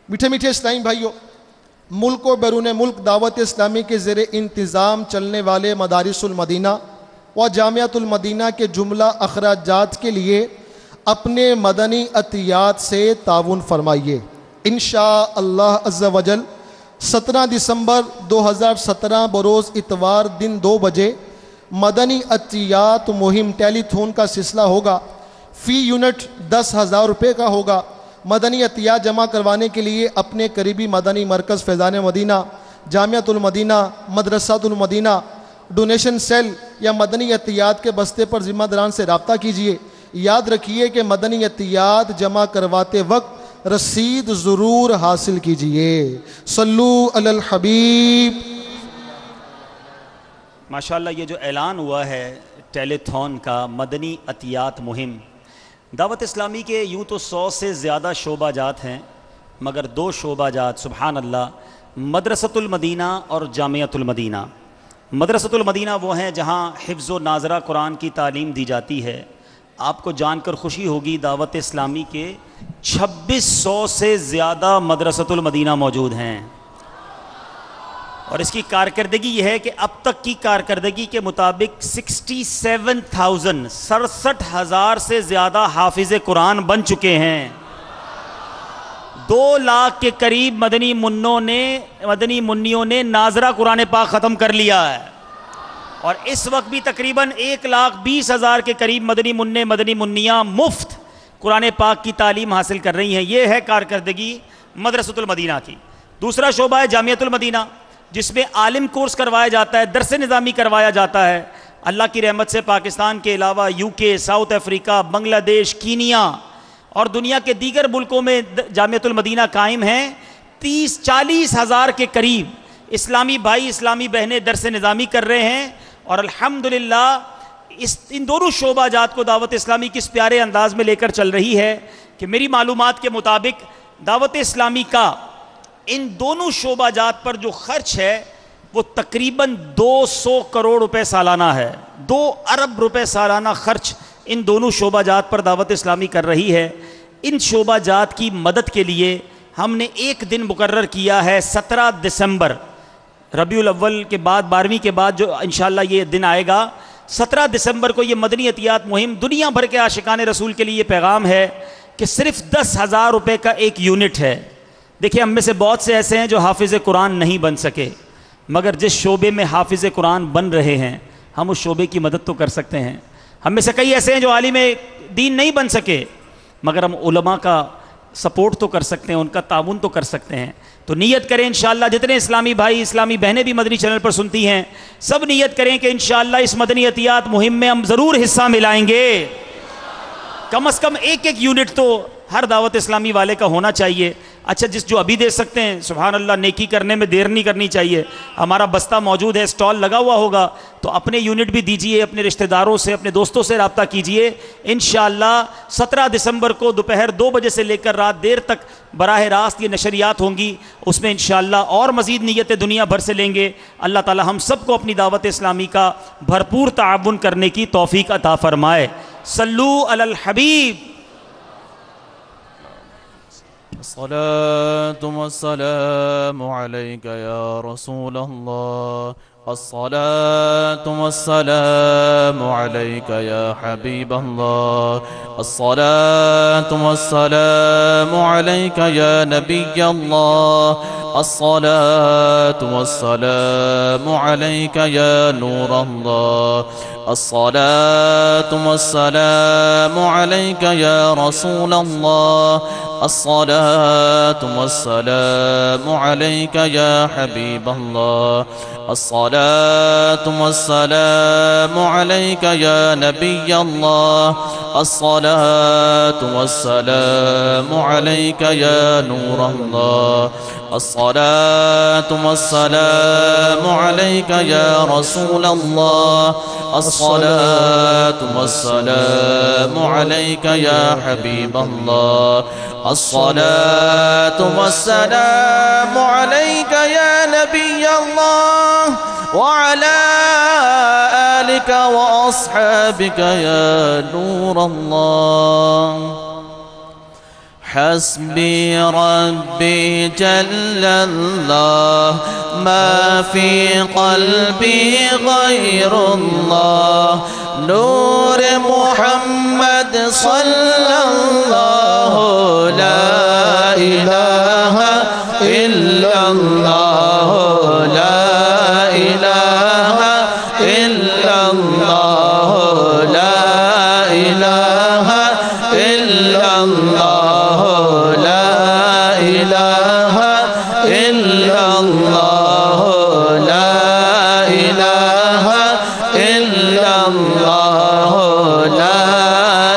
میٹھے میٹھے اسلامی بھائیوں، ملک و بیرون ملک دعوت اسلامی کے زیر انتظام چلنے والے مدارس المدینہ و جامعۃ المدینہ کے جملہ اخراجات کے لیے اپنے مدنی عطیات سے تعاون فرمائیے. انشاءاللہ عز و جل 17 دسمبر 2017 بروز اتوار دن 2 بجے مدنی عطیات مہم ٹیلی تھون کا سلسلہ ہوگا. فی یونٹ 10,000 روپے کا ہوگا. مدنی عطیات جمع کروانے کے لیے اپنے قریبی مدنی مرکز فیضان مدینہ، جامعۃ المدینہ، مدرسۃ المدینہ، ڈونیشن سیل یا مدنی عطیات کے بستے پر ذمہ داران سے رابطہ کیجیے. یاد رکھیے کہ مدنی عطیات جمع کرواتے وقت رسید ضرور حاصل کیجیے. صلو علی الحبیب. ماشاءاللہ یہ جو اعلان ہوا ہے ٹیلی تھون کا مدنی عطیات مہم، دعوت اسلامی کے یوں تو 100 سے زیادہ شعبہ جات ہیں، مگر 2 شعبہ جات سبحان اللہ، مدرسۃ المدینہ اور جامعۃ المدینہ. مدرسۃ المدینہ وہ ہیں جہاں حفظ و ناظرہ قرآن کی تعلیم دی جاتی ہے. آپ کو جان کر خوشی ہوگی دعوت اسلامی کے 2600 سے زیادہ مدرسۃ المدینہ موجود ہیں، اور اس کی کارکردگی یہ ہے کہ اب تک کی کارکردگی کے مطابق 67,000 سے زیادہ حافظ قرآن بن چکے ہیں. 2 لاکھ کے قریب مدنی منیوں نے ناظرہ قرآن پاک ختم کر لیا ہے، اور اس وقت بھی تقریباً 1,20,000 کے قریب مدنی منیاں مفت قرآن پاک کی تعلیم حاصل کر رہی ہیں. یہ ہے کارکردگی مدرسۃ المدینہ کی. دوسرا شعبہ ہے جامعۃ المدینہ، جس میں عالم کورس کروایا جاتا ہے، درس نظامی کروایا جاتا ہے. اللہ کی رحمت سے پاکستان کے علاوہ UK، ساؤتھ افریقہ، بنگلہ دیش، کینیا اور دنیا کے دیگر ملکوں میں جامعۃ المدینہ قائم ہیں. 30-40 ہزار کے قریب اسلامی بھائی اسلامی بہنیں درس نظامی کر رہے ہیں، اور الحمدللہ ان دونوں شعبہ جات کو دعوت اسلامی کس پیارے انداز میں لے کر چل رہی ہے کہ میری معلومات کے مطابق دعوت اسلامی کا ان دونوں شعبہ جات پر جو خرچ ہے وہ تقریباً 200 کروڑ روپے سالانہ ہے. 2 ارب روپے سالانہ خرچ ان دونوں شعبہ جات پر دعوت اسلامی کر رہی ہے. ان شعبہ جات کی مدد کے لیے ہم نے ایک دن مقرر کیا ہے 17 دسمبر، ربیع الاول کے بعد 12ویں کے بعد جو انشاءاللہ یہ دن آئے گا. 17 دسمبر کو یہ مدنی عطیات مہم دنیا بھر کے عاشقان رسول کے لیے یہ پیغام ہے کہ صرف 10,000 روپے کا ایک یونٹ ہے. دیکھیں ہم میں سے بہت سے ایسے ہیں جو حافظ قرآن نہیں بن سکے، مگر جس شعبے میں حافظ قرآن بن رہے ہیں ہم اس شعبے کی مدد تو کر سکتے ہیں. ہم میں سے کئی ایسے ہیں جو عالم دین نہیں بن سکے، مگر ہم علماء کا سپورٹ تو کر سکتے ہیں، ان کا تعاون تو کر سکتے ہیں. تو نیت کریں انشاءاللہ، جتنے اسلامی بھائی اسلامی بہنیں بھی مدنی چینل پر سنتی ہیں سب نیت کریں کہ انشاءاللہ اس مدنی عطیات مہم میں ہم ضرور حصہ ملائیں گے. کم از کم ایک یونٹ تو ہر دعوت اسلامی والے کا ہونا چاہیے. اچھا جو ابھی دے سکتے ہیں سبحان اللہ، نیکی کرنے میں دیر نہیں کرنی چاہیے. ہمارا بستہ موجود ہے، سٹال لگا ہوا ہوگا، تو اپنے یونٹ بھی دیجئے، اپنے رشتہ داروں سے اپنے دوستوں سے رابطہ کیجئے. انشاءاللہ 17 دسمبر کو دوپہر 2 بجے سے لے کر رات دیر تک براہ راست یہ نشریات ہوں گی. اس میں انشاءاللہ اور مزید نیتیں دنیا بھر سے لیں گے. اللہ تعالی ہم سب کو اپنی دعوت اسلامی کا بھرپور تعاون کرنے کی توفیق عطا فرمائے. صلو علی الحبیب. الصلاة والسلام عليك يا رسول الله، الصلاة والسلام عليك يا حبيب الله، الصلاة والسلام عليك يا نبي الله، الصلاة والسلام عليك يا نور الله، الصلاة والسلام عليك يا رسول الله، الصلاة والسلام عليك يا حبيب الله، الصلاة والسلام عليك يا نبي الله، الصلاة والسلام عليك يا نور الله، الصلاة والسلام عليك يا رسول الله، الصلاة والسلام عليك يا حبيب الله، الصلاة والسلام عليك يا نبي الله، وعلى آلك وأصحابك يا نور الله. حسبي ربي جل الله، ما في قلبي غير الله، نور محمد صلى الله، لا إله إلا الله، لا إله إلا الله.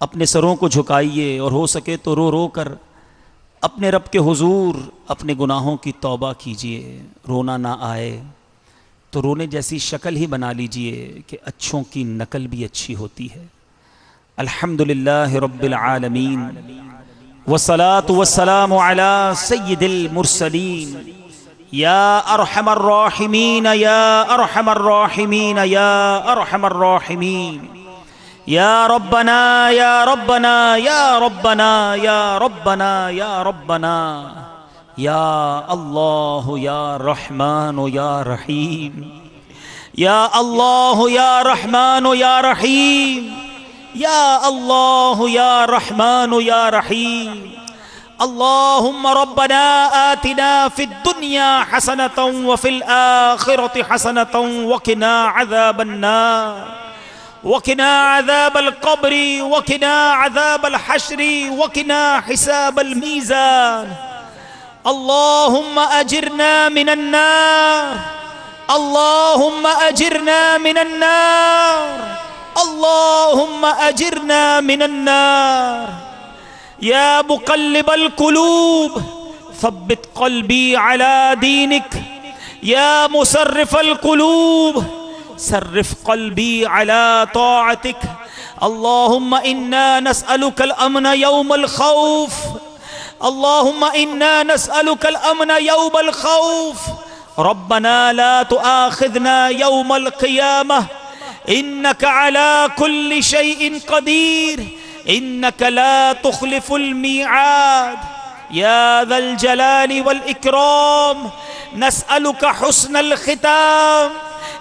اپنے سروں کو جھکائیے اور ہو سکے تو رو رو کر اپنے رب کے حضور اپنے گناہوں کی توبہ کیجئے. رونا نہ آئے تو رونے جیسی شکل ہی بنا لیجئے کہ اچھوں کی نقل بھی اچھی ہوتی ہے. الحمدللہ رب العالمین والصلاة والسلام علی سید المرسلین یا ارحم الراحمین یا ارحم الراحمین یا ارحم الراحمین یا ربنا یا ربنا یا ربنا یا ربنا یا ربنا یا اللہ یا رحمان یا رحیم یا اللہ یا رحمان یا رحیم یا اللہ یا رحمان یا رحیم. اللہم ربنا آتنا فی الدنیا حسنة وفی الآخرة حسنة وقنا عذاب النار وقنا عذاب القبر وقنا عذاب الحشر وقنا حساب الميزان. اللهم أجرنا من النار اللهم أجرنا من النار اللهم أجرنا من النار. يا مقلب القلوب ثبت قلبي على دينك يا مصرف القلوب صرف قلبي على طاعتك. اللهم إنا نسألك الأمن يوم الخوف اللهم إنا نسألك الأمن يوم الخوف. ربنا لا تؤاخذنا يوم القيامة إنك على كل شيء قدير إنك لا تخلف الميعاد. يا ذا الجلال والإكرام نسألك حسن الختام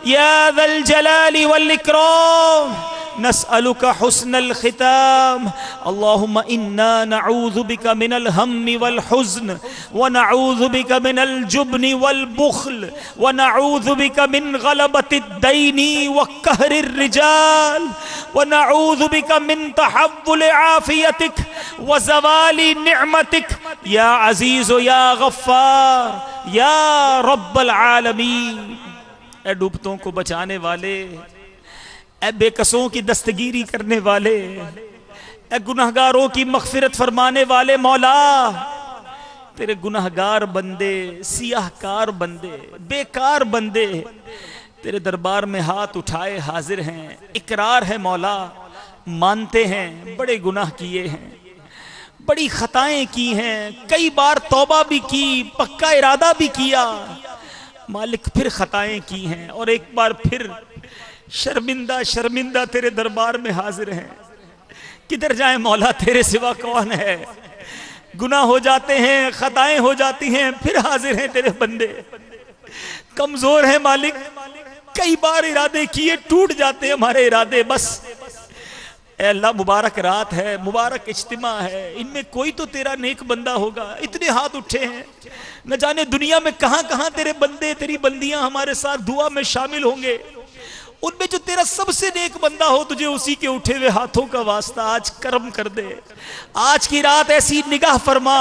يا ذا الجلال والإكرام نسألك حسن الختام. اللهم إنا نعوذ بك من الهم والحزن ونعوذ بك من الجبن والبخل ونعوذ بك من غلبة الدين وقهر الرجال ونعوذ بك من تحول عافيتك وزوال نعمتك يا عزيز يا غفار يا رب العالمين. اے ڈوبتوں کو بچانے والے، اے بے کسوں کی دستگیری کرنے والے، اے گناہگاروں کی مغفرت فرمانے والے مولا، تیرے گناہگار بندے، سیاہ کار بندے، بیکار بندے تیرے دربار میں ہاتھ اٹھائے حاضر ہیں. اقرار ہے مولا، مانتے ہیں بڑے گناہ کیے ہیں، بڑی خطائیں کی ہیں، کئی بار توبہ بھی کی، پکا ارادہ بھی کیا مالک، پھر خطائیں کی ہیں اور ایک بار پھر شرمندہ شرمندہ تیرے دربار میں حاضر ہیں. کدھر جائیں مولا، تیرے سوا کون ہے؟ گناہ ہو جاتے ہیں، خطائیں ہو جاتی ہیں، پھر حاضر ہیں تیرے بندے. کمزور ہیں مالک، کئی بار ارادے کیے ٹوٹ جاتے ہیں ہمارے ارادے. بس اے اللہ، مبارک رات ہے، مبارک اجتماع ہے، ان میں کوئی تو تیرا نیک بندہ ہوگا. اتنے ہاتھ اٹھے ہیں، نہ جانے دنیا میں کہاں کہاں تیرے بندے تیری بندیاں ہمارے ساتھ دعا میں شامل ہوں گے. ان میں جو تیرا سب سے نیک بندہ ہو، تجھے اسی کے اٹھے ہوئے ہاتھوں کا واسطہ آج کرم کر دے. آج کی رات ایسی نگاہ فرما،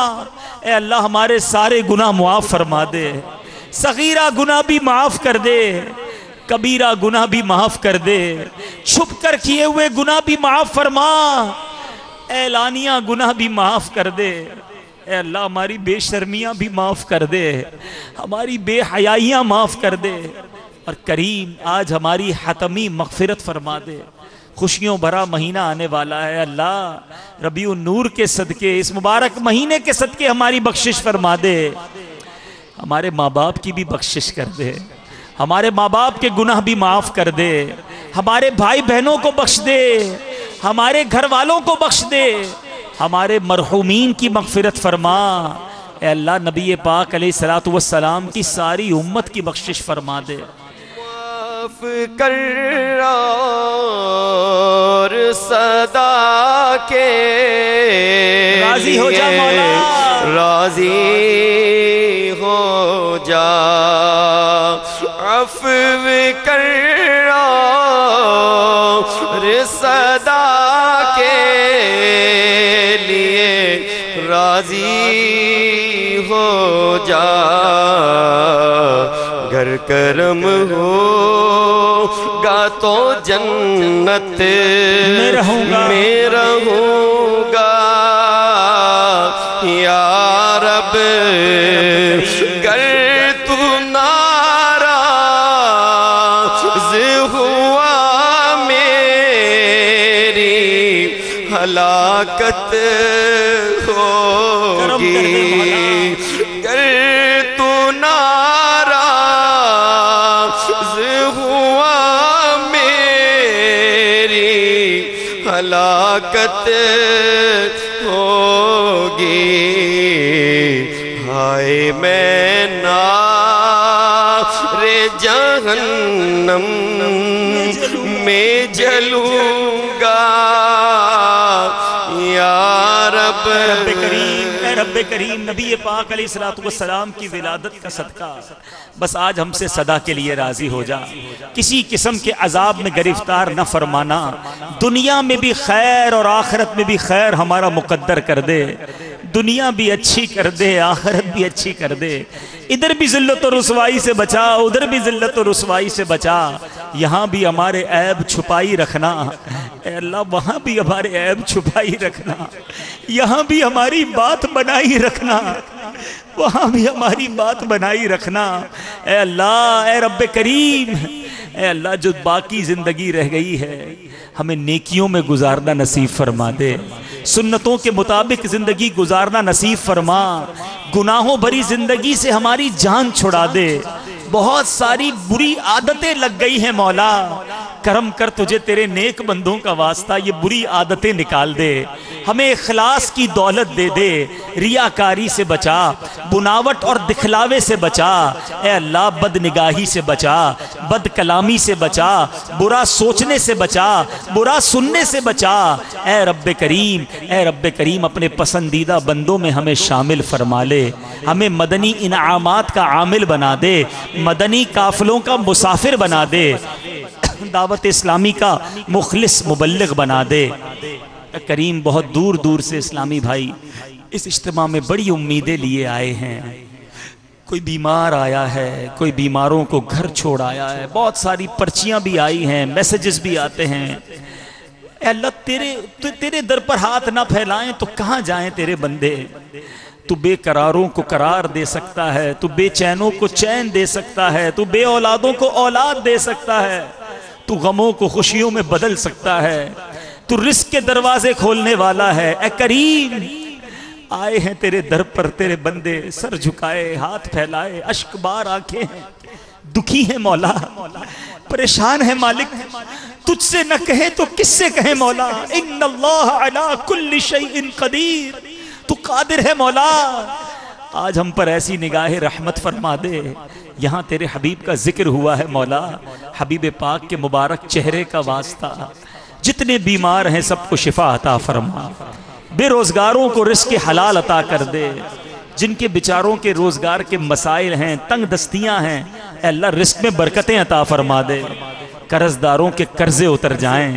اے اللہ ہمارے سارے گناہ معاف فرما دے. صغیرہ گناہ بھی معاف کر دے، کبیرہ گناہ بھی معاف کر دے، چھپ کر کیے ہوئے گناہ بھی معاف فرما، اعلانیہ گناہ بھی معاف کر دے. اے اللہ ہماری بے شرمیاں بھی معاف کر دے، ہماری بے حیائیاں معاف کر دے. اور کریم آج ہماری حتمی مغفرت فرما دے. خوشیوں بھرا مہینہ آنے والا ہے، اللہ ربیع النور کے صدقے، اس مبارک مہینے کے صدقے ہماری بخشش فرما دے. ہمارے ماں باپ کی بھی بخشش کر دے، ہمارے ماں باپ کے گناہ بھی معاف کر دے، ہمارے بھائی بہنوں کو بخش دے، ہمارے گھر والوں کو بخش دے، ہمارے مرحومین کی مغفرت فرما. اے اللہ نبی پاک علیہ الصلوۃ والسلام کی ساری امت کی بخشش فرما دے. کر اور صدا کے راضی ہو جا مولا، راضی ہو جا، عفو کر اور صدا کے لیے راضی ہو جا. گر کرم ہوگا تو جنت میں رہوں گا یا رب، گر تو ناراض ہوا میری ہلاکت ہوگی، گر تو ناراض ہوا میری ہلاکت ہوگی، ہائے میں نار جہنم میں جلوں گا یا رب۔ رب کریم، اے رب کریم، نبی پاک علیہ السلام کی ولادت کا صدقہ بس آج ہم سے صدا کے لیے راضی ہو جا، کسی قسم کے عذاب میں گرفتار نہ فرمانا، دنیا میں بھی خیر اور آخرت میں بھی خیر ہمارا مقدر کر دے، دنیا بھی اچھی کر دے، آخرت بھی اچھی کر دے، ادھر بھی ذلت و رسوائی سے بچا، ادھر بھی ذلت و رسوائی سے بچا، یہاں بھی ہمارے عیب چھپائی رکھنا، اے اللہ وہاں بھی ہمارے عیب چھپائی رکھنا، یہاں بھی ہماری بات بنائی رکھنا، وہاں بھی ہماری بات بنائی رکھنا، اے اللہ، اے رب کریم، اے اللہ جو باقی زندگی رہ گئی ہے ہمیں نیکیوں میں گزارنا نصیب فرما دے، سنتوں کے مطابق زندگی گزارنا نصیب فرما، گناہوں بھری زندگی سے ہماری جان چھڑا دے، بہت ساری بری عادتیں لگ گئی ہیں مولا، کرم کر، تجھے تیرے نیک بندوں کا واسطہ یہ بری عادتیں نکال دے، ہمیں اخلاص کی دولت دے دے، ریاکاری سے بچا، بناوٹ اور دکھلاوے سے بچا، اے اللہ بد نگاہی سے بچا، بد کلامی سے بچا، برا سوچنے سے بچا، برا سننے سے بچا، اے رب کریم، اے رب کریم اپنے پسندیدہ بندوں میں ہمیں شامل فرما لے، ہمیں مدنی انعامات کا عامل بنا دے، مدنی قافلوں کا مسافر بنا دے، دعوت اسلامی کا مخلص مبلغ بنا دے۔ کریم بہت دور دور سے اسلامی بھائی اس اجتماع میں بڑی امیدیں لیے آئے ہیں، کوئی بیمار آیا ہے، کوئی بیماروں کو گھر چھوڑ آیا ہے، بہت ساری پرچیاں بھی آئی ہیں، میسیجز بھی آتے ہیں، اے اللہ تیرے در پر ہاتھ نہ پھیلائیں تو کہاں جائیں تیرے بندے، تو بے قراروں کو قرار دے سکتا ہے، تو بے چینوں کو چین دے سکتا ہے، تو بے اولادوں کو اولاد دے سکتا ہے، تو غموں کو خوشیوں میں بدل سکتا ہے، تو رزق کے دروازے کھولنے والا ہے، اے کریم آئے ہیں تیرے در پر تیرے بندے، سر جھکائے، ہاتھ پھیلائے، اشک بار آنکھیں ہیں، دکھی ہیں مولا، پریشان ہے مالک، تجھ سے نہ کہیں تو کس سے کہیں مولا، ان اللہ علی کل شیء قدیر، تو قادر ہے مولا، آج ہم پر ایسی نگاہ رحمت فرما دے، یہاں تیرے حبیب کا ذکر ہوا ہے مولا، حبیب پاک کے مبارک چہرے کا واسطہ، جتنے بیمار ہیں سب کو شفا عطا فرما، بے روزگاروں کو رزق حلال عطا کر دے، جن کے بیچاروں کے روزگار کے مسائل ہیں، تنگ دستیاں ہیں، اے اللہ رزق میں برکتیں عطا فرما دے، قرض داروں کے قرضے اتر جائیں،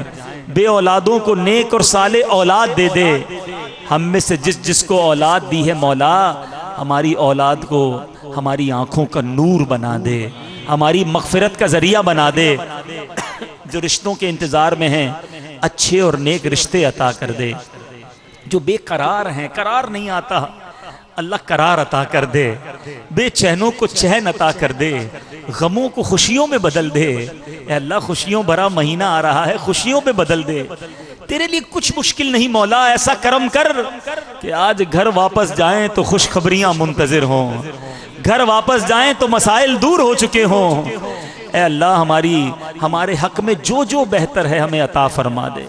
بے اولادوں کو نیک اور صالح اولاد دے دے، ہم میں سے جس کو اولاد دی ہے مولا، ہماری اولاد کو ہماری آنکھوں کا نور بنا دے، ہماری مغفرت کا ذریعہ بنا دے، جو رشتوں کے انتظار میں ہیں اچھے اور نیک رشتے عطا کر دے، جو بے قرار ہیں، قرار نہیں آتا، اللہ قرار عطا کر دے، بے چینوں کو چین عطا کر دے، غموں کو خوشیوں میں بدل دے، اے اللہ خوشیوں بھرا مہینہ آ رہا ہے، خوشیوں میں بدل دے، تیرے لیے کچھ مشکل نہیں مولا، ایسا کرم کر کہ آج گھر واپس جائیں تو خوشخبریاں منتظر ہوں، گھر واپس جائیں تو مسائل دور ہو چکے ہوں، اے اللہ ہمارے حق میں جو بہتر ہے ہمیں عطا فرما دے،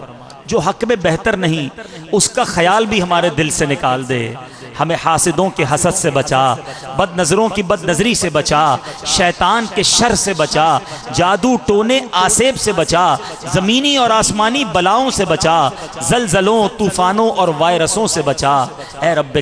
جو حق میں بہتر نہیں اس کا خیال بھی ہمارے دل سے نکال دے، ہمیں حاسدوں کے حسد سے بچا، بد نظروں کی بد نظری سے بچا، شیطان کے شر سے بچا، جادو ٹونے آسیب سے بچا، زمینی اور آسمانی بلاؤں سے بچا، زلزلوں طوفانوں اور وائرسوں سے بچا، اے رب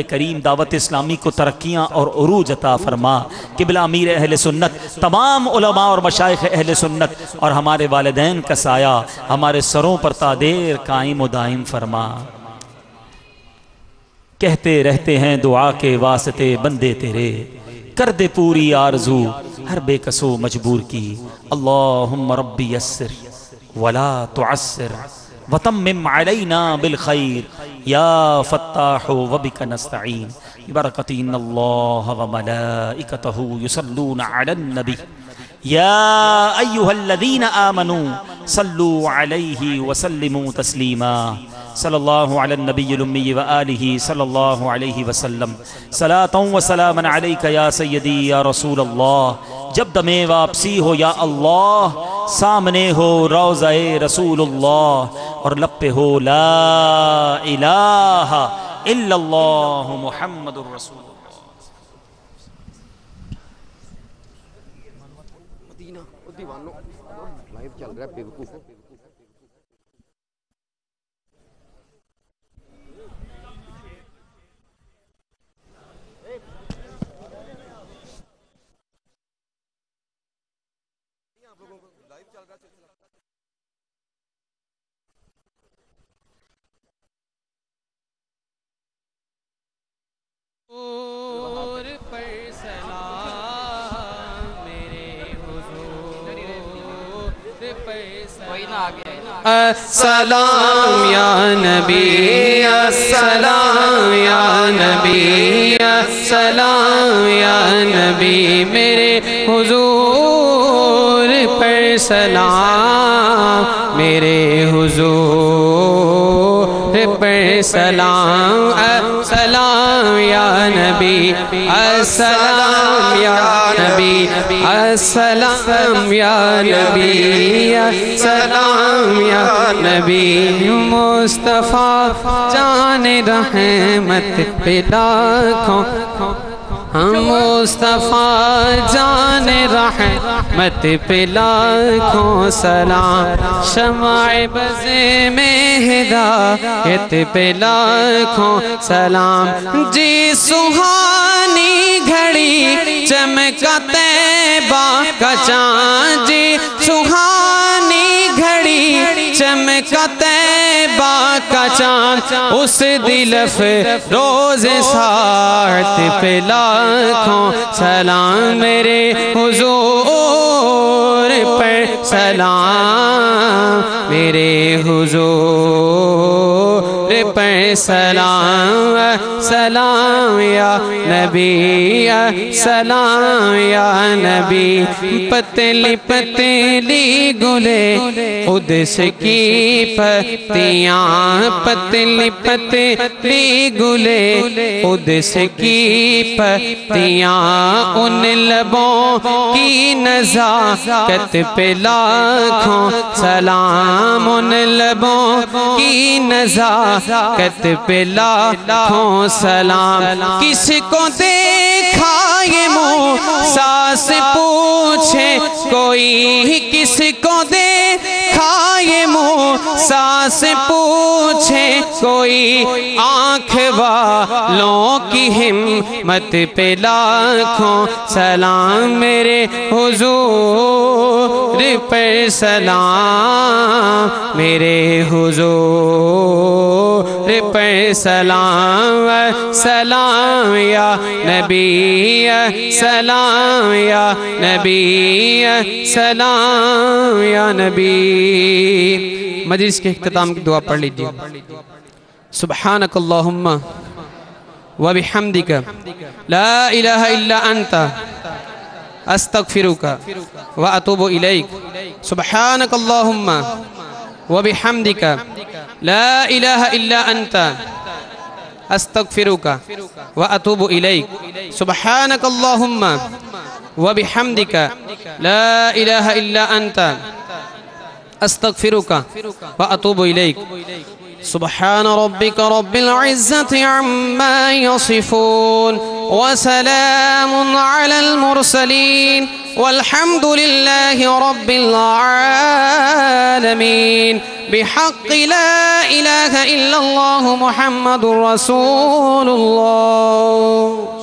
کریم دعوت اسلامی کو ترقیاں اور عروج عطا فرما، قبلہ امیر اہل سنت، تمام علماء اور مشائخ اہل سنت اور ہمارے والدین کا سایہ ہمارے سروں پر تا دیر قائم و دائم فرما۔ کہتے رہتے ہیں دعا کے واسطے بندے تیرے، کر دے پوری آرزو ہر بے کسو مجبور کی اللہم ربی یسر ولا تعسر وتمم علینا بالخیر یا فتاح وبک نستعین برکت ان اللہ وملائکتہ یصلون علی النبی یا ایہا الذین آمنوا صلوا علیہ وسلموا تسلیما صلی اللہ علی النبی الامی وآلہ صلی اللہ علیہ وسلم صلاۃ و سلاما علیک یا سیدی یا رسول اللہ جب دم واپسی ہو یا اللہ سامنے ہو روضہ رسول اللہ اور لب پہ ہو لا الہ الا اللہ محمد الرسول اللہ لائیو چل رہا ہے بیوقوف السلام یا نبی السلام یا نبی السلام یا نبی میرے حضور پر سلام میرے حضور پر سلام السلام یا نبی السلام یا نبی السلام یا نبی السلام یا نبی مصطفیٰ جان رحمت پہ لاکھوں مصطفیٰ جان رحمت پہ لاکھوں سلام شمع بز میں ہدایت پہ لاکھوں سلام جی سہانی گھڑی چمکا طیبہ کا چاند جی سہانی گھڑی چمکا طیبہ کا چاند اس دلف روز ساعت پہ لاکھوں سلام میرے حضور پر سلام میرے حضور پر سلام سلام یا نبی سلام یا نبی پتلی پتلی گلے قدس کی پتیاں پتلی پتلی گلے قدس کی پتیاں ان لبوں کی نزاکت پہ لاکھوں سلام ان لبوں کی نزاکت پہ لاکھوں سلام کس کو دیکھا یہ موسیٰ سے پوچھے کوئی کس کو دیکھا یہ موسیٰ سے پوچھے کوئی آنکھ والوں کی ہمت پہ لاکھوں سلام میرے حضور پر سلام میرے حضور پر سلام سلام یا نبی سلام یا نبی سلام یا نبی مجلس کے اختتام کی دعا پڑھ لیجئے سبحانک اللہم وبحمدک لا الہ الا انت استغفرک واتوب الیک سبحانک اللہم وبحمدک لا الہ الا انت استغفرک واتوب الیک سبحانک اللہم وبحمدک لا الہ الا انت استغفرک واتوب الیک سبحان ربك رب العزة عما يصفون وسلام على المرسلين والحمد لله رب العالمين بحق لا إله إلا الله محمد رسول الله